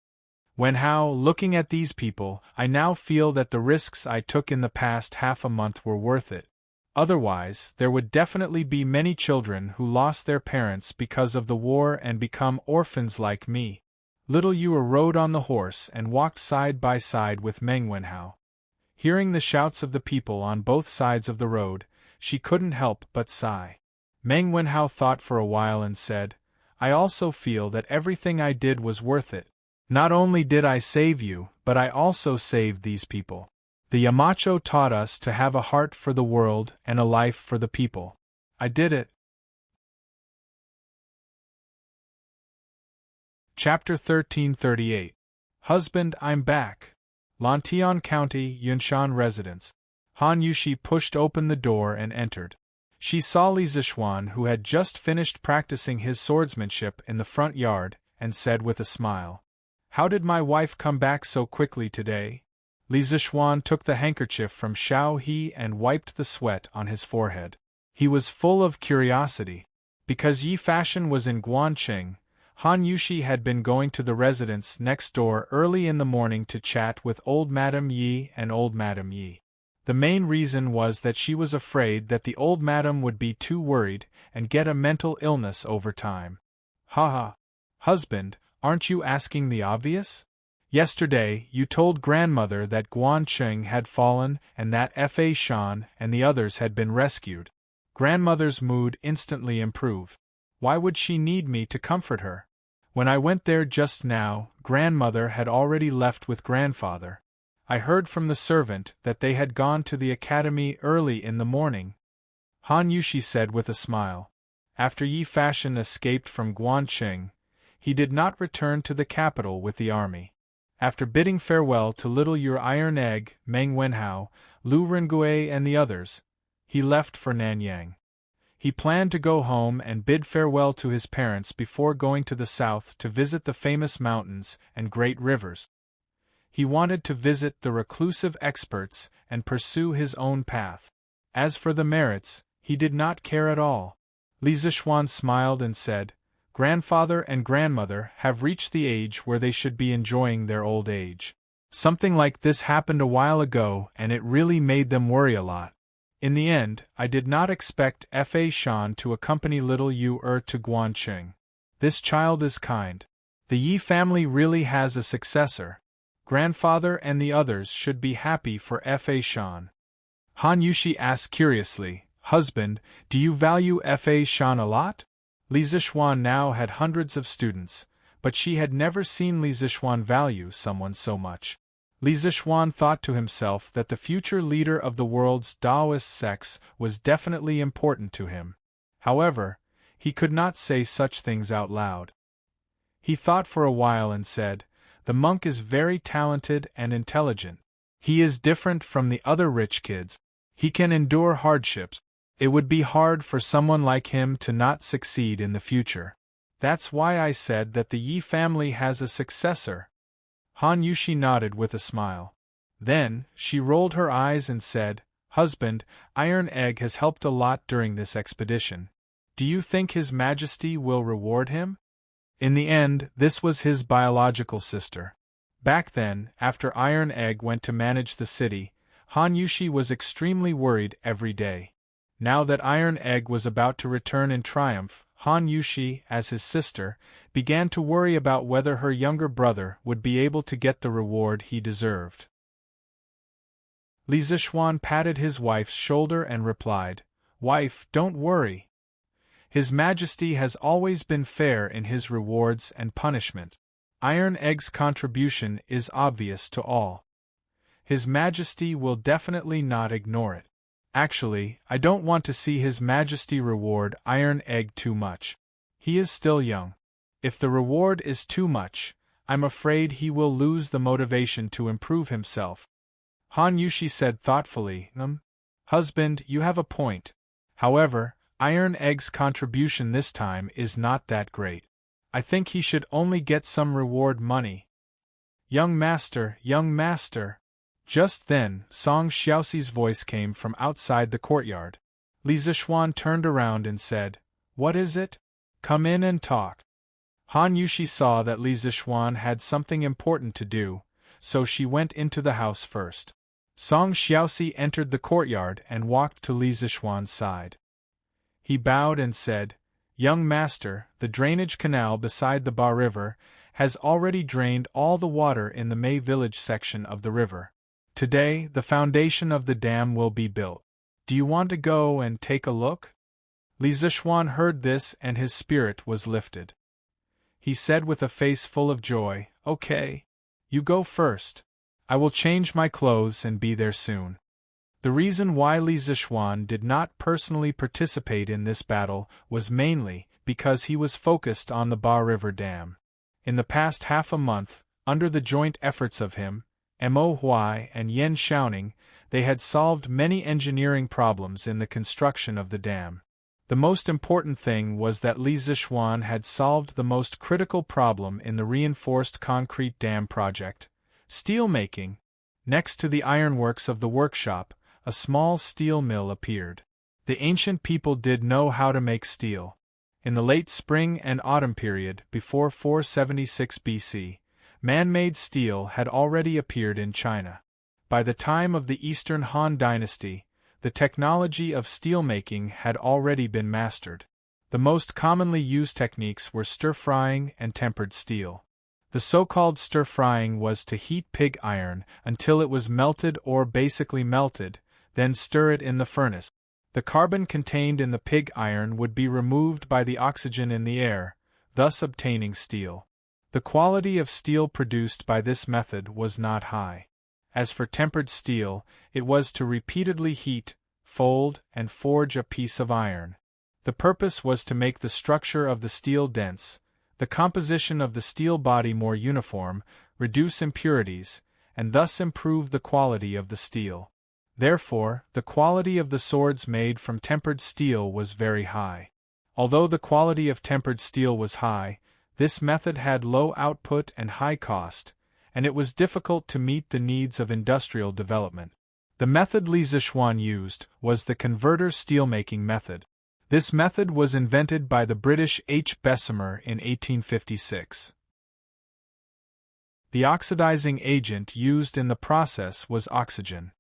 Wen Hao, looking at these people, I now feel that the risks I took in the past half a month were worth it. Otherwise, there would definitely be many children who lost their parents because of the war and become orphans like me. Little Yu rode on the horse and walked side by side with Meng Wenhao. Hearing the shouts of the people on both sides of the road, she couldn't help but sigh. Meng Wenhao thought for a while and said, I also feel that everything I did was worth it. Not only did I save you, but I also saved these people. The Yamacho taught us to have a heart for the world and a life for the people. I did it. Chapter 1338. Husband, I'm back. Lantian County, Yunshan Residence. Han Yushi pushed open the door and entered. She saw Li Zixuan, who had just finished practicing his swordsmanship in the front yard, and said with a smile, How did my wife come back so quickly today? Li Zixuan took the handkerchief from Xiao He and wiped the sweat on his forehead. He was full of curiosity. Because Yi Fashion was in Guanqing, Han Yushi had been going to the residence next door early in the morning to chat with old Madame Yi and old Madame Yi. The main reason was that she was afraid that the old madam would be too worried and get a mental illness over time. Haha. Husband, aren't you asking the obvious? Yesterday, you told grandmother that Guanqing had fallen and that Fa Shan and the others had been rescued. Grandmother's mood instantly improved. Why would she need me to comfort her? When I went there just now, grandmother had already left with grandfather. I heard from the servant that they had gone to the academy early in the morning. Han Yushi said with a smile. After Yi Fashion escaped from Guanqing, he did not return to the capital with the army. After bidding farewell to Little Your Iron Egg, Meng Wenhao, Lu Rengue and the others, he left for Nanyang. He planned to go home and bid farewell to his parents before going to the south to visit the famous mountains and great rivers. He wanted to visit the reclusive experts and pursue his own path. As for the merits, he did not care at all. Li Zixuan smiled and said, Grandfather and grandmother have reached the age where they should be enjoying their old age. Something like this happened a while ago and it really made them worry a lot. In the end, I did not expect Fa Shan to accompany little Yu to Guanqing. This child is kind. The Yi family really has a successor. Grandfather and the others should be happy for Fa Shan. Han Yushi asked curiously, Husband, do you value Fa Shan a lot? Li Zixuan now had hundreds of students, but she had never seen Li Zixuan value someone so much. Li Zixuan thought to himself that the future leader of the world's Taoist sects was definitely important to him. However, he could not say such things out loud. He thought for a while and said, The monk is very talented and intelligent. He is different from the other rich kids. He can endure hardships. It would be hard for someone like him to not succeed in the future. That's why I said that the Yi family has a successor. Han Yushi nodded with a smile. Then, she rolled her eyes and said, Husband, Iron Egg has helped a lot during this expedition. Do you think His Majesty will reward him? In the end, this was his biological sister. Back then, after Iron Egg went to manage the city, Han Yushi was extremely worried every day. Now that Iron Egg was about to return in triumph, Han Yushi, as his sister, began to worry about whether her younger brother would be able to get the reward he deserved. Li Zixuan patted his wife's shoulder and replied, Wife, don't worry. His Majesty has always been fair in his rewards and punishment. Iron Egg's contribution is obvious to all. His Majesty will definitely not ignore it. Actually, I don't want to see His Majesty reward Iron Egg too much. He is still young. If the reward is too much, I'm afraid he will lose the motivation to improve himself. Han Yushi said thoughtfully, Husband, you have a point. However, Iron Egg's contribution this time is not that great. I think he should only get some reward money. Young master, young master. Just then, Song Xiaoxi's voice came from outside the courtyard. Li Zishuan turned around and said, "What is it? Come in and talk." Han Yushi saw that Li Zishuan had something important to do, so she went into the house first. Song Xiaoxi entered the courtyard and walked to Li Zishuan's side. He bowed and said, "Young master, the drainage canal beside the Ba River has already drained all the water in the Mei village section of the river. Today, the foundation of the dam will be built. Do you want to go and take a look?" Li Zishuan heard this and his spirit was lifted. He said with a face full of joy, "Okay. You go first. I will change my clothes and be there soon." The reason why Li Zishuan did not personally participate in this battle was mainly because he was focused on the Ba River Dam. In the past half a month, under the joint efforts of him, Mo Huai and Yen Xiaoning, they had solved many engineering problems in the construction of the dam. The most important thing was that Li Zishuan had solved the most critical problem in the reinforced concrete dam project: steel making. Next to the ironworks of the workshop, a small steel mill appeared. The ancient people did know how to make steel. In the late spring and autumn period before 476 BC, man-made steel had already appeared in China. By the time of the Eastern Han Dynasty, the technology of steelmaking had already been mastered. The most commonly used techniques were stir-frying and tempered steel. The so-called stir-frying was to heat pig iron until it was melted or basically melted, then stir it in the furnace. The carbon contained in the pig iron would be removed by the oxygen in the air, thus obtaining steel. The quality of steel produced by this method was not high. As for tempered steel, it was to repeatedly heat, fold, and forge a piece of iron. The purpose was to make the structure of the steel dense, the composition of the steel body more uniform, reduce impurities, and thus improve the quality of the steel. Therefore, the quality of the swords made from tempered steel was very high. Although the quality of tempered steel was high, this method had low output and high cost, and it was difficult to meet the needs of industrial development. The method Li Zishuan used was the converter steelmaking method. This method was invented by the British H. Bessemer in 1856. The oxidizing agent used in the process was oxygen.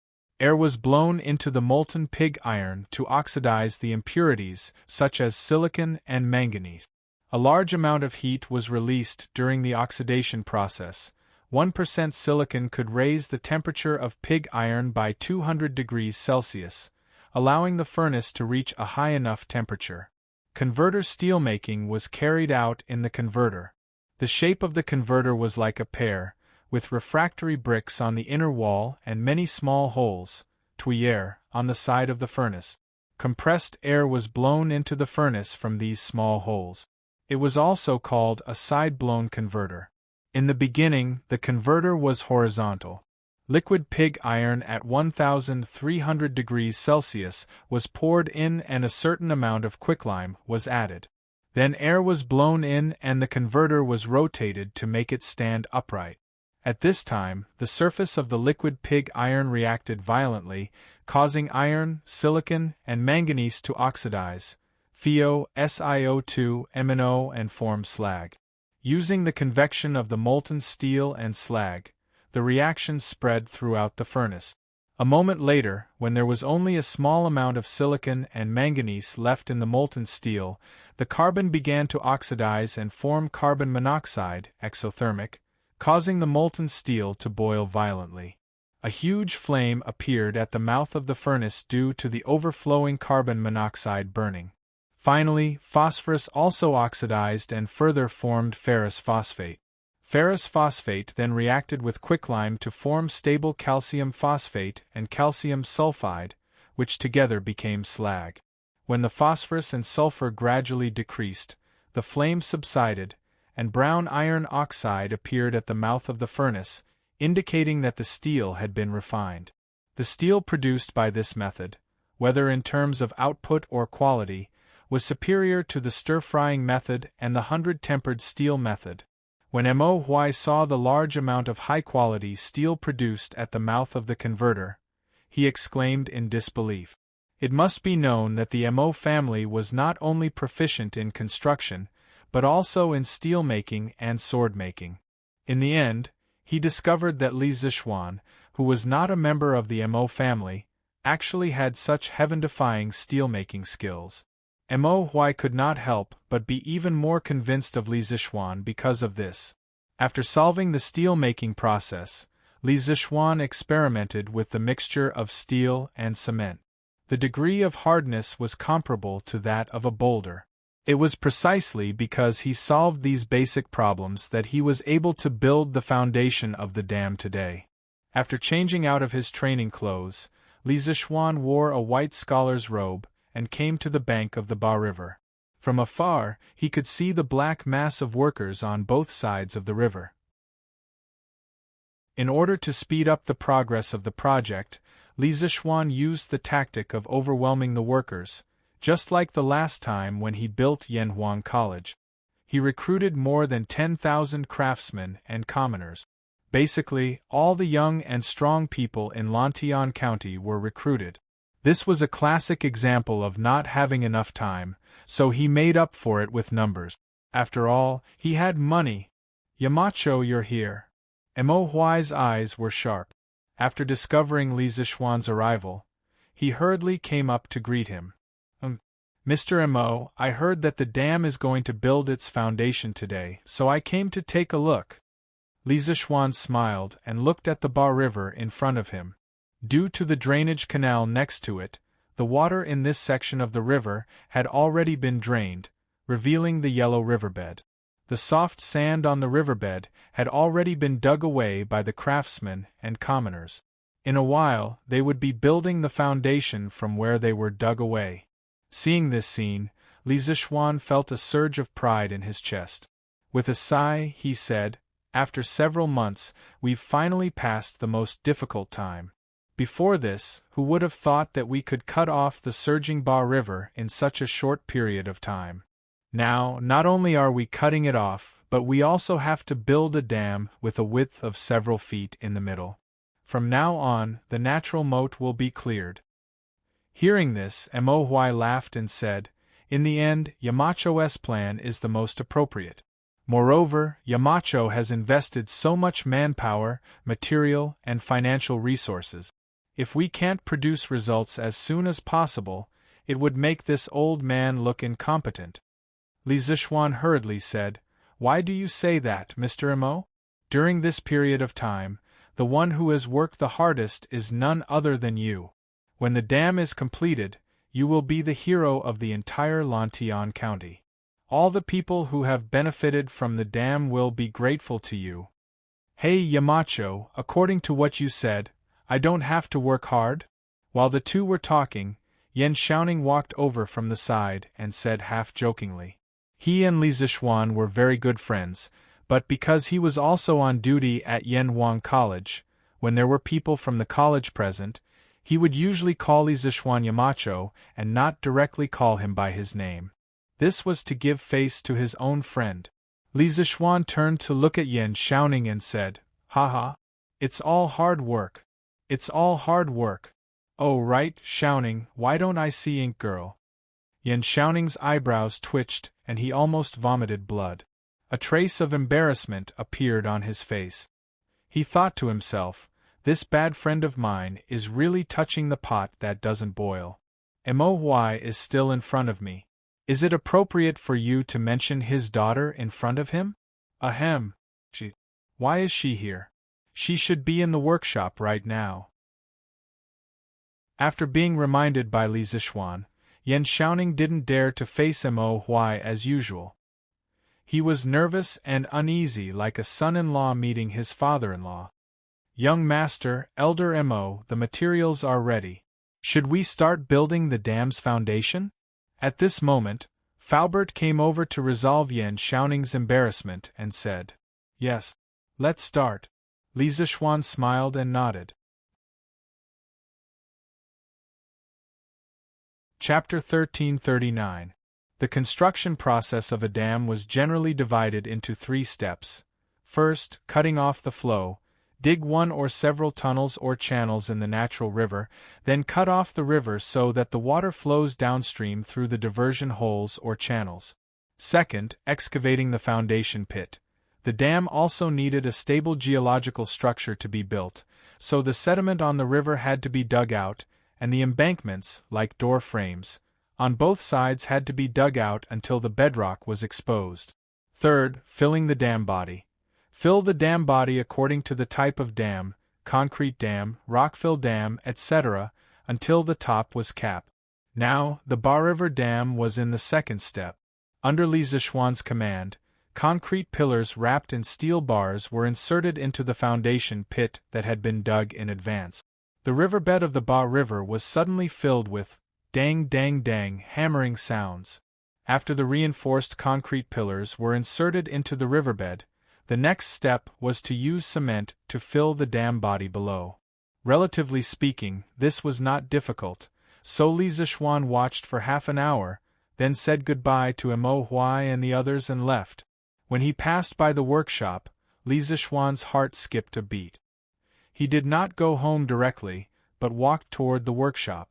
Air was blown into the molten pig iron to oxidize the impurities such as silicon and manganese. A large amount of heat was released during the oxidation process. 1% silicon could raise the temperature of pig iron by 200 degrees Celsius, allowing the furnace to reach a high enough temperature. Converter steelmaking was carried out in the converter. The shape of the converter was like a pear, with refractory bricks on the inner wall and many small holes, tuyères, on the side of the furnace. Compressed air was blown into the furnace from these small holes. It was also called a side-blown converter. In the beginning, the converter was horizontal. Liquid pig iron at 1,300 degrees Celsius was poured in and a certain amount of quicklime was added. Then air was blown in and the converter was rotated to make it stand upright. At this time, the surface of the liquid pig iron reacted violently, causing iron, silicon, and manganese to oxidize, FeO, SiO2, MnO, and form slag. Using the convection of the molten steel and slag, the reaction spread throughout the furnace. A moment later, when there was only a small amount of silicon and manganese left in the molten steel, the carbon began to oxidize and form carbon monoxide, exothermic, causing the molten steel to boil violently. A huge flame appeared at the mouth of the furnace due to the overflowing carbon monoxide burning. Finally, phosphorus also oxidized and further formed ferrous phosphate. Ferrous phosphate then reacted with quicklime to form stable calcium phosphate and calcium sulfide, which together became slag. When the phosphorus and sulfur gradually decreased, the flame subsided, and brown iron oxide appeared at the mouth of the furnace, indicating that the steel had been refined. The steel produced by this method, whether in terms of output or quality, was superior to the stir-frying method and the 100-tempered steel method. When Mo Huai saw the large amount of high-quality steel produced at the mouth of the converter, he exclaimed in disbelief. It must be known that the Mo family was not only proficient in construction, but also in steel-making and sword-making. In the end, he discovered that Li Zishuan, who was not a member of the Mo family, actually had such heaven-defying steel-making skills. Mo Huai could not help but be even more convinced of Li Zishuan because of this. After solving the steel-making process, Li Zishuan experimented with the mixture of steel and cement. The degree of hardness was comparable to that of a boulder. It was precisely because he solved these basic problems that he was able to build the foundation of the dam today. After changing out of his training clothes, Li Zishuan wore a white scholar's robe and came to the bank of the Ba River. From afar, he could see the black mass of workers on both sides of the river. In order to speed up the progress of the project, Li Zishuan used the tactic of overwhelming the workers, just like the last time when he built Yanhuang College. He recruited more than 10,000 craftsmen and commoners. Basically, all the young and strong people in Lantian County were recruited. This was a classic example of not having enough time, so he made up for it with numbers. After all, he had money. Yamacho, you're here. Mo Huai's eyes were sharp. After discovering Li Zishuan's arrival, he hurriedly came up to greet him. Mr. Mo, I heard that the dam is going to build its foundation today, so I came to take a look. Li Zishuan smiled and looked at the Ba River in front of him. Due to the drainage canal next to it, the water in this section of the river had already been drained, revealing the yellow riverbed. The soft sand on the riverbed had already been dug away by the craftsmen and commoners. In a while, they would be building the foundation from where they were dug away. Seeing this scene, Li Zishuan felt a surge of pride in his chest. With a sigh, he said, "After several months, we've finally passed the most difficult time. Before this, who would have thought that we could cut off the surging Ba River in such a short period of time? Now, not only are we cutting it off, but we also have to build a dam with a width of several feet in the middle. From now on, the natural moat will be cleared." Hearing this, Mo Huai laughed and said, "In the end, Yamacho's plan is the most appropriate. Moreover, Yamacho has invested so much manpower, material, and financial resources. If we can't produce results as soon as possible, it would make this old man look incompetent." Li Zishuan hurriedly said, "Why do you say that, Mr. Mo? During this period of time, the one who has worked the hardest is none other than you. When the dam is completed, you will be the hero of the entire Lantian County. All the people who have benefited from the dam will be grateful to you." "Hey Yamacho, according to what you said, I don't have to work hard?" While the two were talking, Yan Xiaoning walked over from the side and said half-jokingly. He and Li Zishuan were very good friends, but because he was also on duty at Yanhuang College, when there were people from the college present, he would usually call Li Zishuan Yamacho and not directly call him by his name. This was to give face to his own friend. Li Zishuan turned to look at Yan Xiaoning and said, "Haha. It's all hard work. It's all hard work. Oh right, Xiaoning, why don't I see ink girl?" Yan Xiaoning's eyebrows twitched and he almost vomited blood. A trace of embarrassment appeared on his face. He thought to himself, "This bad friend of mine is really touching the pot that doesn't boil. Mo Huai is still in front of me. Is it appropriate for you to mention his daughter in front of him? Ahem. Why is she here? She should be in the workshop right now." After being reminded by Li Zishuan, Yan Xiaoning didn't dare to face Mo Huai as usual. He was nervous and uneasy like a son-in-law meeting his father-in-law. "Young master, Elder Mo, the materials are ready. Should we start building the dam's foundation?" At this moment, Faubert came over to resolve Yan Xiaoning's embarrassment and said, "Yes, let's start." Li Zishuan smiled and nodded. Chapter 1339. The construction process of a dam was generally divided into 3 steps. First, cutting off the flow, Dig one or several tunnels or channels in the natural river, then cut off the river so that the water flows downstream through the diversion holes or channels. Second, excavating the foundation pit. The dam also needed a stable geological structure to be built, so the sediment on the river had to be dug out, and the embankments, like door frames, on both sides had to be dug out until the bedrock was exposed. Third, filling the dam body. Fill the dam body according to the type of dam, concrete dam, rockfill dam, etc., until the top was capped. Now, the Ba River Dam was in the second step. Under Li Zixuan's command, concrete pillars wrapped in steel bars were inserted into the foundation pit that had been dug in advance. The riverbed of the Ba River was suddenly filled with dang dang dang hammering sounds. After the reinforced concrete pillars were inserted into the riverbed, the next step was to use cement to fill the dam body below. Relatively speaking, this was not difficult, so Li Zixuan watched for half an hour, then said goodbye to Mo Huai and the others and left. When he passed by the workshop, Li Zixuan's heart skipped a beat. He did not go home directly, but walked toward the workshop.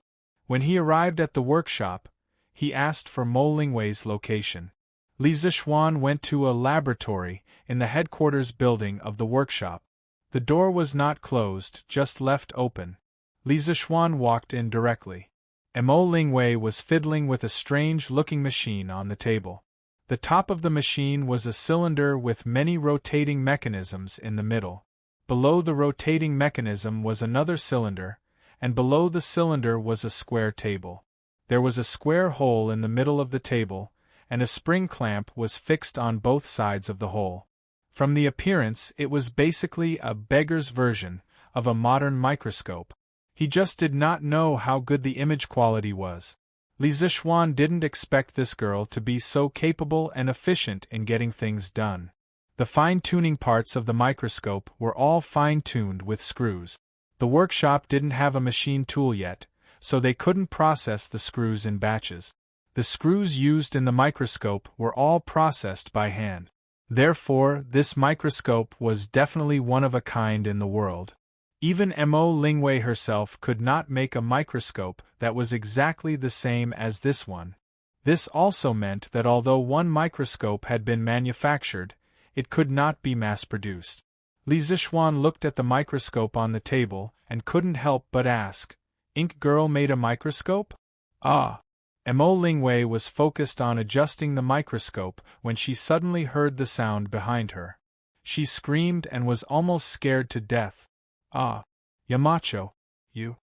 When he arrived at the workshop, he asked for Mo Lingwei's location. Li Zixuan went to a laboratory in the headquarters building of the workshop. The door was not closed, just left open. Li Zixuan walked in directly. Mo Lingwei was fiddling with a strange-looking machine on the table. The top of the machine was a cylinder with many rotating mechanisms in the middle. Below the rotating mechanism was another cylinder, and below the cylinder was a square table. There was a square hole in the middle of the table, and a spring clamp was fixed on both sides of the hole. From the appearance, it was basically a beggar's version of a modern microscope. He just did not know how good the image quality was. Li Zixuan didn't expect this girl to be so capable and efficient in getting things done. The fine-tuning parts of the microscope were all fine-tuned with screws. The workshop didn't have a machine tool yet, so they couldn't process the screws in batches. The screws used in the microscope were all processed by hand. Therefore, this microscope was definitely one of a kind in the world. Even Mo Lingwei herself could not make a microscope that was exactly the same as this one. This also meant that although one microscope had been manufactured, it could not be mass-produced. Li Zixuan looked at the microscope on the table and couldn't help but ask, "Ink Girl made a microscope?" Ah! Mo Lingwei was focused on adjusting the microscope when she suddenly heard the sound behind her. She screamed and was almost scared to death. "Ah, Yamacho, you,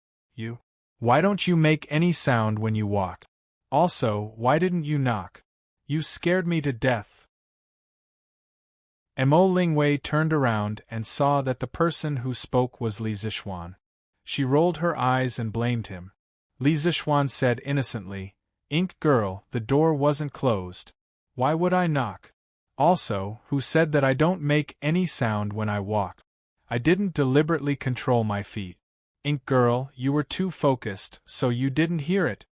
why don't you make any sound when you walk? Also, why didn't you knock? You scared me to death." Mo Lingwei turned around and saw that the person who spoke was Li Zixuan. She rolled her eyes and blamed him. Li Zixuan said innocently, "Ink Girl, the door wasn't closed. Why would I knock? Also, who said that I don't make any sound when I walk? I didn't deliberately control my feet. Ink Girl, you were too focused, so you didn't hear it."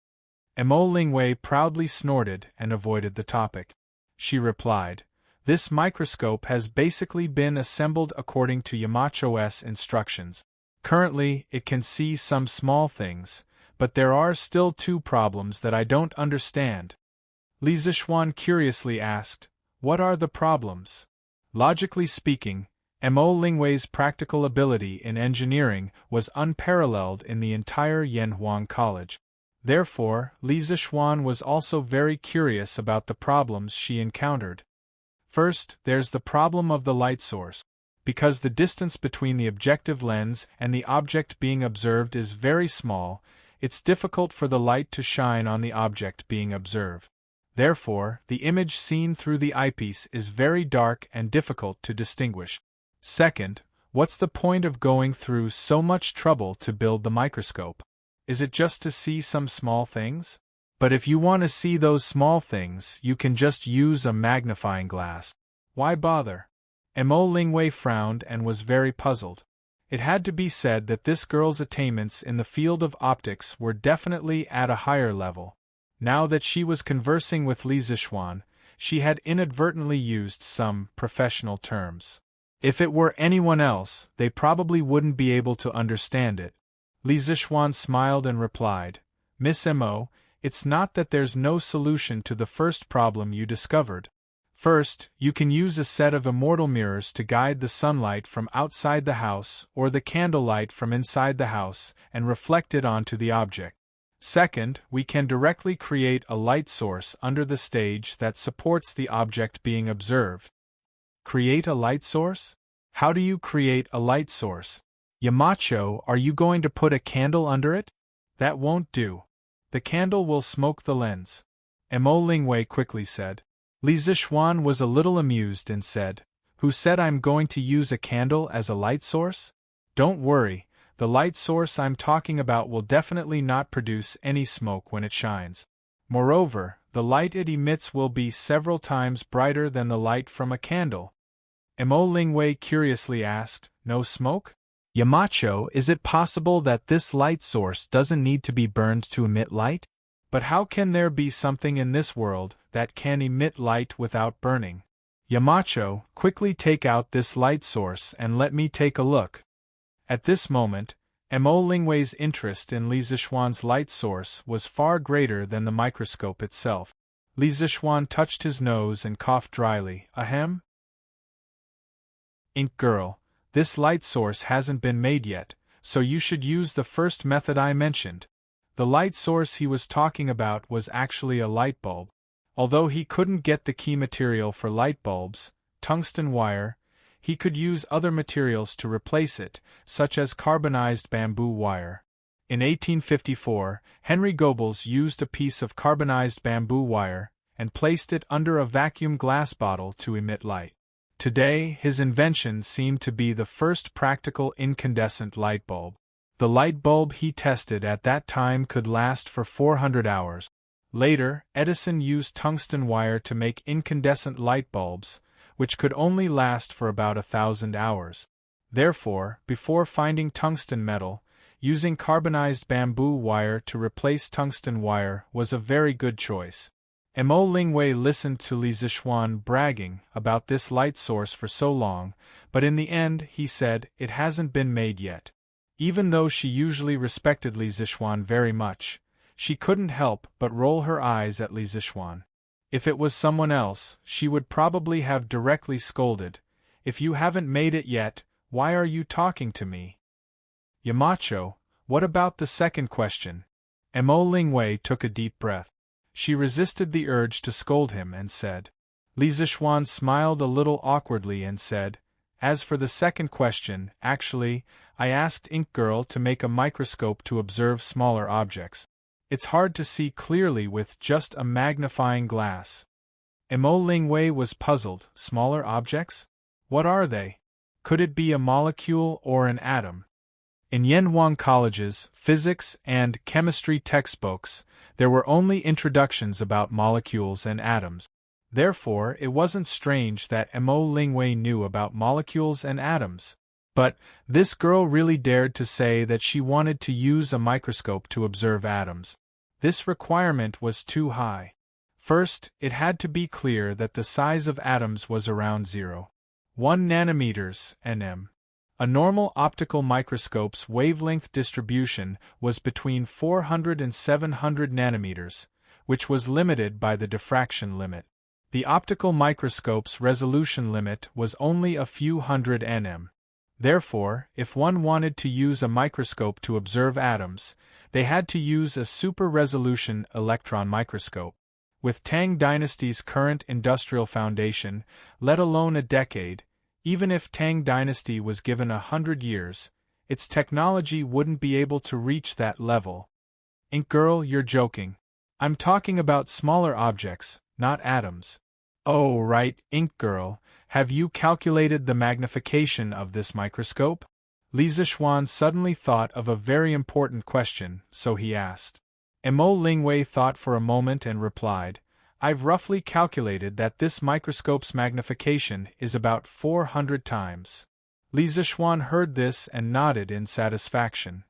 Mo Lingwei proudly snorted and avoided the topic. She replied, "This microscope has basically been assembled according to Yamacho's instructions. Currently, it can see some small things, but there are still two problems that I don't understand." Li Zixuan curiously asked, "What are the problems?" Logically speaking, Mo Lingwei's practical ability in engineering was unparalleled in the entire Yanhuang College. Therefore, Li Zixuan was also very curious about the problems she encountered. First, there's the problem of the light source. Because the distance between the objective lens and the object being observed is very small, it's difficult for the light to shine on the object being observed. Therefore, the image seen through the eyepiece is very dark and difficult to distinguish. Second, what's the point of going through so much trouble to build the microscope? Is it just to see some small things? But if you want to see those small things, you can just use a magnifying glass. Why bother? Mo Lingwei frowned and was very puzzled. It had to be said that this girl's attainments in the field of optics were definitely at a higher level. Now that she was conversing with Li Zixuan, she had inadvertently used some professional terms. If it were anyone else, they probably wouldn't be able to understand it. Li Zixuan smiled and replied, Miss Mo, it's not that there's no solution to the first problem you discovered. First, you can use a set of immortal mirrors to guide the sunlight from outside the house or the candlelight from inside the house and reflect it onto the object. Second, we can directly create a light source under the stage that supports the object being observed. Create a light source? How do you create a light source? Yamacho, are you going to put a candle under it? That won't do. The candle will smoke the lens. Mo Lingwei quickly said. Li Zixuan was a little amused and said, Who said I'm going to use a candle as a light source? Don't worry, the light source I'm talking about will definitely not produce any smoke when it shines. Moreover, the light it emits will be several times brighter than the light from a candle. Mo Lingwei curiously asked, No smoke? Yamacho, is it possible that this light source doesn't need to be burned to emit light? But how can there be something in this world that can emit light without burning? Yamacho, quickly take out this light source and let me take a look. At this moment, Mo Lingwei's interest in Li Zixuan's light source was far greater than the microscope itself. Li Zixuan touched his nose and coughed dryly. Ahem? Ink Girl, this light source hasn't been made yet, so you should use the first method I mentioned. The light source he was talking about was actually a light bulb. Although he couldn't get the key material for light bulbs, tungsten wire, he could use other materials to replace it, such as carbonized bamboo wire. In 1854, Henry Goebbels used a piece of carbonized bamboo wire and placed it under a vacuum glass bottle to emit light. Today, his invention seemed to be the first practical incandescent light bulb. The light bulb he tested at that time could last for 400 hours. Later, Edison used tungsten wire to make incandescent light bulbs, which could only last for about 1,000 hours. Therefore, before finding tungsten metal, using carbonized bamboo wire to replace tungsten wire was a very good choice. Mo Lingwei listened to Li Zixuan bragging about this light source for so long, but in the end he said, It hasn't been made yet. Even though she usually respected Li Zixuan very much, she couldn't help but roll her eyes at Li Zixuan. If it was someone else, she would probably have directly scolded, If you haven't made it yet, why are you talking to me? Yamacho, what about the second question? Mo Lingwei took a deep breath. She resisted the urge to scold him and said. Li Zixuan smiled a little awkwardly and said, As for the second question, actually, I asked Ink Girl to make a microscope to observe smaller objects. It's hard to see clearly with just a magnifying glass. Mo Lingwei was puzzled. Smaller objects? What are they? Could it be a molecule or an atom? In Yenhuang College's physics and chemistry textbooks, there were only introductions about molecules and atoms. Therefore, it wasn't strange that Mo Lingwei knew about molecules and atoms. But this girl really dared to say that she wanted to use a microscope to observe atoms. This requirement was too high. First, it had to be clear that the size of atoms was around 0.1 nanometers, nm. A normal optical microscope's wavelength distribution was between 400 and 700 nanometers, which was limited by the diffraction limit. The optical microscope's resolution limit was only a few hundred nm. Therefore, if one wanted to use a microscope to observe atoms, they had to use a super-resolution electron microscope. With Tang Dynasty's current industrial foundation, let alone a decade, even if Tang Dynasty was given 100 years, its technology wouldn't be able to reach that level. Ink Girl, you're joking. I'm talking about smaller objects, not atoms. Oh, right, Ink Girl, have you calculated the magnification of this microscope? Li Zixuan suddenly thought of a very important question, so he asked. Mo Lingwei thought for a moment and replied, I've roughly calculated that this microscope's magnification is about 400 times. Li Zixuan heard this and nodded in satisfaction.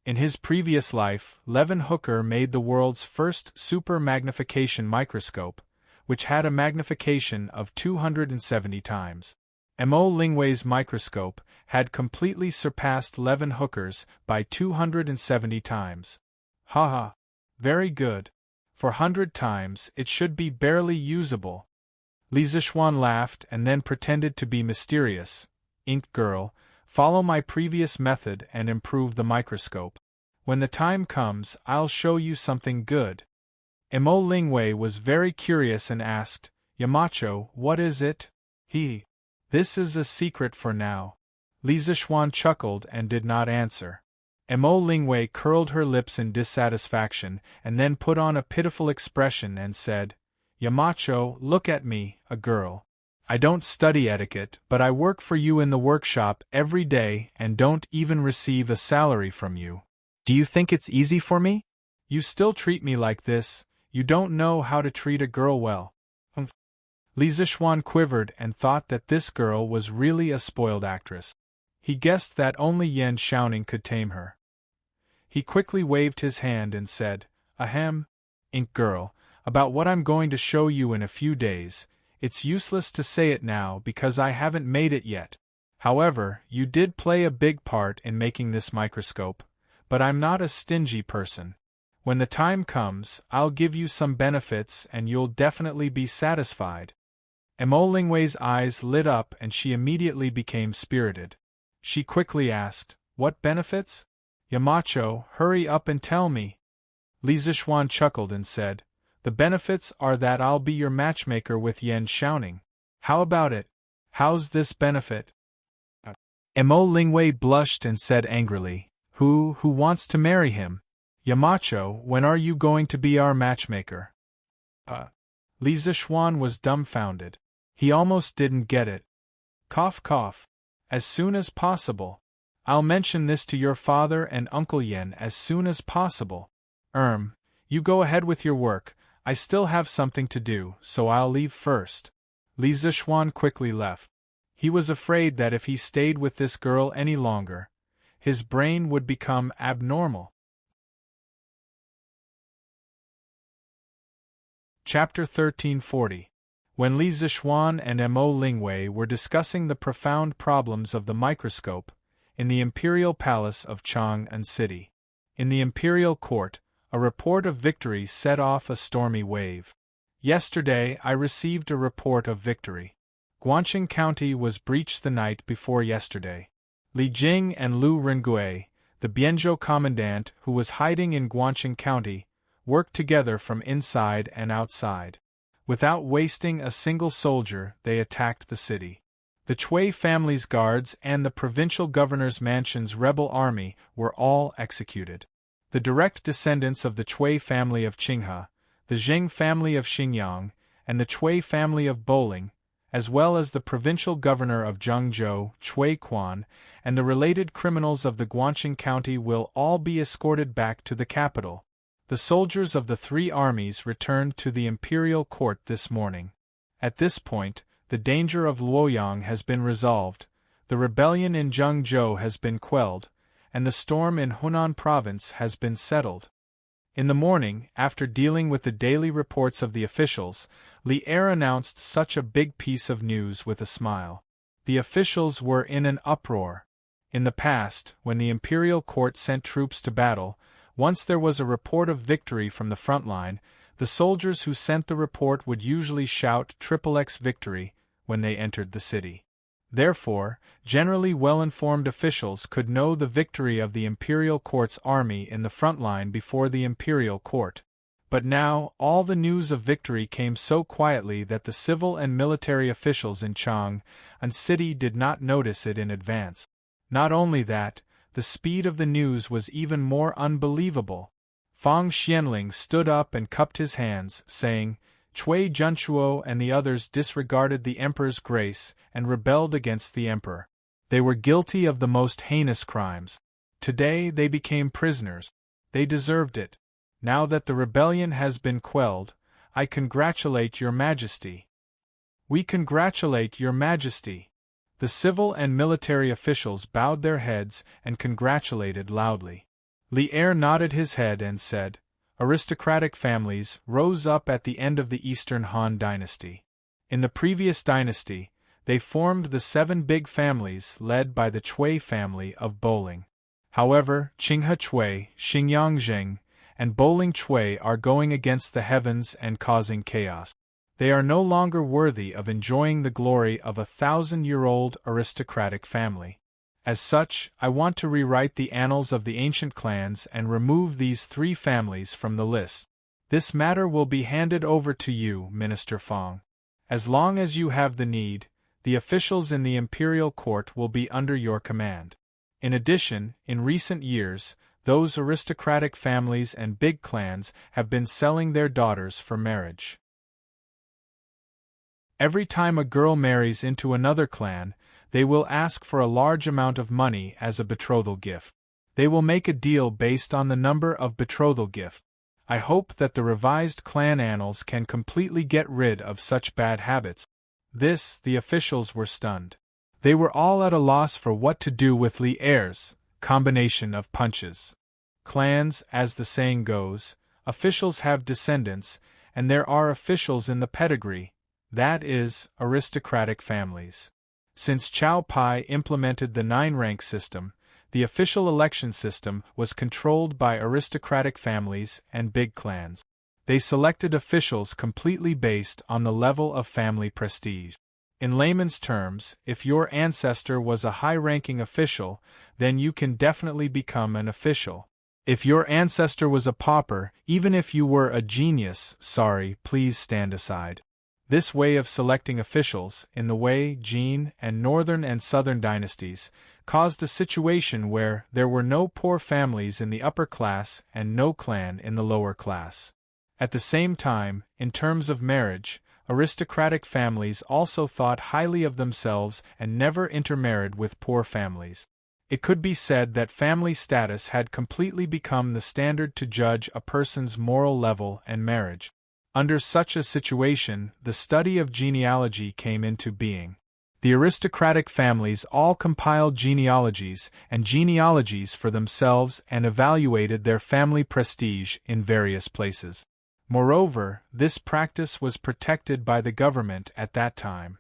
In his previous life, Levin Hooker made the world's first super magnification microscope, which had a magnification of 270 times. Mo Lingwei's microscope had completely surpassed Leeuwenhoek's by 270 times. Haha. Very good. For 100 times it should be barely usable. Li Zichuan laughed and then pretended to be mysterious. Ink girl, follow my previous method and improve the microscope. When the time comes, I'll show you something good. Mo Lingwei was very curious and asked, Yamacho, what is it? This is a secret for now. Li Zichuan chuckled and did not answer. Mo Lingwei curled her lips in dissatisfaction and then put on a pitiful expression and said, Yamacho, look at me, a girl. I don't study etiquette, but I work for you in the workshop every day and don't even receive a salary from you. Do you think it's easy for me? You still treat me like this, you don't know how to treat a girl well. Li Zichuan quivered and thought that this girl was really a spoiled actress. He guessed that only Yan Xiaoning could tame her. He quickly waved his hand and said, Ahem, Ink girl, about what I'm going to show you in a few days. It's useless to say it now because I haven't made it yet. However, you did play a big part in making this microscope, but I'm not a stingy person. When the time comes, I'll give you some benefits and you'll definitely be satisfied. Mo Lingwei's eyes lit up and she immediately became spirited. She quickly asked, What benefits? Yamacho, hurry up and tell me. Li Zichuan chuckled and said, The benefits are that I'll be your matchmaker with Yan Xiaoning. How about it? How's this benefit? Mo Lingwei blushed and said angrily, Who wants to marry him? Yamacho, when are you going to be our matchmaker? Li Zichuan was dumbfounded. He almost didn't get it. Cough cough. As soon as possible. I'll mention this to your father and Uncle Yan as soon as possible. You go ahead with your work, I still have something to do, so I'll leave first. Li Zichuan quickly left. He was afraid that if he stayed with this girl any longer, his brain would become abnormal. Chapter 1340. When Li Zichuan and Mo Lingwei were discussing the profound problems of the microscope, in the imperial palace of Chang'an City. In the imperial court, a report of victory set off a stormy wave. Yesterday I received a report of victory. Guangqing County was breached the night before yesterday. Li Jing and Lu Rengui, the Bianzhou commandant who was hiding in Guangqing County, worked together from inside and outside. Without wasting a single soldier, they attacked the city. The Chui family's guards and the provincial governor's mansion's rebel army were all executed. The direct descendants of the Chui family of Qinghe, the Jing family of Xinjiang, and the Chui family of Bowling, as well as the provincial governor of Zhengzhou, Chui Quan, and the related criminals of the Guangqing County will all be escorted back to the capital. The soldiers of the three armies returned to the imperial court this morning. At this point, the danger of Luoyang has been resolved, the rebellion in Zhengzhou has been quelled, and the storm in Hunan province has been settled. In the morning, after dealing with the daily reports of the officials, Li Er announced such a big piece of news with a smile. The officials were in an uproar. In the past, when the imperial court sent troops to battle, once there was a report of victory from the front line, the soldiers who sent the report would usually shout XXX victory when they entered the city. Therefore, generally well-informed officials could know the victory of the imperial court's army in the front line before the imperial court. But now, all the news of victory came so quietly that the civil and military officials in Chang'an City did not notice it in advance. Not only that, the speed of the news was even more unbelievable. Fang Xianling stood up and cupped his hands, saying, Cui Junchuo and the others disregarded the emperor's grace and rebelled against the emperor. They were guilty of the most heinous crimes. Today they became prisoners. They deserved it. Now that the rebellion has been quelled, I congratulate your majesty. We congratulate your majesty. The civil and military officials bowed their heads and congratulated loudly. Li Er nodded his head and said, aristocratic families rose up at the end of the Eastern Han Dynasty. In the previous dynasty, they formed the 7 big families led by the Chui family of Bowling. However, Qinghe Chui, Xingyang Zheng, and Bowling Chui are going against the heavens and causing chaos. They are no longer worthy of enjoying the glory of a 1,000-year-old aristocratic family. As such, I want to rewrite the annals of the ancient clans and remove these 3 families from the list. This matter will be handed over to you, Minister Fong. As long as you have the need, the officials in the imperial court will be under your command. In addition, in recent years, those aristocratic families and big clans have been selling their daughters for marriage. Every time a girl marries into another clan, they will ask for a large amount of money as a betrothal gift. They will make a deal based on the number of betrothal gifts. I hope that the revised clan annals can completely get rid of such bad habits. The officials were stunned. They were all at a loss for what to do with Li Er's combination of punches. Clans, as the saying goes, officials have descendants, and there are officials in the pedigree, that is, aristocratic families. Since Chow Pai implemented the 9-rank system, the official election system was controlled by aristocratic families and big clans. They selected officials completely based on the level of family prestige. In layman's terms, if your ancestor was a high-ranking official, then you can definitely become an official. If your ancestor was a pauper, even if you were a genius, please stand aside. This way of selecting officials, in the Wei, Jin, and Northern and Southern dynasties, caused a situation where there were no poor families in the upper class and no clan in the lower class. At the same time, in terms of marriage, aristocratic families also thought highly of themselves and never intermarried with poor families. It could be said that family status had completely become the standard to judge a person's moral level and marriage. Under such a situation, the study of genealogy came into being. The aristocratic families all compiled genealogies for themselves and evaluated their family prestige in various places. Moreover, this practice was protected by the government at that time.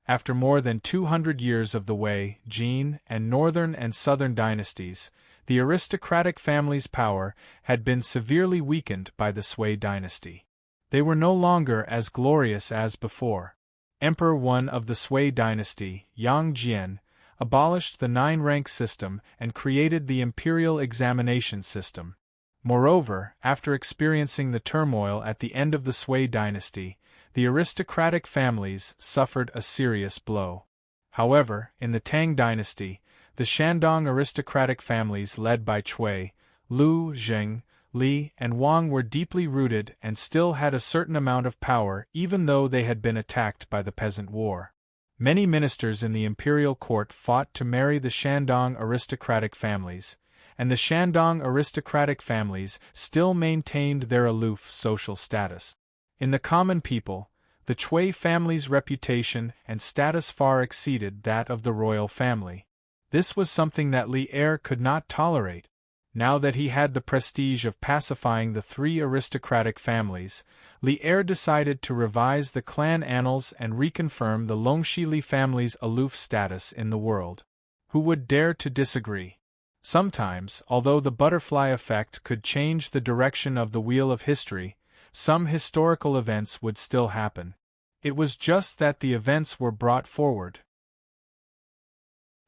After more than 200 years of the Wei, Jin, and Northern and Southern dynasties, the aristocratic family's power had been severely weakened by the Sui dynasty. They were no longer as glorious as before. Emperor I of the Sui dynasty, Yang Jian, abolished the 9-rank system and created the imperial examination system. Moreover, after experiencing the turmoil at the end of the Sui dynasty, the aristocratic families suffered a serious blow. However, in the Tang dynasty, the Shandong aristocratic families led by Cui, Lu, Zheng, Li, and Wang were deeply rooted and still had a certain amount of power even though they had been attacked by the Peasant War. Many ministers in the imperial court fought to marry the Shandong aristocratic families, and the Shandong aristocratic families still maintained their aloof social status. In the common people, the Chui family's reputation and status far exceeded that of the royal family. This was something that Li Er could not tolerate. Now that he had the prestige of pacifying the 3 aristocratic families, Li Er decided to revise the clan annals and reconfirm the Longxi Li family's aloof status in the world. Who would dare to disagree? Sometimes, although the butterfly effect could change the direction of the wheel of history, some historical events would still happen. It was just that the events were brought forward.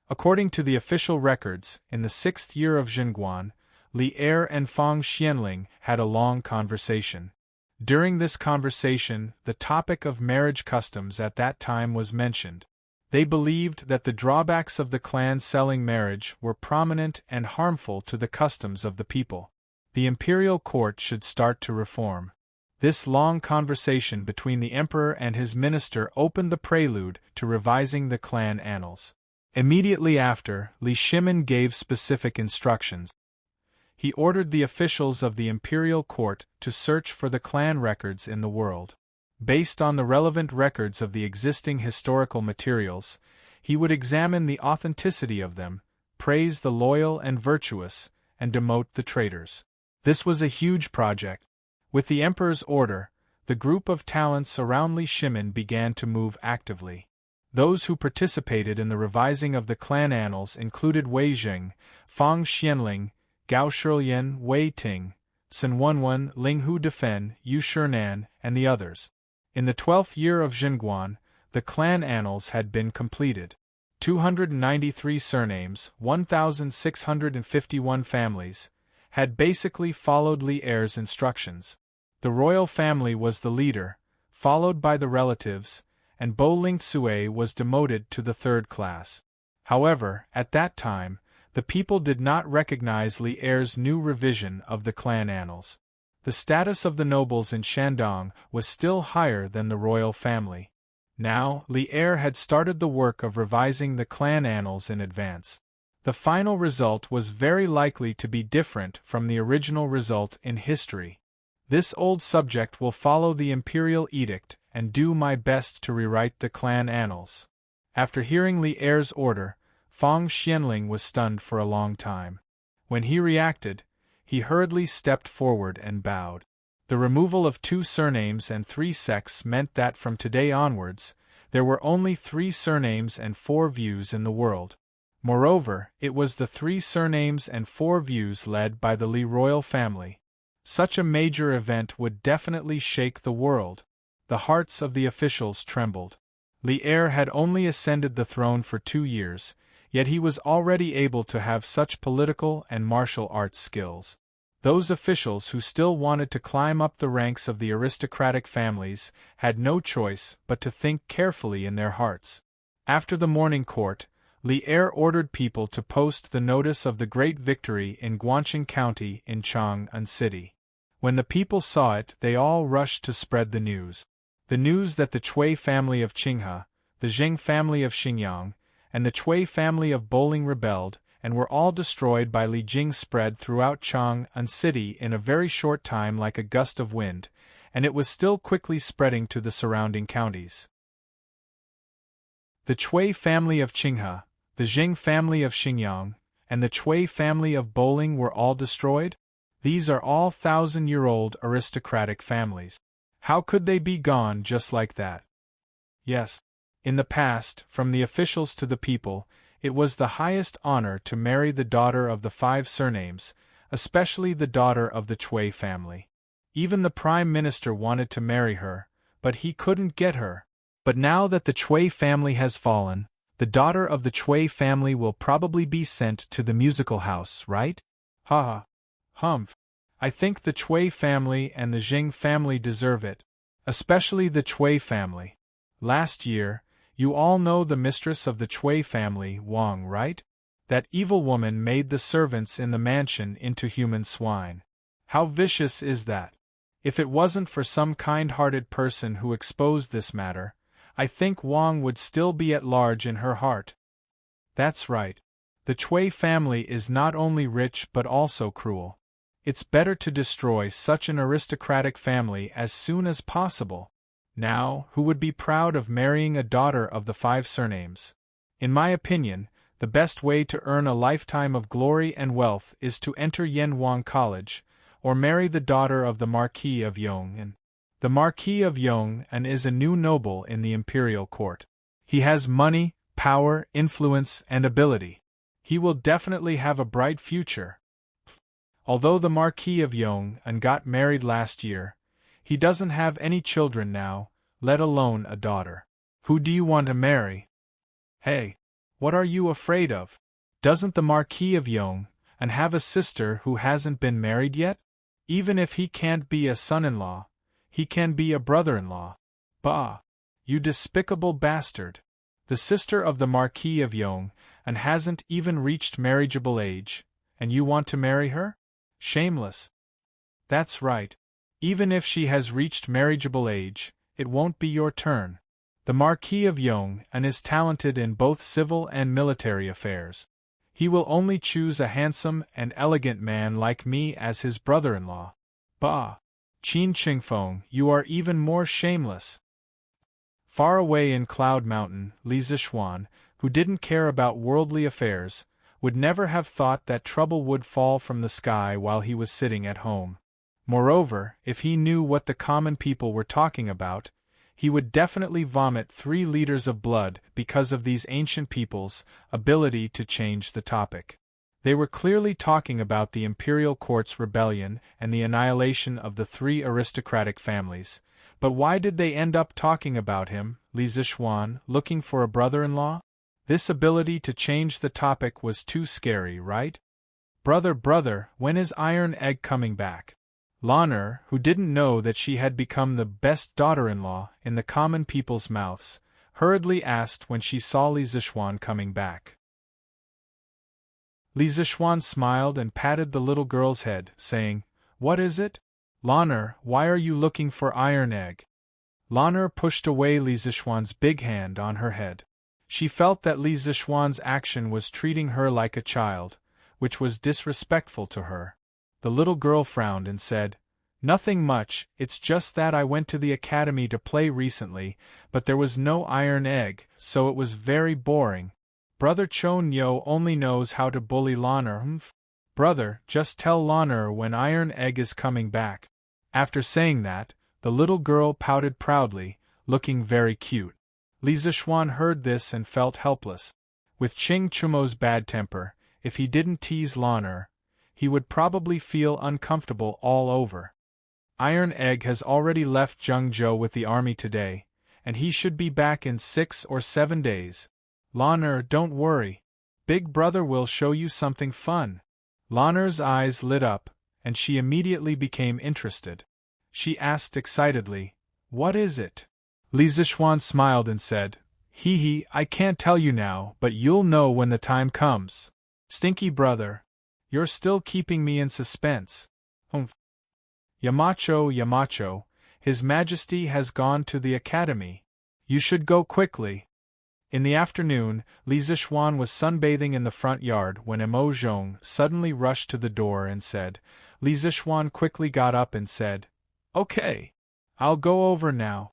According to the official records, in the 6th year of Zhenguan, Li Er and Fang Xianling had a long conversation. During this conversation, the topic of marriage customs at that time was mentioned. They believed that the drawbacks of the clan selling marriage were prominent and harmful to the customs of the people. The imperial court should start to reform. This long conversation between the emperor and his minister opened the prelude to revising the clan annals. Immediately after, Li Shimin gave specific instructions. He ordered the officials of the imperial court to search for the clan records in the world. Based on the relevant records of the existing historical materials, he would examine the authenticity of them, praise the loyal and virtuous, and demote the traitors. This was a huge project. With the emperor's order, the group of talents around Li Shimin began to move actively. Those who participated in the revising of the clan annals included Wei Jing, Fang Xianling, Gao Shilian, Wei Ting, Sun Wenwen, Ling Hu Defen, Yu Shinan, and the others. In the 12th year of Jingguan, the clan annals had been completed. 293 surnames, 1,651 families, had basically followed Li Er's instructions. The royal family was the leader, followed by the relatives, and Bo Ling Tsue was demoted to the 3rd class. However, at that time, the people did not recognize Li Er's new revision of the clan annals. The status of the nobles in Shandong was still higher than the royal family. Now, Li Er had started the work of revising the clan annals in advance. The final result was very likely to be different from the original result in history. This old subject will follow the imperial edict and do my best to rewrite the clan annals. After hearing Li Er's order, Fang Xianling was stunned for a long time. When he reacted, he hurriedly stepped forward and bowed. The removal of 2 surnames and 3 sects meant that from today onwards, there were only 3 surnames and 4 views in the world. Moreover, it was the 3 surnames and 4 views led by the Li royal family. Such a major event would definitely shake the world. The hearts of the officials trembled. Li Er had only ascended the throne for 2 years, yet he was already able to have such political and martial arts skills. Those officials who still wanted to climb up the ranks of the aristocratic families had no choice but to think carefully in their hearts. After the morning court, Li Er ordered people to post the notice of the great victory in Guangxing County in Chang'an City. When the people saw it, they all rushed to spread the news. The news that the Cui family of Qinghe, the Jing family of Xingyang, and the Cui family of Boling rebelled, and were all destroyed by Li Jing spread throughout Chang'an City in a very short time like a gust of wind, and it was still quickly spreading to the surrounding counties. The Cui family of Qinghe, the Jing family of Xingyang, and the Cui family of Boling were all destroyed? These are all 1,000-year-old aristocratic families. How could they be gone just like that? Yes. In the past, from the officials to the people, it was the highest honor to marry the daughter of the 5 surnames, especially the daughter of the Cui family. Even the prime minister wanted to marry her, but he couldn't get her. But now that the Cui family has fallen, the daughter of the Cui family will probably be sent to the musical house, right? Ha! Humph. I think the Cui family and the Jing family deserve it, especially the Cui family. Last year, you all know the mistress of the Cui family, Wang, right? That evil woman made the servants in the mansion into human swine. How vicious is that? If it wasn't for some kind-hearted person who exposed this matter, I think Wang would still be at large in her heart. That's right. The Cui family is not only rich but also cruel. It's better to destroy such an aristocratic family as soon as possible. Now, who would be proud of marrying a daughter of the 5 surnames? In my opinion, the best way to earn a lifetime of glory and wealth is to enter Yanhuang College, or marry the daughter of the Marquis of Yong'an. The Marquis of Yong'an is a new noble in the imperial court. He has money, power, influence, and ability. He will definitely have a bright future. Although the Marquis of Yong'an got married last year, he doesn't have any children now, let alone a daughter. Who do you want to marry? Hey, what are you afraid of? Doesn't the Marquis of Yong'an have a sister who hasn't been married yet? Even if he can't be a son-in-law, he can be a brother-in-law. Bah! You despicable bastard! The sister of the Marquis of Yong'an hasn't even reached marriageable age, and you want to marry her? Shameless! That's right. Even if she has reached marriageable age, it won't be your turn. The Marquis of Yong'an is talented in both civil and military affairs. He will only choose a handsome and elegant man like me as his brother-in-law. Bah! Qin Qingfeng, you are even more shameless. Far away in Cloud Mountain, Li Zixuan, who didn't care about worldly affairs, would never have thought that trouble would fall from the sky while he was sitting at home. Moreover, if he knew what the common people were talking about, he would definitely vomit 3 liters of blood because of these ancient people's ability to change the topic. They were clearly talking about the imperial court's rebellion and the annihilation of the 3 aristocratic families. But why did they end up talking about him, Li Zixuan, looking for a brother-in-law? This ability to change the topic was too scary, right? Brother, when is Iron Egg coming back? Lan'er, who didn't know that she had become the best daughter-in-law in the common people's mouths, hurriedly asked when she saw Li Zixuan coming back. Li Zixuan smiled and patted the little girl's head, saying, "What is it? Lan'er, why are you looking for Iron Egg?" Lan'er pushed away Li Zixuan's big hand on her head. She felt that Li Zixuan's action was treating her like a child, which was disrespectful to her. The little girl frowned and said, "Nothing much, it's just that I went to the academy to play recently, but there was no Iron Egg, so it was very boring. Brother Chon Yo only knows how to bully Lan'er. Brother, just tell Lan'er when Iron Egg is coming back." After saying that, the little girl pouted proudly, looking very cute. Li Zixuan heard this and felt helpless. With Ching Chumo's bad temper, if he didn't tease Lan'er, he would probably feel uncomfortable all over. Iron Egg has already left Zhengzhou with the army today, and he should be back in 6 or 7 days. Lan'er, don't worry. Big Brother will show you something fun. Lan'er's eyes lit up, and she immediately became interested. She asked excitedly, "What is it?" Li Zixuan smiled and said, "Hee, I can't tell you now, but you'll know when the time comes. Stinky brother, you're still keeping me in suspense." Yamacho, His Majesty has gone to the academy. You should go quickly." In the afternoon, Li Zixuan was sunbathing in the front yard when Emo Zhong suddenly rushed to the door and said. Li Zixuan quickly got up and said, "Okay. I'll go over now."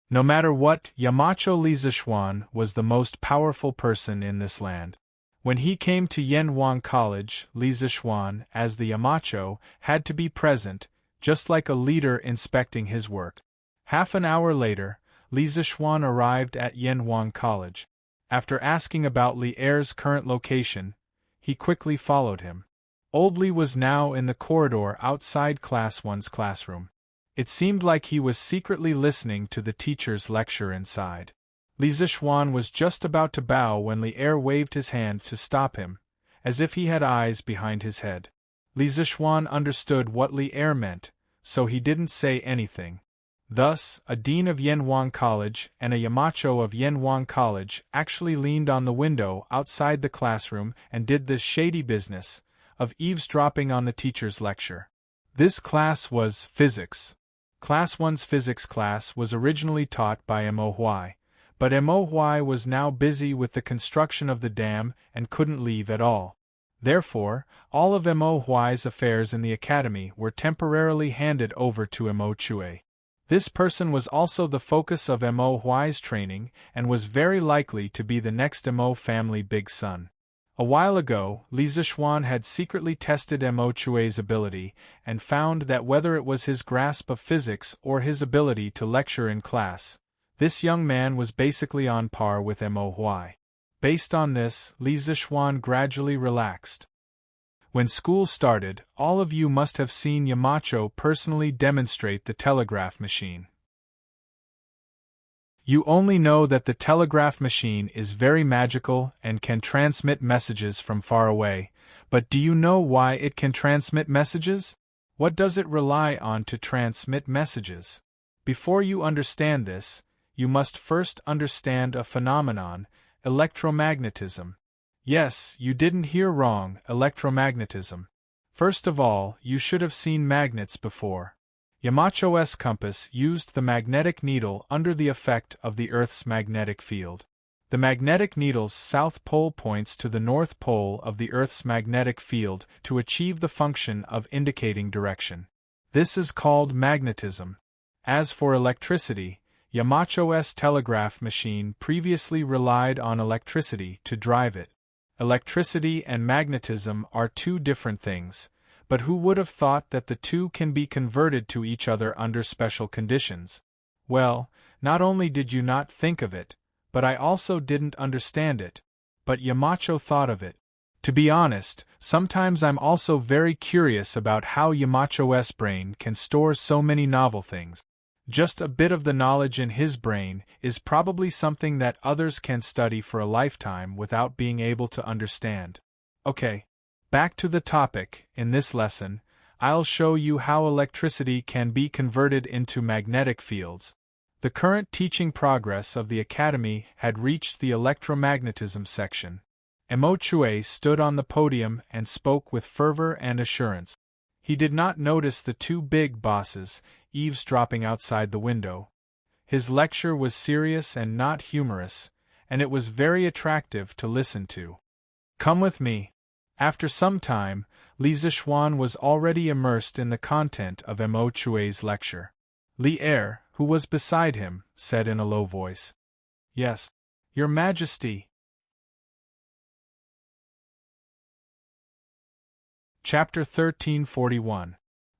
No matter what, Yamacho Li Zixuan was the most powerful person in this land. When he came to Yanwang College, Li Zixuan, as the Yamacho, had to be present, just like a leader inspecting his work. Half an hour later, Li Zixuan arrived at Yanwang College. After asking about Li Er's current location, he quickly followed him. Old Li was now in the corridor outside Class 1's classroom. It seemed like he was secretly listening to the teacher's lecture inside. Li Zixuan was just about to bow when Li Er waved his hand to stop him, as if he had eyes behind his head. Li Zixuan understood what Li Er meant, so he didn't say anything. Thus, a dean of Yanwang College and a Yamacho of Yanwang College actually leaned on the window outside the classroom and did this shady business of eavesdropping on the teacher's lecture. This class was physics. Class 1's physics class was originally taught by Mo Huai, but Mo Huai was now busy with the construction of the dam and couldn't leave at all. Therefore, all of Mo Huai's affairs in the academy were temporarily handed over to Mo Chue. This person was also the focus of Mo Huai's training and was very likely to be the next Mo family big son. A while ago, Li Zixuan had secretly tested Mo Chue's ability and found that whether it was his grasp of physics or his ability to lecture in class, this young man was basically on par with Mo Huai. Based on this, Li Zixuan gradually relaxed. When school started, all of you must have seen Yamacho personally demonstrate the telegraph machine. You only know that the telegraph machine is very magical and can transmit messages from far away, but do you know why it can transmit messages? What does it rely on to transmit messages? Before you understand this, you must first understand a phenomenon, electromagnetism. Yes, you didn't hear wrong, electromagnetism. First of all, you should have seen magnets before. Yamacho's compass used the magnetic needle under the effect of the Earth's magnetic field. The magnetic needle's south pole points to the north pole of the Earth's magnetic field to achieve the function of indicating direction. This is called magnetism. As for electricity, Yamacho's telegraph machine previously relied on electricity to drive it. Electricity and magnetism are two different things, but who would have thought that the two can be converted to each other under special conditions? Well, not only did you not think of it, but I also didn't understand it. But Yamacho thought of it. To be honest, sometimes I'm also very curious about how Yamacho's brain can store so many novel things. Just a bit of the knowledge in his brain is probably something that others can study for a lifetime without being able to understand. Okay, back to the topic. In this lesson, I'll show you how electricity can be converted into magnetic fields. The current teaching progress of the Academy had reached the electromagnetism section. Emochue stood on the podium and spoke with fervor and assurance. He did not notice the two big bosses eavesdropping outside the window. His lecture was serious and not humorous, and it was very attractive to listen to. Come with me. After some time, Li Zixuan was already immersed in the content of Emochue's lecture. Li Er, who was beside him, said in a low voice, "Yes, Your Majesty." Chapter 1341.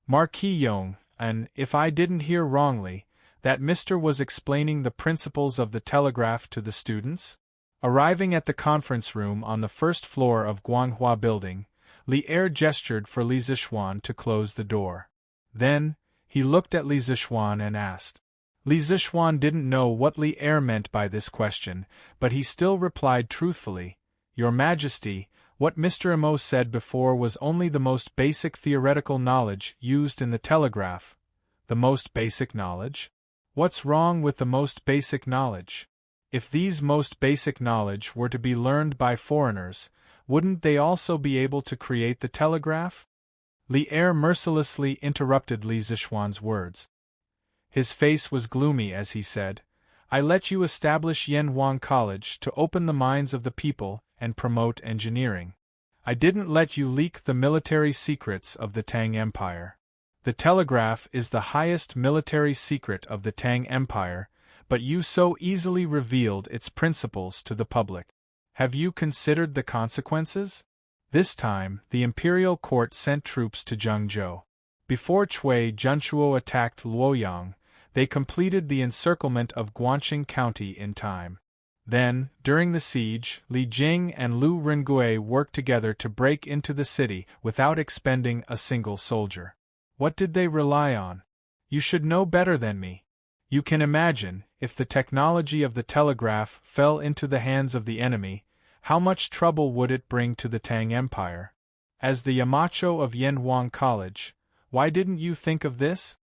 Marquis Yong, and, if I didn't hear wrongly, that Mr. was explaining the principles of the telegraph to the students? Arriving at the conference room on the first floor of Guanghua Building, Li Er gestured for Li Zixuan to close the door. Then, he looked at Li Zixuan and asked. Li Zixuan didn't know what Li Er meant by this question, but he still replied truthfully, "Your Majesty, what Mr. Emo said before was only the most basic theoretical knowledge used in the telegraph." The most basic knowledge? What's wrong with the most basic knowledge? If these most basic knowledge were to be learned by foreigners, wouldn't they also be able to create the telegraph? Li Er mercilessly interrupted Li Zixuan's words. His face was gloomy as he said, "I let you establish Yanhuang College to open the minds of the people and promote engineering. I didn't let you leak the military secrets of the Tang Empire. The telegraph is the highest military secret of the Tang Empire, but you so easily revealed its principles to the public. Have you considered the consequences?" This time, the imperial court sent troops to Zhengzhou. Before Cui Junchuo attacked Luoyang, they completed the encirclement of Guangxing County in time. Then, during the siege, Li Jing and Lu Rengue worked together to break into the city without expending a single soldier. What did they rely on? You should know better than me. You can imagine, if the technology of the telegraph fell into the hands of the enemy, how much trouble would it bring to the Tang Empire? As the Yamacho of Yanhuang College, why didn't you think of this?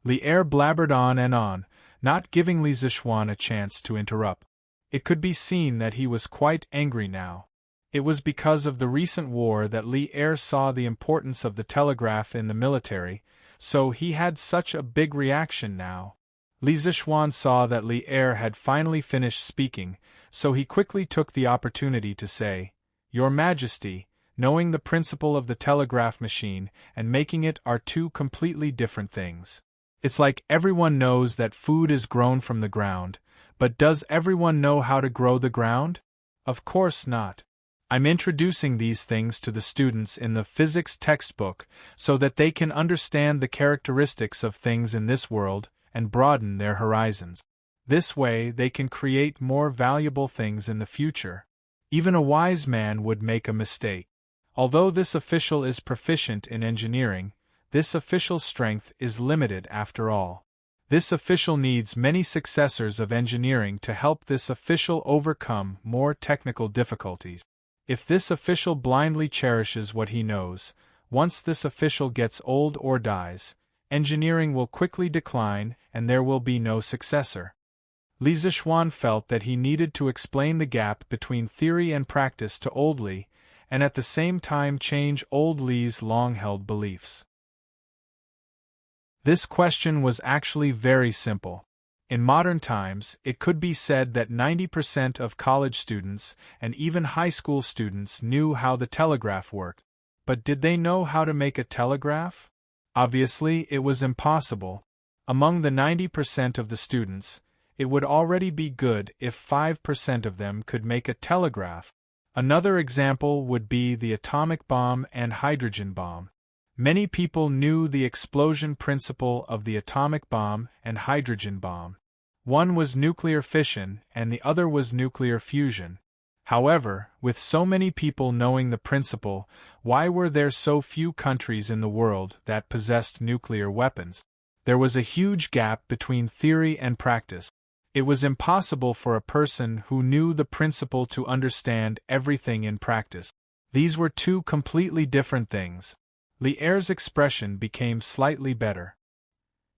Li Er blabbered on and on, not giving Li Zixuan a chance to interrupt. It could be seen that he was quite angry now. It was because of the recent war that Li Er saw the importance of the telegraph in the military, so he had such a big reaction now. Li Zixuan saw that Li Er had finally finished speaking, so he quickly took the opportunity to say, "Your Majesty, knowing the principle of the telegraph machine and making it are two completely different things. It's like everyone knows that food is grown from the ground, but does everyone know how to grow the ground? Of course not. I'm introducing these things to the students in the physics textbook so that they can understand the characteristics of things in this world and broaden their horizons. This way they can create more valuable things in the future. Even a wise man would make a mistake. Although this official is proficient in engineering, this official's strength is limited after all. This official needs many successors of engineering to help this official overcome more technical difficulties. If this official blindly cherishes what he knows, once this official gets old or dies, engineering will quickly decline and there will be no successor." Li Zixuan felt that he needed to explain the gap between theory and practice to old Li, and at the same time change old Li's long-held beliefs. This question was actually very simple. In modern times, it could be said that 90% of college students and even high school students knew how the telegraph worked. But did they know how to make a telegraph? Obviously, it was impossible. Among the 90% of the students, it would already be good if 5% of them could make a telegraph. Another example would be the atomic bomb and hydrogen bomb. Many people knew the explosion principle of the atomic bomb and hydrogen bomb. One was nuclear fission and the other was nuclear fusion. However, with so many people knowing the principle, why were there so few countries in the world that possessed nuclear weapons? There was a huge gap between theory and practice. It was impossible for a person who knew the principle to understand everything in practice. These were two completely different things. Lier's expression became slightly better.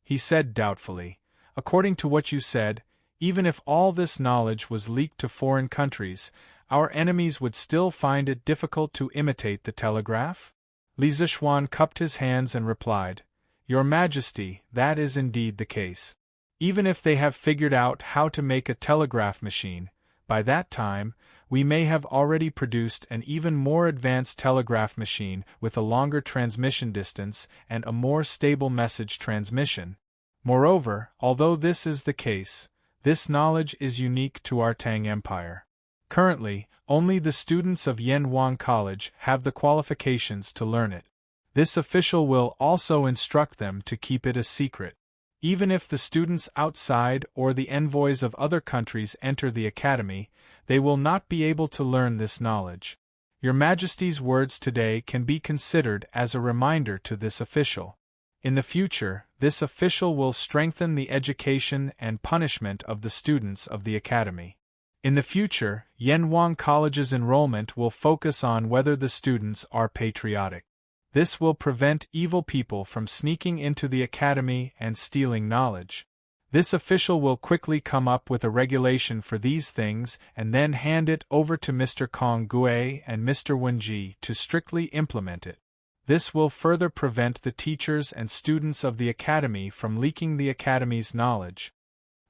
He said doubtfully, "According to what you said, even if all this knowledge was leaked to foreign countries, our enemies would still find it difficult to imitate the telegraph?" Li Zishuan cupped his hands and replied, "Your Majesty, that is indeed the case. Even if they have figured out how to make a telegraph machine, by that time, we may have already produced an even more advanced telegraph machine with a longer transmission distance and a more stable message transmission. Moreover, although this is the case, this knowledge is unique to our Tang Empire. Currently, only the students of Yanhuang College have the qualifications to learn it. This official will also instruct them to keep it a secret. Even if the students outside or the envoys of other countries enter the academy, they will not be able to learn this knowledge. Your Majesty's words today can be considered as a reminder to this official. In the future, this official will strengthen the education and punishment of the students of the academy. In the future, Yanhuang College's enrollment will focus on whether the students are patriotic. This will prevent evil people from sneaking into the academy and stealing knowledge. This official will quickly come up with a regulation for these things and then hand it over to Mr. Kong Gue and Mr. Wenji to strictly implement it. This will further prevent the teachers and students of the academy from leaking the academy's knowledge."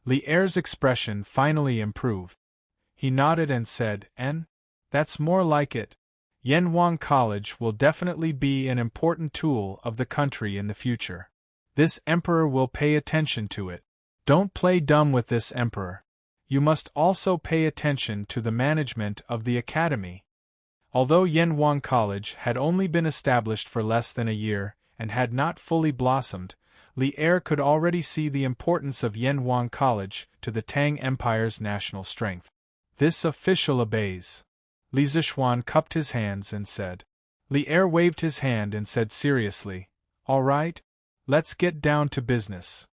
Lier's expression finally improved. He nodded and said, "That's more like it. Yanhuang College will definitely be an important tool of the country in the future. This emperor will pay attention to it. Don't play dumb with this emperor. You must also pay attention to the management of the academy." Although Yanhuang College had only been established for less than a year and had not fully blossomed, Lier could already see the importance of Yanhuang College to the Tang Empire's national strength. "This official obeys." Li Zishuan cupped his hands and said. Lier waved his hand and said seriously, "All right, let's get down to business.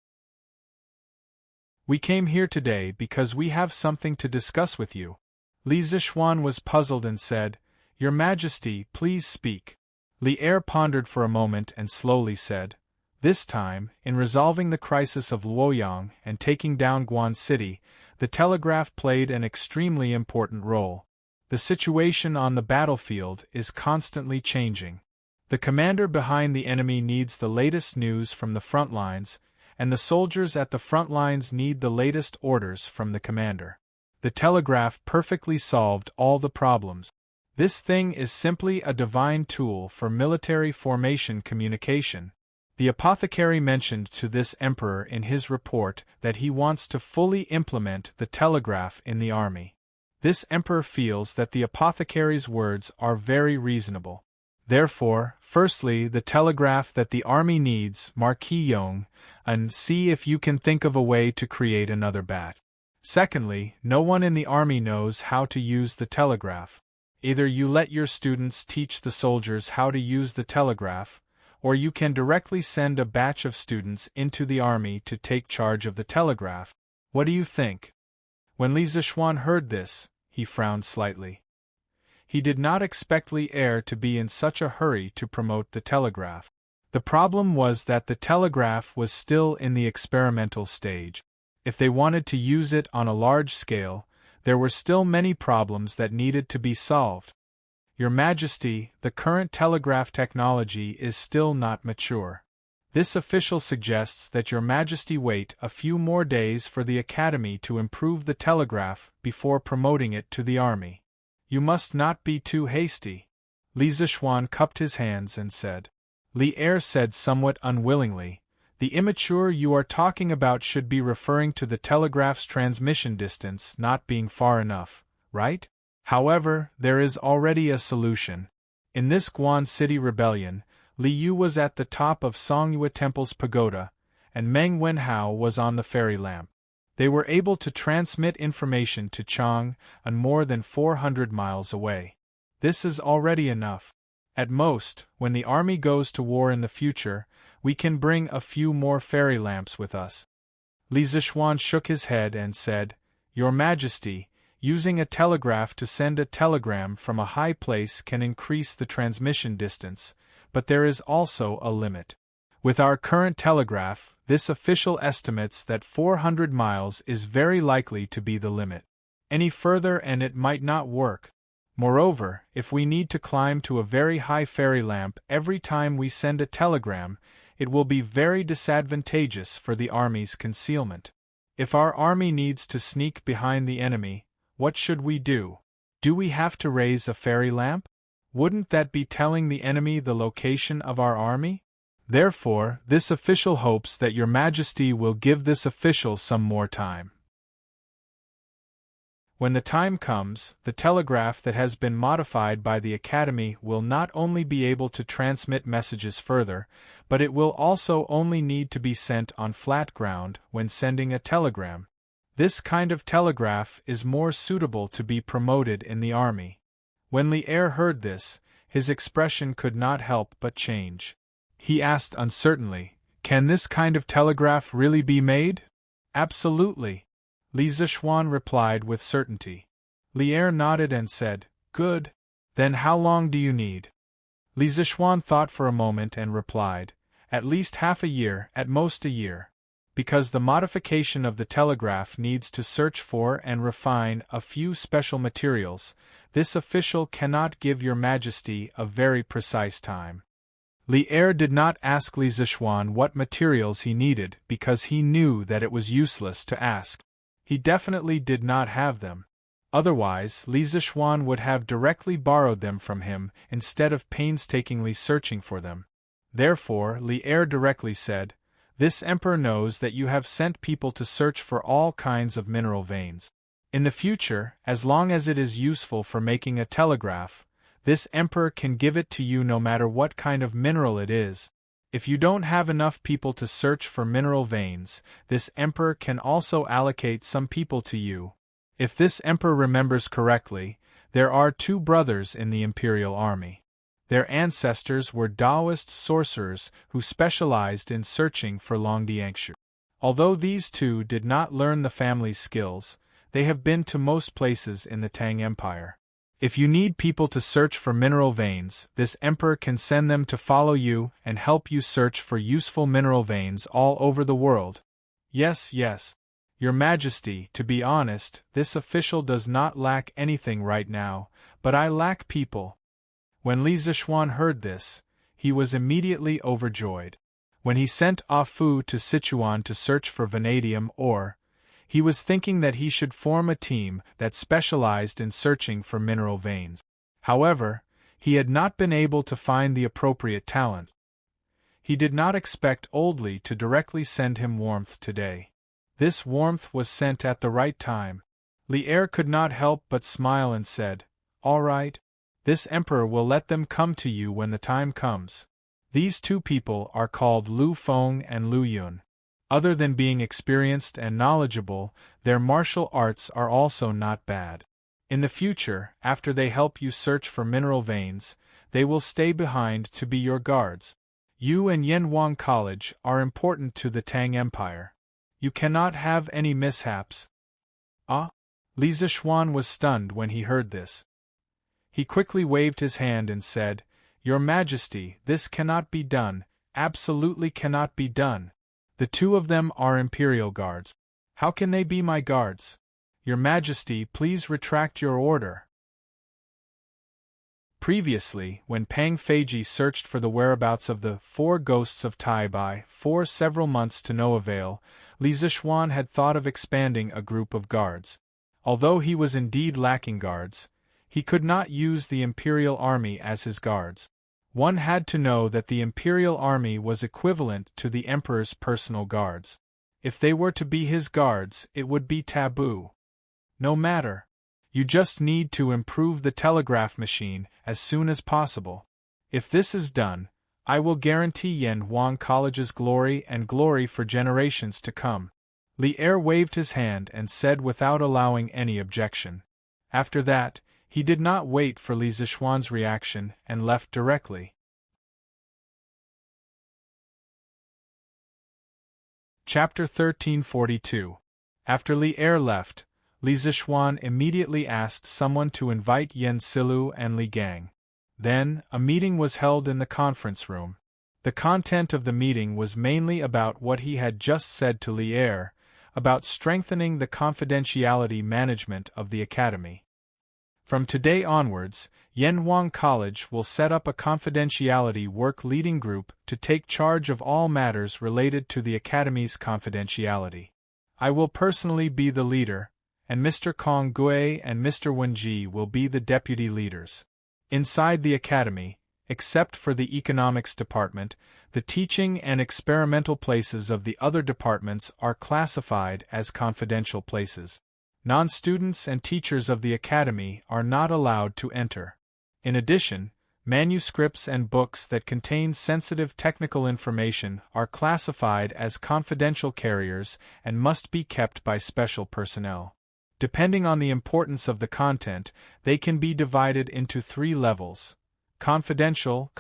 We came here today because we have something to discuss with you." Li Zishuan was puzzled and said, "Your Majesty, please speak." Lier pondered for a moment and slowly said, "This time, in resolving the crisis of Luoyang and taking down Guan City, the telegraph played an extremely important role. The situation on the battlefield is constantly changing. The commander behind the enemy needs the latest news from the front lines, and the soldiers at the front lines need the latest orders from the commander. The telegraph perfectly solved all the problems. This thing is simply a divine tool for military formation communication." The apothecary mentioned to this emperor in his report that he wants to fully implement the telegraph in the army. This emperor feels that the apothecary's words are very reasonable. Therefore, firstly, the telegraph that the army needs, Marquis Yong, and see if you can think of a way to create another bat. Secondly, no one in the army knows how to use the telegraph. Either you let your students teach the soldiers how to use the telegraph, or you can directly send a batch of students into the army to take charge of the telegraph. What do you think?" When Li Zishuan heard this, he frowned slightly. He did not expect Lier to be in such a hurry to promote the telegraph. The problem was that the telegraph was still in the experimental stage. If they wanted to use it on a large scale, there were still many problems that needed to be solved. "Your Majesty, the current telegraph technology is still not mature. This official suggests that Your Majesty wait a few more days for the Academy to improve the telegraph before promoting it to the army. You must not be too hasty." Li Zishuan cupped his hands and said. Lier said somewhat unwillingly, "The immature you are talking about should be referring to the telegraph's transmission distance not being far enough, right? However, there is already a solution. In this Guan City rebellion, Li Yu was at the top of Songyue Temple's pagoda, and Meng Wenhao was on the fairy lamp. They were able to transmit information to Chang, and more than 400 miles away. This is already enough. At most, when the army goes to war in the future, we can bring a few more fairy lamps with us. Li Zishuan shook his head and said, Your Majesty, using a telegraph to send a telegram from a high place can increase the transmission distance, but there is also a limit. With our current telegraph, this official estimates that 400 miles is very likely to be the limit. Any further and it might not work. Moreover, if we need to climb to a very high fairy lamp every time we send a telegram, it will be very disadvantageous for the army's concealment. If our army needs to sneak behind the enemy, what should we do? Do we have to raise a fairy lamp? Wouldn't that be telling the enemy the location of our army? Therefore, this official hopes that Your Majesty will give this official some more time. When the time comes, the telegraph that has been modified by the Academy will not only be able to transmit messages further, but it will also only need to be sent on flat ground when sending a telegram. This kind of telegraph is more suitable to be promoted in the army. When Li Er heard this, his expression could not help but change. He asked uncertainly, Can this kind of telegraph really be made? Absolutely. Li Zishuan replied with certainty. Li Er nodded and said, Good. Then how long do you need? Li Zishuan thought for a moment and replied, At least half a year, at most a year. Because the modification of the telegraph needs to search for and refine a few special materials, this official cannot give Your Majesty a very precise time. Li Er did not ask Li Zishuan what materials he needed because he knew that it was useless to ask. He definitely did not have them. Otherwise, Li Zishuan would have directly borrowed them from him instead of painstakingly searching for them. Therefore, Li Er directly said, This emperor knows that you have sent people to search for all kinds of mineral veins. In the future, as long as it is useful for making a telegraph, this emperor can give it to you no matter what kind of mineral it is. If you don't have enough people to search for mineral veins, this emperor can also allocate some people to you. If this emperor remembers correctly, there are 2 brothers in the imperial army. Their ancestors were Taoist sorcerers who specialized in searching for Longdiangshu. Although these 2 did not learn the family's skills, they have been to most places in the Tang Empire. If you need people to search for mineral veins, this emperor can send them to follow you and help you search for useful mineral veins all over the world. Yes, Your Majesty, to be honest, this official does not lack anything right now, but I lack people. When Li Zishuan heard this, he was immediately overjoyed. When he sent Ah Fu to Sichuan to search for vanadium ore, he was thinking that he should form a team that specialized in searching for mineral veins. However, he had not been able to find the appropriate talent. He did not expect Old Li to directly send him warmth today. This warmth was sent at the right time. Li Er could not help but smile and said, All right. This emperor will let them come to you when the time comes. These 2 people are called Lu Feng and Lu Yun. Other than being experienced and knowledgeable, their martial arts are also not bad. In the future, after they help you search for mineral veins, they will stay behind to be your guards. You and Yanwang College are important to the Tang Empire. You cannot have any mishaps. Ah? Li Zishuan was stunned when he heard this. He quickly waved his hand and said, Your Majesty, this cannot be done, absolutely cannot be done. The 2 of them are Imperial Guards. How can they be my guards? Your Majesty, please retract your order. Previously, when Pang Feiji searched for the whereabouts of the 4 ghosts of Tai Bai for several months to no avail, Li Zishuan had thought of expanding a group of guards. Although he was indeed lacking guards, he could not use the Imperial Army as his guards. One had to know that the Imperial Army was equivalent to the Emperor's personal guards. If they were to be his guards, it would be taboo. No matter. You just need to improve the telegraph machine as soon as possible. If this is done, I will guarantee Yan Huang College's glory and glory for generations to come. Li Er waved his hand and said without allowing any objection. After that, he did not wait for Li Zixuan's reaction and left directly. Chapter 1342. After Li Er left, Li Zixuan immediately asked someone to invite Yan Silu and Li Gang. Then, a meeting was held in the conference room. The content of the meeting was mainly about what he had just said to Li Er, about strengthening the confidentiality management of the academy. From today onwards, Yan Huang College will set up a confidentiality work leading group to take charge of all matters related to the academy's confidentiality. I will personally be the leader, and Mr. Kong Gui and Mr. Wenji will be the deputy leaders. Inside the academy, except for the economics department, the teaching and experimental places of the other departments are classified as confidential places. Non-students and teachers of the academy are not allowed to enter. In addition, manuscripts and books that contain sensitive technical information are classified as confidential carriers and must be kept by special personnel. Depending on the importance of the content, they can be divided into 3 levels: confidential,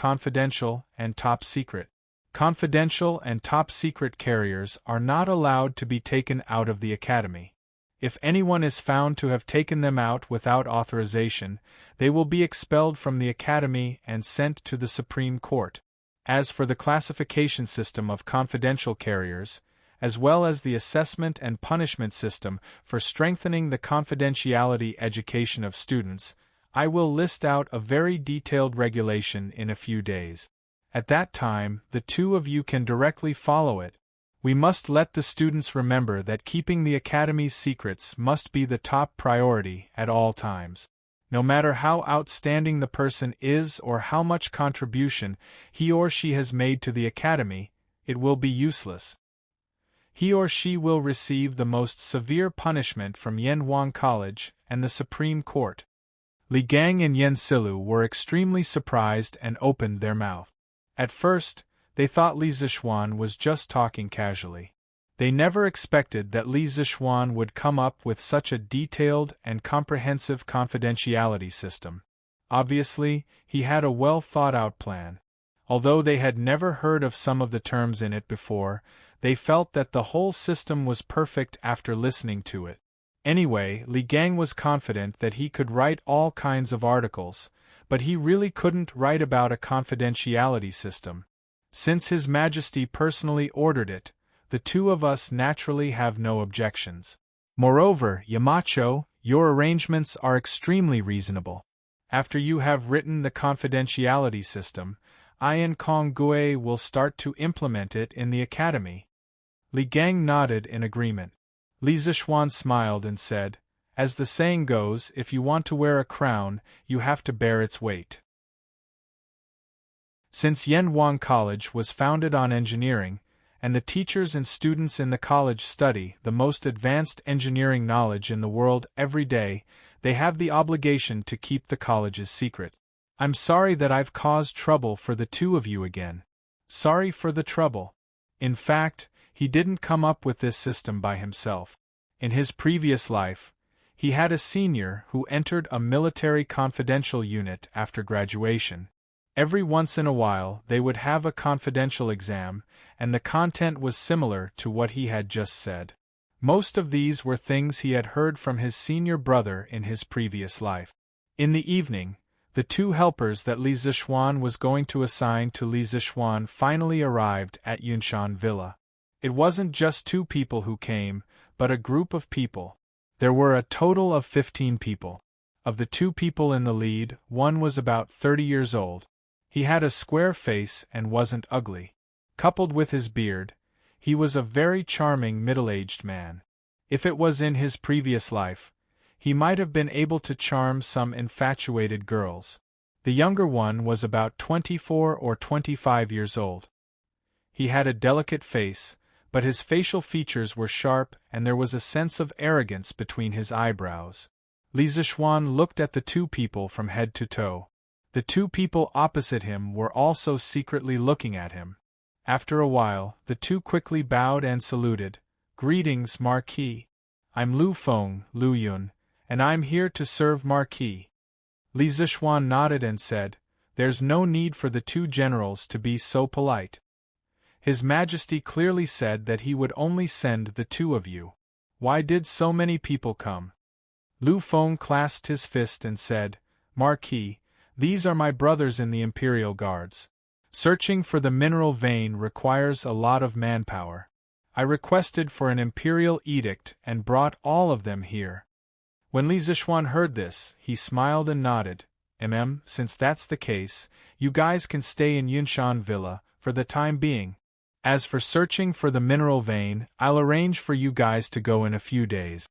and top secret. Confidential and top secret carriers are not allowed to be taken out of the academy. If anyone is found to have taken them out without authorization, they will be expelled from the academy and sent to the Supreme Court. As for the classification system of confidential carriers, as well as the assessment and punishment system for strengthening the confidentiality education of students, I will list out a very detailed regulation in a few days. At that time, the 2 of you can directly follow it. We must let the students remember that keeping the academy's secrets must be the top priority at all times. No matter how outstanding the person is or how much contribution he or she has made to the academy, it will be useless. He or she will receive the most severe punishment from Yan Huang College and the Supreme Court. Li Gang and Yan Silu were extremely surprised and opened their mouth. At first, they thought Li Zixuan was just talking casually. They never expected that Li Zixuan would come up with such a detailed and comprehensive confidentiality system. Obviously, he had a well-thought-out plan. Although they had never heard of some of the terms in it before, they felt that the whole system was perfect after listening to it. Anyway, Li Gang was confident that he could write all kinds of articles, but he really couldn't write about a confidentiality system. Since His Majesty personally ordered it, the 2 of us naturally have no objections. Moreover, Yamacho, your arrangements are extremely reasonable. After you have written the confidentiality system, I and Kong Gui will start to implement it in the academy. Li Gang nodded in agreement. Li Zixuan smiled and said, "As the saying goes, if you want to wear a crown, you have to bear its weight." Since Yan Huang College was founded on engineering, and the teachers and students in the college study the most advanced engineering knowledge in the world every day, they have the obligation to keep the college's secret. I'm sorry that I've caused trouble for the 2 of you again. Sorry for the trouble. In fact, he didn't come up with this system by himself. In his previous life, he had a senior who entered a military confidential unit after graduation. Every once in a while they would have a confidential exam, and the content was similar to what he had just said. Most of these were things he had heard from his senior brother in his previous life. In the evening, the 2 helpers that Li Zixuan was going to assign to Li Zixuan finally arrived at Yunshan Villa. It wasn't just 2 people who came, but a group of people. There were a total of 15 people. Of the 2 people in the lead, one was about 30 years old. He had a square face and wasn't ugly. Coupled with his beard, he was a very charming middle-aged man. If it was in his previous life, he might have been able to charm some infatuated girls. The younger one was about 24 or 25 years old. He had a delicate face, but his facial features were sharp and there was a sense of arrogance between his eyebrows. Li Zixuan looked at the 2 people from head to toe. The two people opposite him were also secretly looking at him. After a while, the two quickly bowed and saluted. "Greetings, Marquis. I'm Lu Feng, Lu Yun, and I'm here to serve Marquis." Li Zishuan nodded and said, "There's no need for the two generals to be so polite. His Majesty clearly said that he would only send the two of you. Why did so many people come?" Lu Feng clasped his fist and said, "Marquis, these are my brothers in the Imperial Guards. Searching for the mineral vein requires a lot of manpower. I requested for an imperial edict and brought all of them here." When Li Zishuan heard this, he smiled and nodded. Since that's the case, you guys can stay in Yunshan Villa for the time being. As for searching for the mineral vein, I'll arrange for you guys to go in a few days."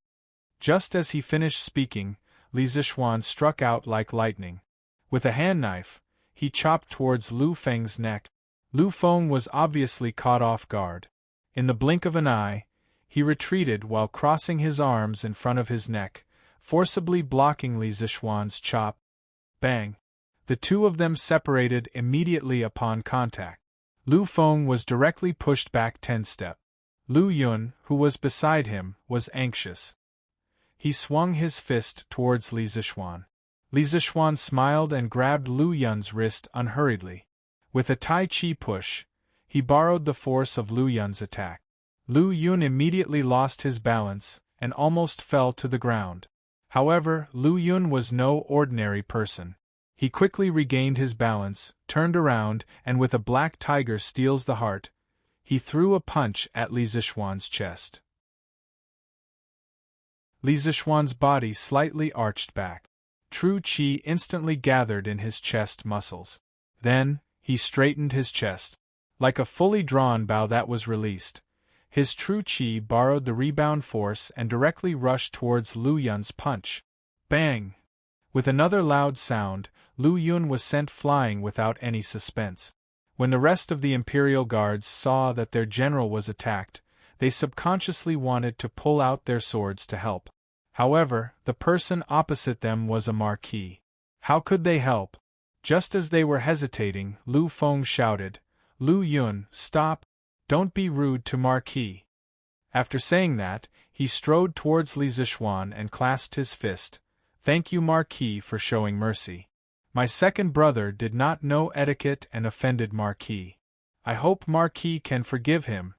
Just as he finished speaking, Li Zishuan struck out like lightning. With a hand knife, he chopped towards Lu Feng's neck. Lu Feng was obviously caught off guard. In the blink of an eye, he retreated while crossing his arms in front of his neck, forcibly blocking Li Zishuan's chop. Bang! The two of them separated immediately upon contact. Lu Feng was directly pushed back 10 steps. Lu Yun, who was beside him, was anxious. He swung his fist towards Li Zishuan. Li Zishuan smiled and grabbed Lu Yun's wrist unhurriedly. With a Tai Chi push, he borrowed the force of Lu Yun's attack. Lu Yun immediately lost his balance and almost fell to the ground. However, Lu Yun was no ordinary person. He quickly regained his balance, turned around, and with a black tiger steals the heart, he threw a punch at Li Zishuan's chest. Li Zishuan's body slightly arched back. True Qi instantly gathered in his chest muscles. Then, he straightened his chest. Like a fully drawn bow that was released, his true Qi borrowed the rebound force and directly rushed towards Lu Yun's punch. Bang! With another loud sound, Lu Yun was sent flying without any suspense. When the rest of the Imperial Guards saw that their general was attacked, they subconsciously wanted to pull out their swords to help. However, the person opposite them was a Marquis. How could they help? Just as they were hesitating, Lu Feng shouted, "Lu Yun, stop! Don't be rude to Marquis." After saying that, he strode towards Li Zishuan and clasped his fist. "Thank you, Marquis, for showing mercy. My second brother did not know etiquette and offended Marquis. I hope Marquis can forgive him."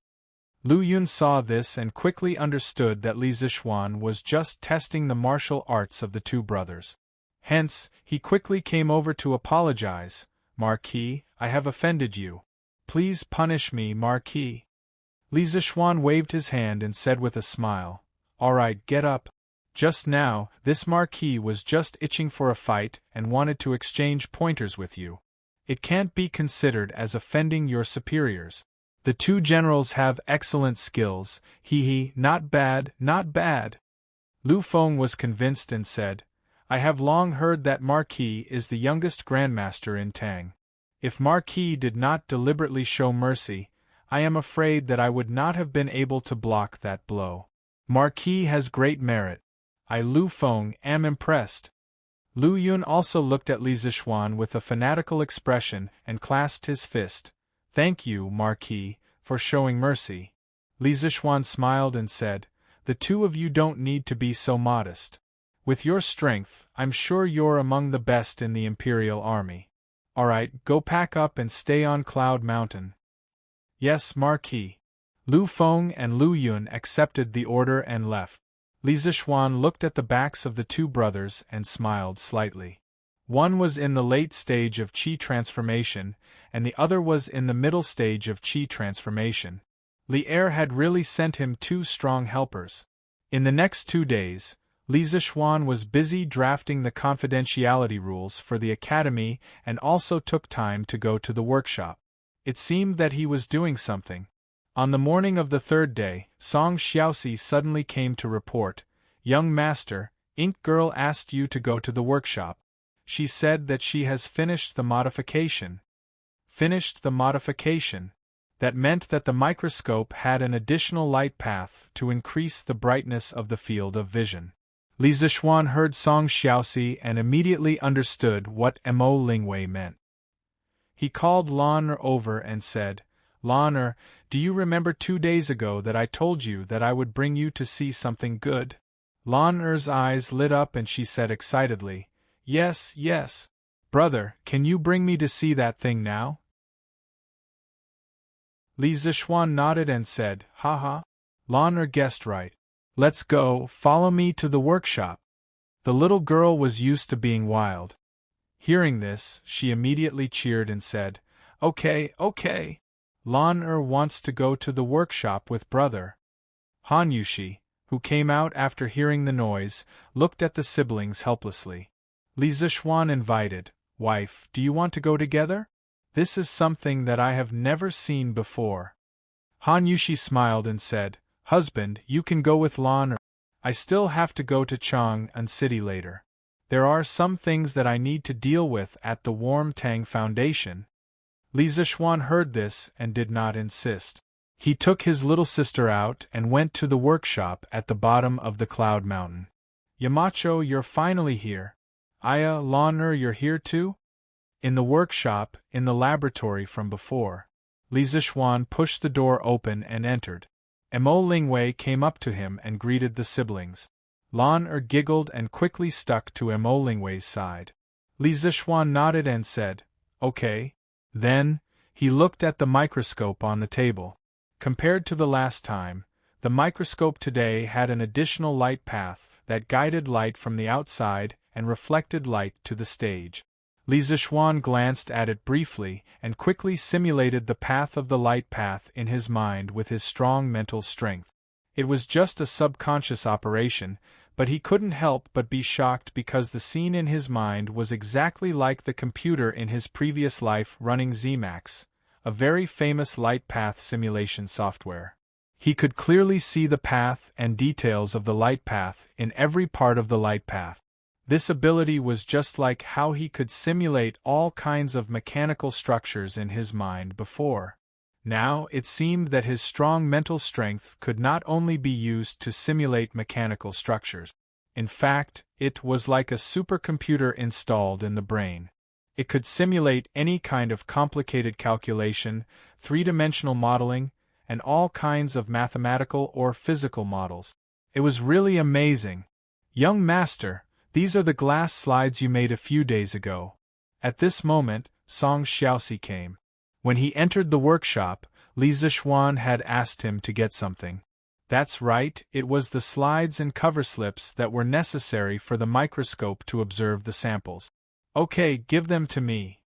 Lu Yun saw this and quickly understood that Li Zishuan was just testing the martial arts of the two brothers. Hence, he quickly came over to apologize. "Marquis, I have offended you. Please punish me, Marquis." Li Zishuan waved his hand and said with a smile, "All right, get up. Just now, this Marquis was just itching for a fight and wanted to exchange pointers with you. It can't be considered as offending your superiors. The two generals have excellent skills, not bad, not bad." Lu Feng was convinced and said, "I have long heard that Marquis is the youngest Grandmaster in Tang. If Marquis did not deliberately show mercy, I am afraid that I would not have been able to block that blow. Marquis has great merit. I, Lu Feng, am impressed." Lu Yun also looked at Li Zishuan with a fanatical expression and clasped his fist. "Thank you, Marquis, for showing mercy." Li Zishuan smiled and said, "The two of you don't need to be so modest. With your strength, I'm sure you're among the best in the Imperial Army. Alright, go pack up and stay on Cloud Mountain." "Yes, Marquis." Lu Feng and Lu Yun accepted the order and left. Li Zishuan looked at the backs of the two brothers and smiled slightly. One was in the late stage of Qi transformation, and the other was in the middle stage of Qi transformation. Li Er had really sent him two strong helpers. In the next 2 days, Li Zishuan was busy drafting the confidentiality rules for the academy and also took time to go to the workshop. It seemed that he was doing something. On the morning of the 3rd day, Song Xiaoxi suddenly came to report, "Young master, Ink Girl asked you to go to the workshop. She said that she has finished the modification." Finished the modification? That meant that the microscope had an additional light path to increase the brightness of the field of vision. Li Zishuan heard Song Xiaoxi and immediately understood what Mo Lingwei meant. He called Lan Er over and said, "Lan Er, do you remember 2 days ago that I told you that I would bring you to see something good?" Lan Er's eyes lit up and she said excitedly, "Yes, yes. Brother, can you bring me to see that thing now?" Li Zishuan nodded and said, "Ha." Lan Er guessed right. "Let's go, follow me to the workshop." The little girl was used to being wild. Hearing this, she immediately cheered and said, Okay. Lan Er wants to go to the workshop with brother." Han Yushi, who came out after hearing the noise, looked at the siblings helplessly. Li Zishuan invited, "Wife, do you want to go together? This is something that I have never seen before." Han Yushi smiled and said, "Husband, you can go with Lan Er. I still have to go to Chang'an City later. There are some things that I need to deal with at the Warm Tang Foundation." Li Zishuan heard this and did not insist. He took his little sister out and went to the workshop at the bottom of the Cloud Mountain. "Yamacho, you're finally here. Aya, Lan Er, you're here too?" In the workshop, in the laboratory from before. Li Zishuan pushed the door open and entered. Mo Lingwei came up to him and greeted the siblings. Lan Er giggled and quickly stuck to Mo Lingwei's side. Li Zishuan nodded and said, "Okay." Then, he looked at the microscope on the table. Compared to the last time, the microscope today had an additional light path that guided light from the outside and reflected light to the stage. Li Zishuan glanced at it briefly and quickly simulated the path of the light path in his mind with his strong mental strength. It was just a subconscious operation, but he couldn't help but be shocked because the scene in his mind was exactly like the computer in his previous life running Zmax, a very famous light path simulation software. He could clearly see the path and details of the light path in every part of the light path. This ability was just like how he could simulate all kinds of mechanical structures in his mind before. Now it seemed that his strong mental strength could not only be used to simulate mechanical structures. In fact, it was like a supercomputer installed in the brain. It could simulate any kind of complicated calculation, three-dimensional modeling, and all kinds of mathematical or physical models. It was really amazing. "Young master, these are the glass slides you made a few days ago." At this moment, Song Xiaoxi came. When he entered the workshop, Li Zishuan had asked him to get something. That's right, it was the slides and cover slips that were necessary for the microscope to observe the samples. "Okay, give them to me."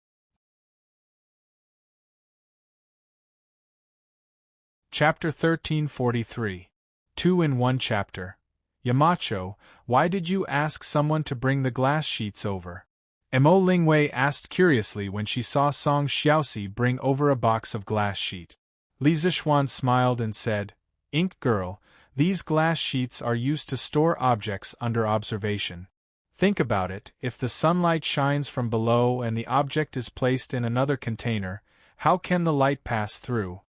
Chapter 1343. 2 in 1 chapter. "Yamacho, why did you ask someone to bring the glass sheets over?" Mo Lingwei asked curiously when she saw Song Xiaoxi bring over a box of glass sheet. Li Zishuan smiled and said, "Ink girl, these glass sheets are used to store objects under observation. Think about it, if the sunlight shines from below and the object is placed in another container, how can the light pass through?"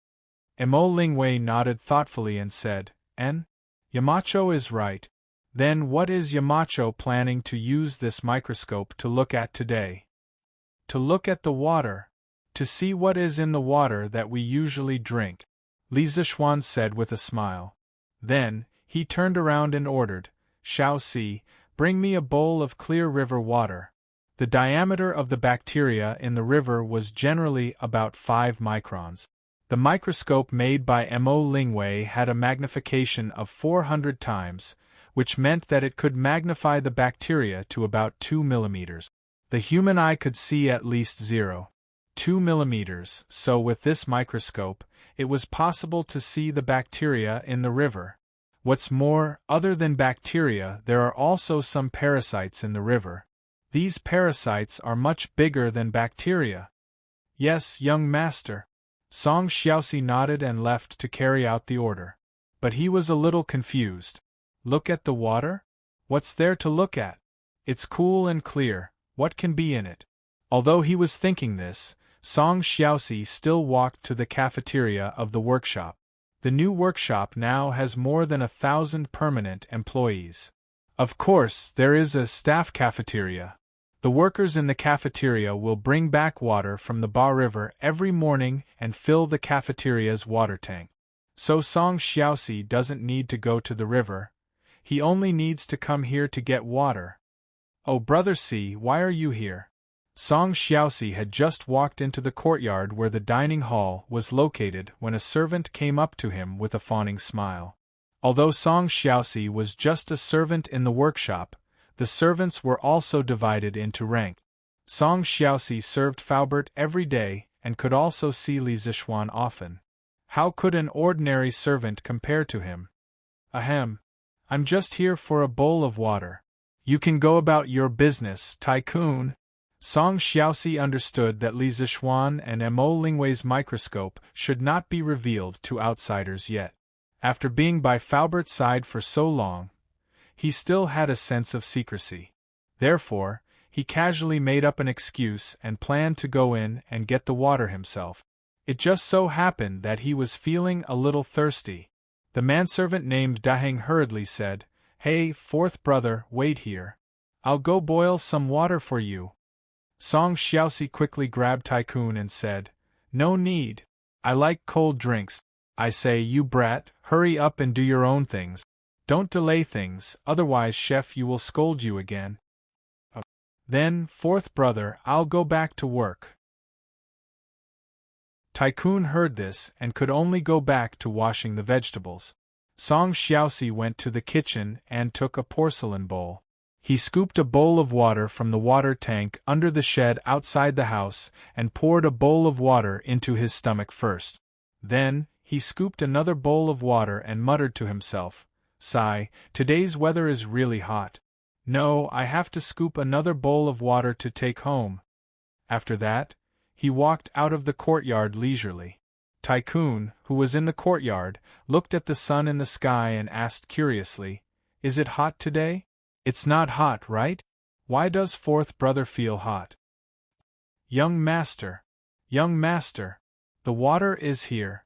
Mo Lingwei nodded thoughtfully and said, Yamacho is right. Then what is Yamacho planning to use this microscope to look at today?" "To look at the water. To see what is in the water that we usually drink," Li Zishuan said with a smile. Then, he turned around and ordered, "Xiaoxi, bring me a bowl of clear river water." The diameter of the bacteria in the river was generally about 5 microns. The microscope made by Mo Lingwei had a magnification of 400 times, which meant that it could magnify the bacteria to about 2 millimeters. The human eye could see at least 0.2 millimeters, so with this microscope, it was possible to see the bacteria in the river. What's more, other than bacteria, there are also some parasites in the river. These parasites are much bigger than bacteria. "Yes, young master." Song Xiaoxi nodded and left to carry out the order. But he was a little confused. Look at the water? What's there to look at? It's cool and clear, what can be in it? Although he was thinking this, Song Xiaoxi still walked to the cafeteria of the workshop. The new workshop now has more than 1,000 permanent employees. Of course, there is a staff cafeteria. The workers in the cafeteria will bring back water from the Ba River every morning and fill the cafeteria's water tank. So Song Xiaoxi doesn't need to go to the river, he only needs to come here to get water. Oh brother C, why are you here? Song Xiaoxi had just walked into the courtyard where the dining hall was located when a servant came up to him with a fawning smile. Although Song Xiaoxi was just a servant in the workshop, the servants were also divided into rank. Song Xiaoxi served Faubert every day and could also see Li Zixuan often. How could an ordinary servant compare to him? Ahem. I'm just here for a bowl of water. You can go about your business, tycoon. Song Xiaoxi understood that Li Zixuan and Mo Lingwei's microscope should not be revealed to outsiders yet. After being by Faubert's side for so long, he still had a sense of secrecy. Therefore, he casually made up an excuse and planned to go in and get the water himself. It just so happened that he was feeling a little thirsty. The manservant named Daheng hurriedly said, "Hey, fourth brother, wait here. I'll go boil some water for you." Song Xiaoxi quickly grabbed Tycoon and said, "No need. I like cold drinks. I say, you brat, hurry up and do your own things. Don't delay things, otherwise chef you will scold you again." "Then, fourth brother, I'll go back to work." Tycoon heard this and could only go back to washing the vegetables. Song Xiaoxi went to the kitchen and took a porcelain bowl. He scooped a bowl of water from the water tank under the shed outside the house and poured a bowl of water into his stomach first. Then, he scooped another bowl of water and muttered to himself, "Sigh, today's weather is really hot. No, I have to scoop another bowl of water to take home." After that, he walked out of the courtyard leisurely. Tycoon, who was in the courtyard, looked at the sun in the sky and asked curiously, "Is it hot today? It's not hot, right? Why does fourth brother feel hot?" Young master, the water is here."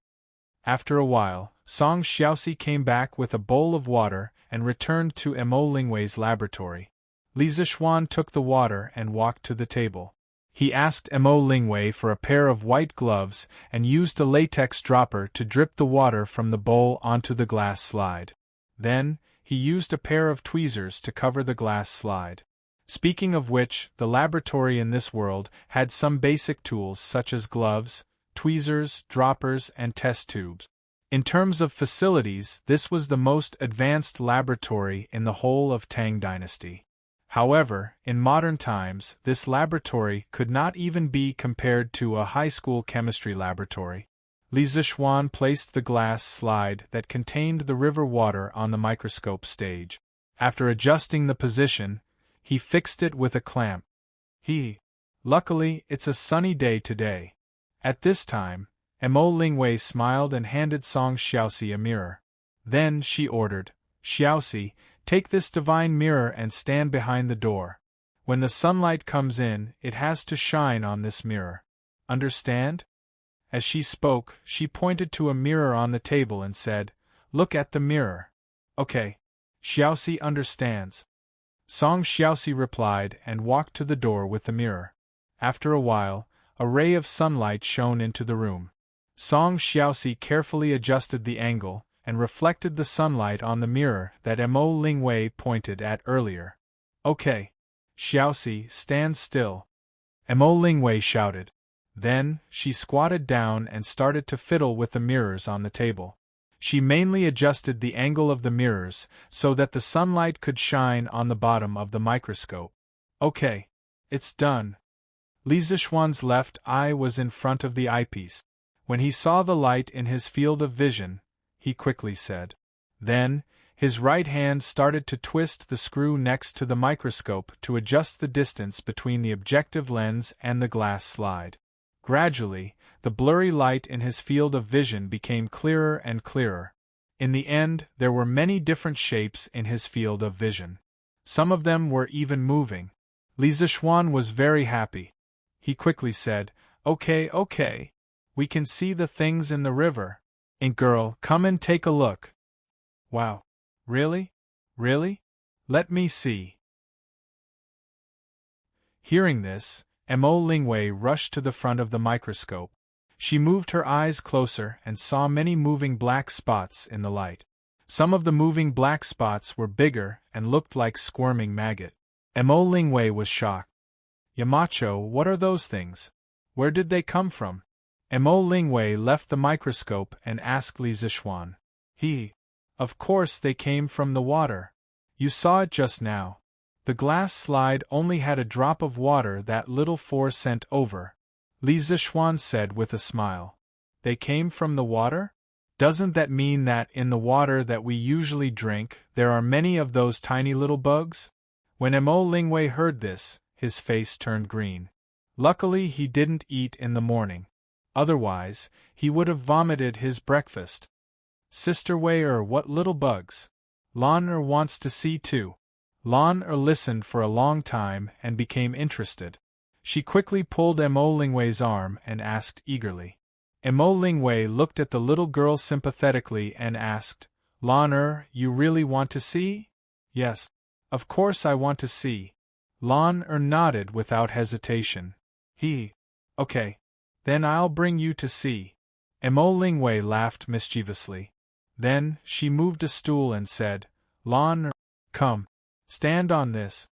After a while, Song Xiaoxi came back with a bowl of water and returned to Mo Lingwei's laboratory. Li Zixuan took the water and walked to the table. He asked Mo Lingwei for a pair of white gloves and used a latex dropper to drip the water from the bowl onto the glass slide. Then, he used a pair of tweezers to cover the glass slide. Speaking of which, the laboratory in this world had some basic tools such as gloves, tweezers, droppers, and test tubes. In terms of facilities, this was the most advanced laboratory in the whole of Tang Dynasty. However, in modern times, this laboratory could not even be compared to a high school chemistry laboratory. Li Zixuan placed the glass slide that contained the river water on the microscope stage. After adjusting the position, he fixed it with a clamp. Luckily, it's a sunny day today. At this time, Mo Lingwei smiled and handed Song Xiaoxi a mirror. Then she ordered, "Xiaoxi, take this divine mirror and stand behind the door. When the sunlight comes in, it has to shine on this mirror. Understand?" As she spoke, she pointed to a mirror on the table and said, "Look at the mirror." "Okay. Xiaoxi understands." Song Xiaoxi replied and walked to the door with the mirror. After a while, a ray of sunlight shone into the room. Song Xiaoxi carefully adjusted the angle and reflected the sunlight on the mirror that Mo Lingwei pointed at earlier. "Okay. Xiaoxi, stand still," Mo Lingwei shouted. Then, she squatted down and started to fiddle with the mirrors on the table. She mainly adjusted the angle of the mirrors so that the sunlight could shine on the bottom of the microscope. "Okay. It's done." Li Zixuan's left eye was in front of the eyepiece. When he saw the light in his field of vision, he quickly said. Then, his right hand started to twist the screw next to the microscope to adjust the distance between the objective lens and the glass slide. Gradually, the blurry light in his field of vision became clearer and clearer. In the end, there were many different shapes in his field of vision. Some of them were even moving. Li Zixuan was very happy. He quickly said, Okay. We can see the things in the river. Ink girl, come and take a look." "Wow. Really? Really?" Let me see. Hearing this, Mo Lingwei rushed to the front of the microscope. She moved her eyes closer and saw many moving black spots in the light. Some of the moving black spots were bigger and looked like squirming maggot. Mo Lingwei was shocked. Yamacho, what are those things? Where did they come from? Mo Lingwei left the microscope and asked Li Zixuan. Of course they came from the water. You saw it just now. The glass slide only had a drop of water that little four sent over. Li Zixuan said with a smile. They came from the water? Doesn't that mean that in the water that we usually drink there are many of those tiny little bugs? When Mo Lingwei heard this, his face turned green. Luckily he didn't eat in the morning. Otherwise, he would have vomited his breakfast. Sister Wei, what little bugs? Lan wants to see too. Lan listened for a long time and became interested. She quickly pulled Mo Lingwei's arm and asked eagerly. Mo Lingwei looked at the little girl sympathetically and asked, Lan you really want to see? Yes. Of course I want to see. Lan nodded without hesitation. Okay. Then I'll bring you to see. Mo Lingwei laughed mischievously. Then, she moved a stool and said, Lan come. Stand on this.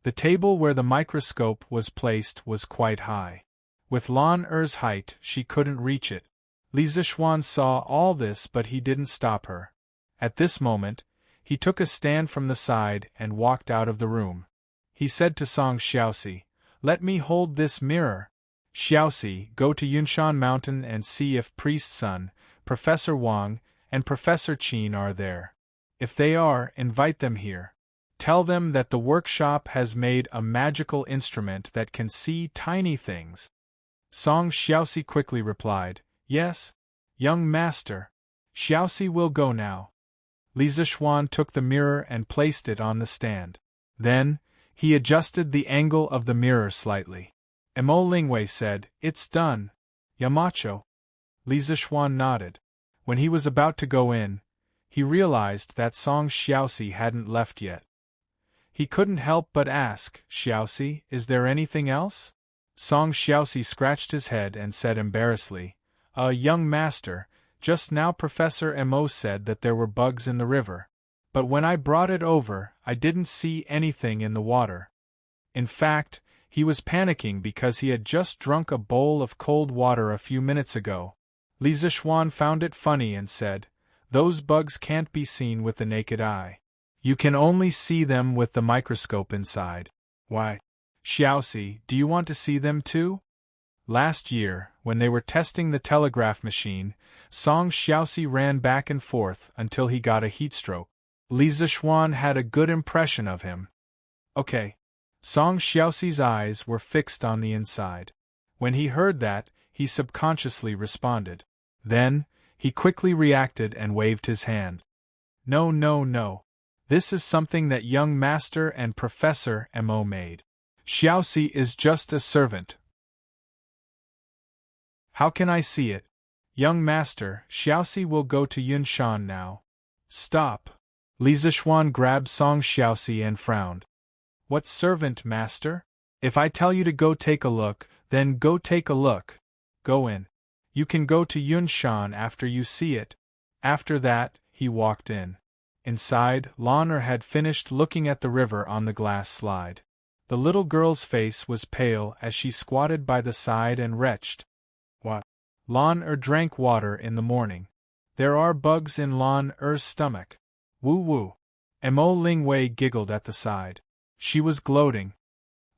The table where the microscope was placed was quite high. With Lan height, she couldn't reach it. Li Zixuan saw all this, but he didn't stop her. At this moment, he took a stand from the side and walked out of the room. He said to Song Xiaoxi, Let me hold this mirror. Xiaoxi, go to Yunshan Mountain and see if Priest Sun, Professor Wang, and Professor Qin are there. If they are, invite them here. Tell them that the workshop has made a magical instrument that can see tiny things. Song Xiaoxi quickly replied, Yes, young master. Xiaoxi will go now. Li Zixuan took the mirror and placed it on the stand. Then, he adjusted the angle of the mirror slightly. Mo Lingwei said, It's done. Yamacho. Li Zixuan nodded. When he was about to go in, he realized that Song Xiaoxi hadn't left yet. He couldn't help but ask, Xiaoxi, is there anything else? Song Xiaoxi scratched his head and said embarrassedly, Young master, just now Professor Mo said that there were bugs in the river. But when I brought it over, I didn't see anything in the water. In fact, he was panicking because he had just drunk a bowl of cold water a few minutes ago. Li Zixuan found it funny and said, Those bugs can't be seen with the naked eye. You can only see them with the microscope inside. Why? Xiaoxi, do you want to see them too? Last year, when they were testing the telegraph machine, Song Xiaoxi ran back and forth until he got a heatstroke. Li Zixuan had a good impression of him. Okay. Song Xiaoxi's eyes were fixed on the inside. When he heard that, he subconsciously responded. Then, he quickly reacted and waved his hand. No. This is something that young master and Professor Mo made. Xiaoxi is just a servant. How can I see it? Young master, Xiaoxi will go to Yunshan now. Stop. Li Zixuan grabbed Song Xiaoxi and frowned. What servant, master? If I tell you to go take a look, then go take a look. Go in. You can go to Yunshan after you see it. After that, he walked in. Inside, Lan had finished looking at the river on the glass slide. The little girl's face was pale as she squatted by the side and retched. What? Lan drank water in the morning. There are bugs in Lan stomach. Woo. Mo Lingwei giggled at the side. She was gloating.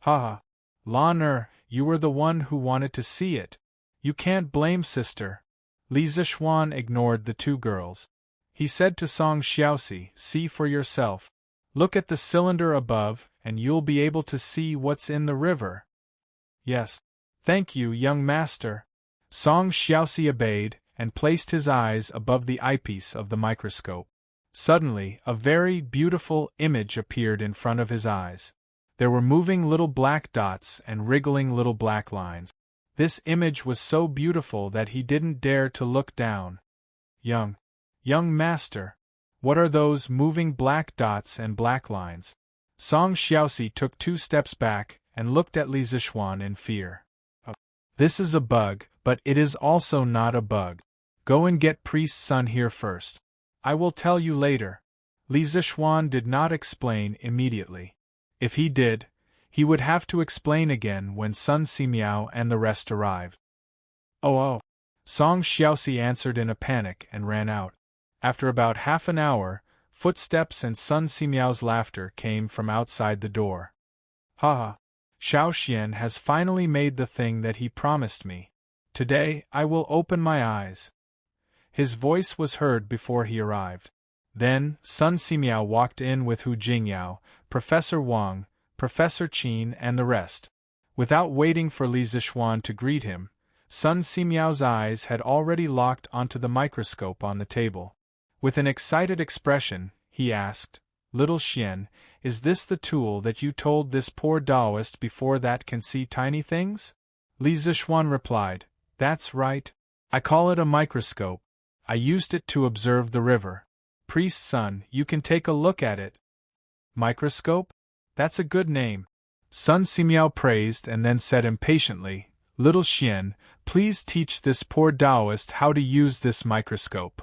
Haha. Lan you were the one who wanted to see it. You can't blame sister. Li Zixuan ignored the two girls. He said to Song Xiaoxi, See for yourself. Look at the cylinder above, and you'll be able to see what's in the river. Yes. Thank you, young master. Song Xiaoxi obeyed, and placed his eyes above the eyepiece of the microscope. Suddenly, a very beautiful image appeared in front of his eyes. There were moving little black dots and wriggling little black lines. This image was so beautiful that he didn't dare to look down. Young master, What are those moving black dots and black lines? Song Xiaoxi took 2 steps back and looked at Li Zixuan in fear. This is a bug, but it is also not a bug. Go and get Priest's son here first. I will tell you later. Li Zixuan did not explain immediately. If he did, he would have to explain again when Sun Simiao and the rest arrived. Oh. Song Xiaoxi answered in a panic and ran out. After about half an hour, footsteps and Sun Simiao's laughter came from outside the door. Ha! Xiao Xian has finally made the thing that he promised me. Today, I will open my eyes. His voice was heard before he arrived. Then, Sun Simiao walked in with Hu Jingyao, Professor Wang, Professor Qin and the rest. Without waiting for Li Zixuan to greet him, Sun Simiao's eyes had already locked onto the microscope on the table. With an excited expression, he asked, "Little Xian, is this the tool that you told this poor Taoist before that can see tiny things?" Li Zixuan replied, "That's right. I call it a microscope. I used it to observe the river. Priest's son, you can take a look at it." Microscope? That's a good name. Sun Simiao praised and then said impatiently, "Little Xian, please teach this poor Taoist how to use this microscope."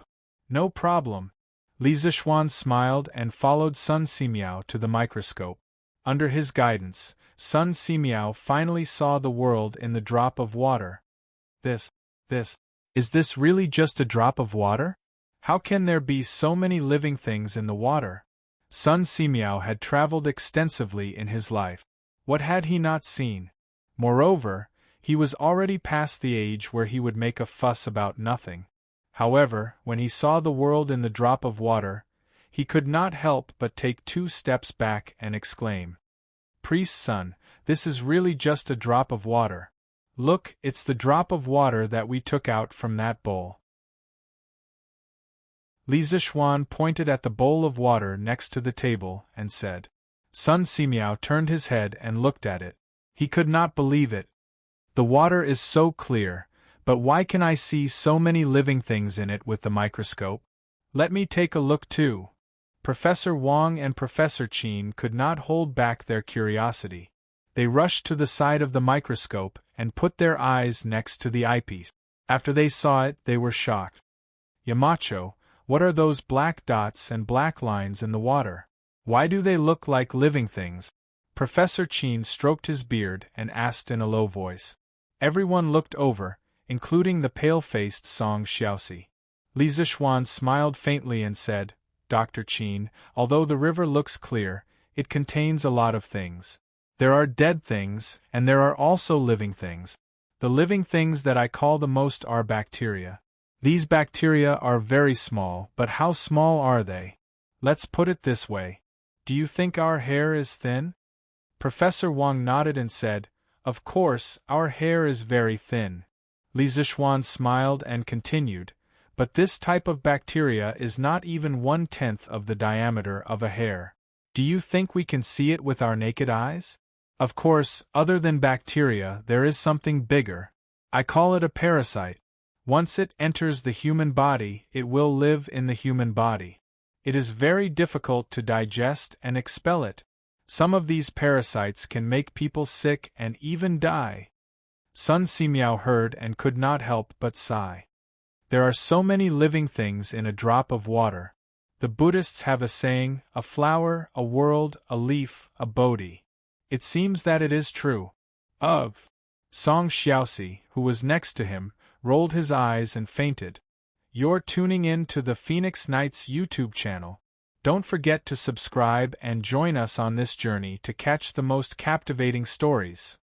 "No problem." Li Zixuan smiled and followed Sun Simiao to the microscope. Under his guidance, Sun Simiao finally saw the world in the drop of water. Is this really just a drop of water? How can there be so many living things in the water? Sun Simiao had traveled extensively in his life. What had he not seen? Moreover, he was already past the age where he would make a fuss about nothing. However, when he saw the world in the drop of water, he could not help but take 2 steps back and exclaim, "Priest's son, this is really just a drop of water. Look, it's the drop of water that we took out from that bowl." Li Zixuan pointed at the bowl of water next to the table and said. Sun Simiao turned his head and looked at it. He could not believe it. "The water is so clear, but why can I see so many living things in it with the microscope? Let me take a look too." Professor Wang and Professor Qin could not hold back their curiosity. They rushed to the side of the microscope and put their eyes next to the eyepiece. After they saw it, they were shocked. "Yamacho, what are those black dots and black lines in the water? Why do they look like living things?" Professor Qin stroked his beard and asked in a low voice. Everyone looked over, including the pale-faced Song Xiaoxi. Li Zixuan smiled faintly and said, "Dr. Qin, although the river looks clear, it contains a lot of things. There are dead things, and there are also living things. The living things that I call the most are bacteria. These bacteria are very small, but how small are they? Let's put it this way. Do you think our hair is thin?" Professor Wang nodded and said, "Of course, our hair is very thin." Li Zixuan smiled and continued, "But this type of bacteria is not even 1/10 of the diameter of a hair. Do you think we can see it with our naked eyes? Of course, other than bacteria, there is something bigger. I call it a parasite. Once it enters the human body, it will live in the human body. It is very difficult to digest and expel it. Some of these parasites can make people sick and even die." Sun Simiao heard and could not help but sigh. There are so many living things in a drop of water. The Buddhists have a saying, a flower, a world, a leaf, a Bodhi. It seems that it is true. Song Xiaoxi, who was next to him, rolled his eyes and fainted. You're tuning in to the Phoenix Nights YouTube channel. Don't forget to subscribe and join us on this journey to catch the most captivating stories.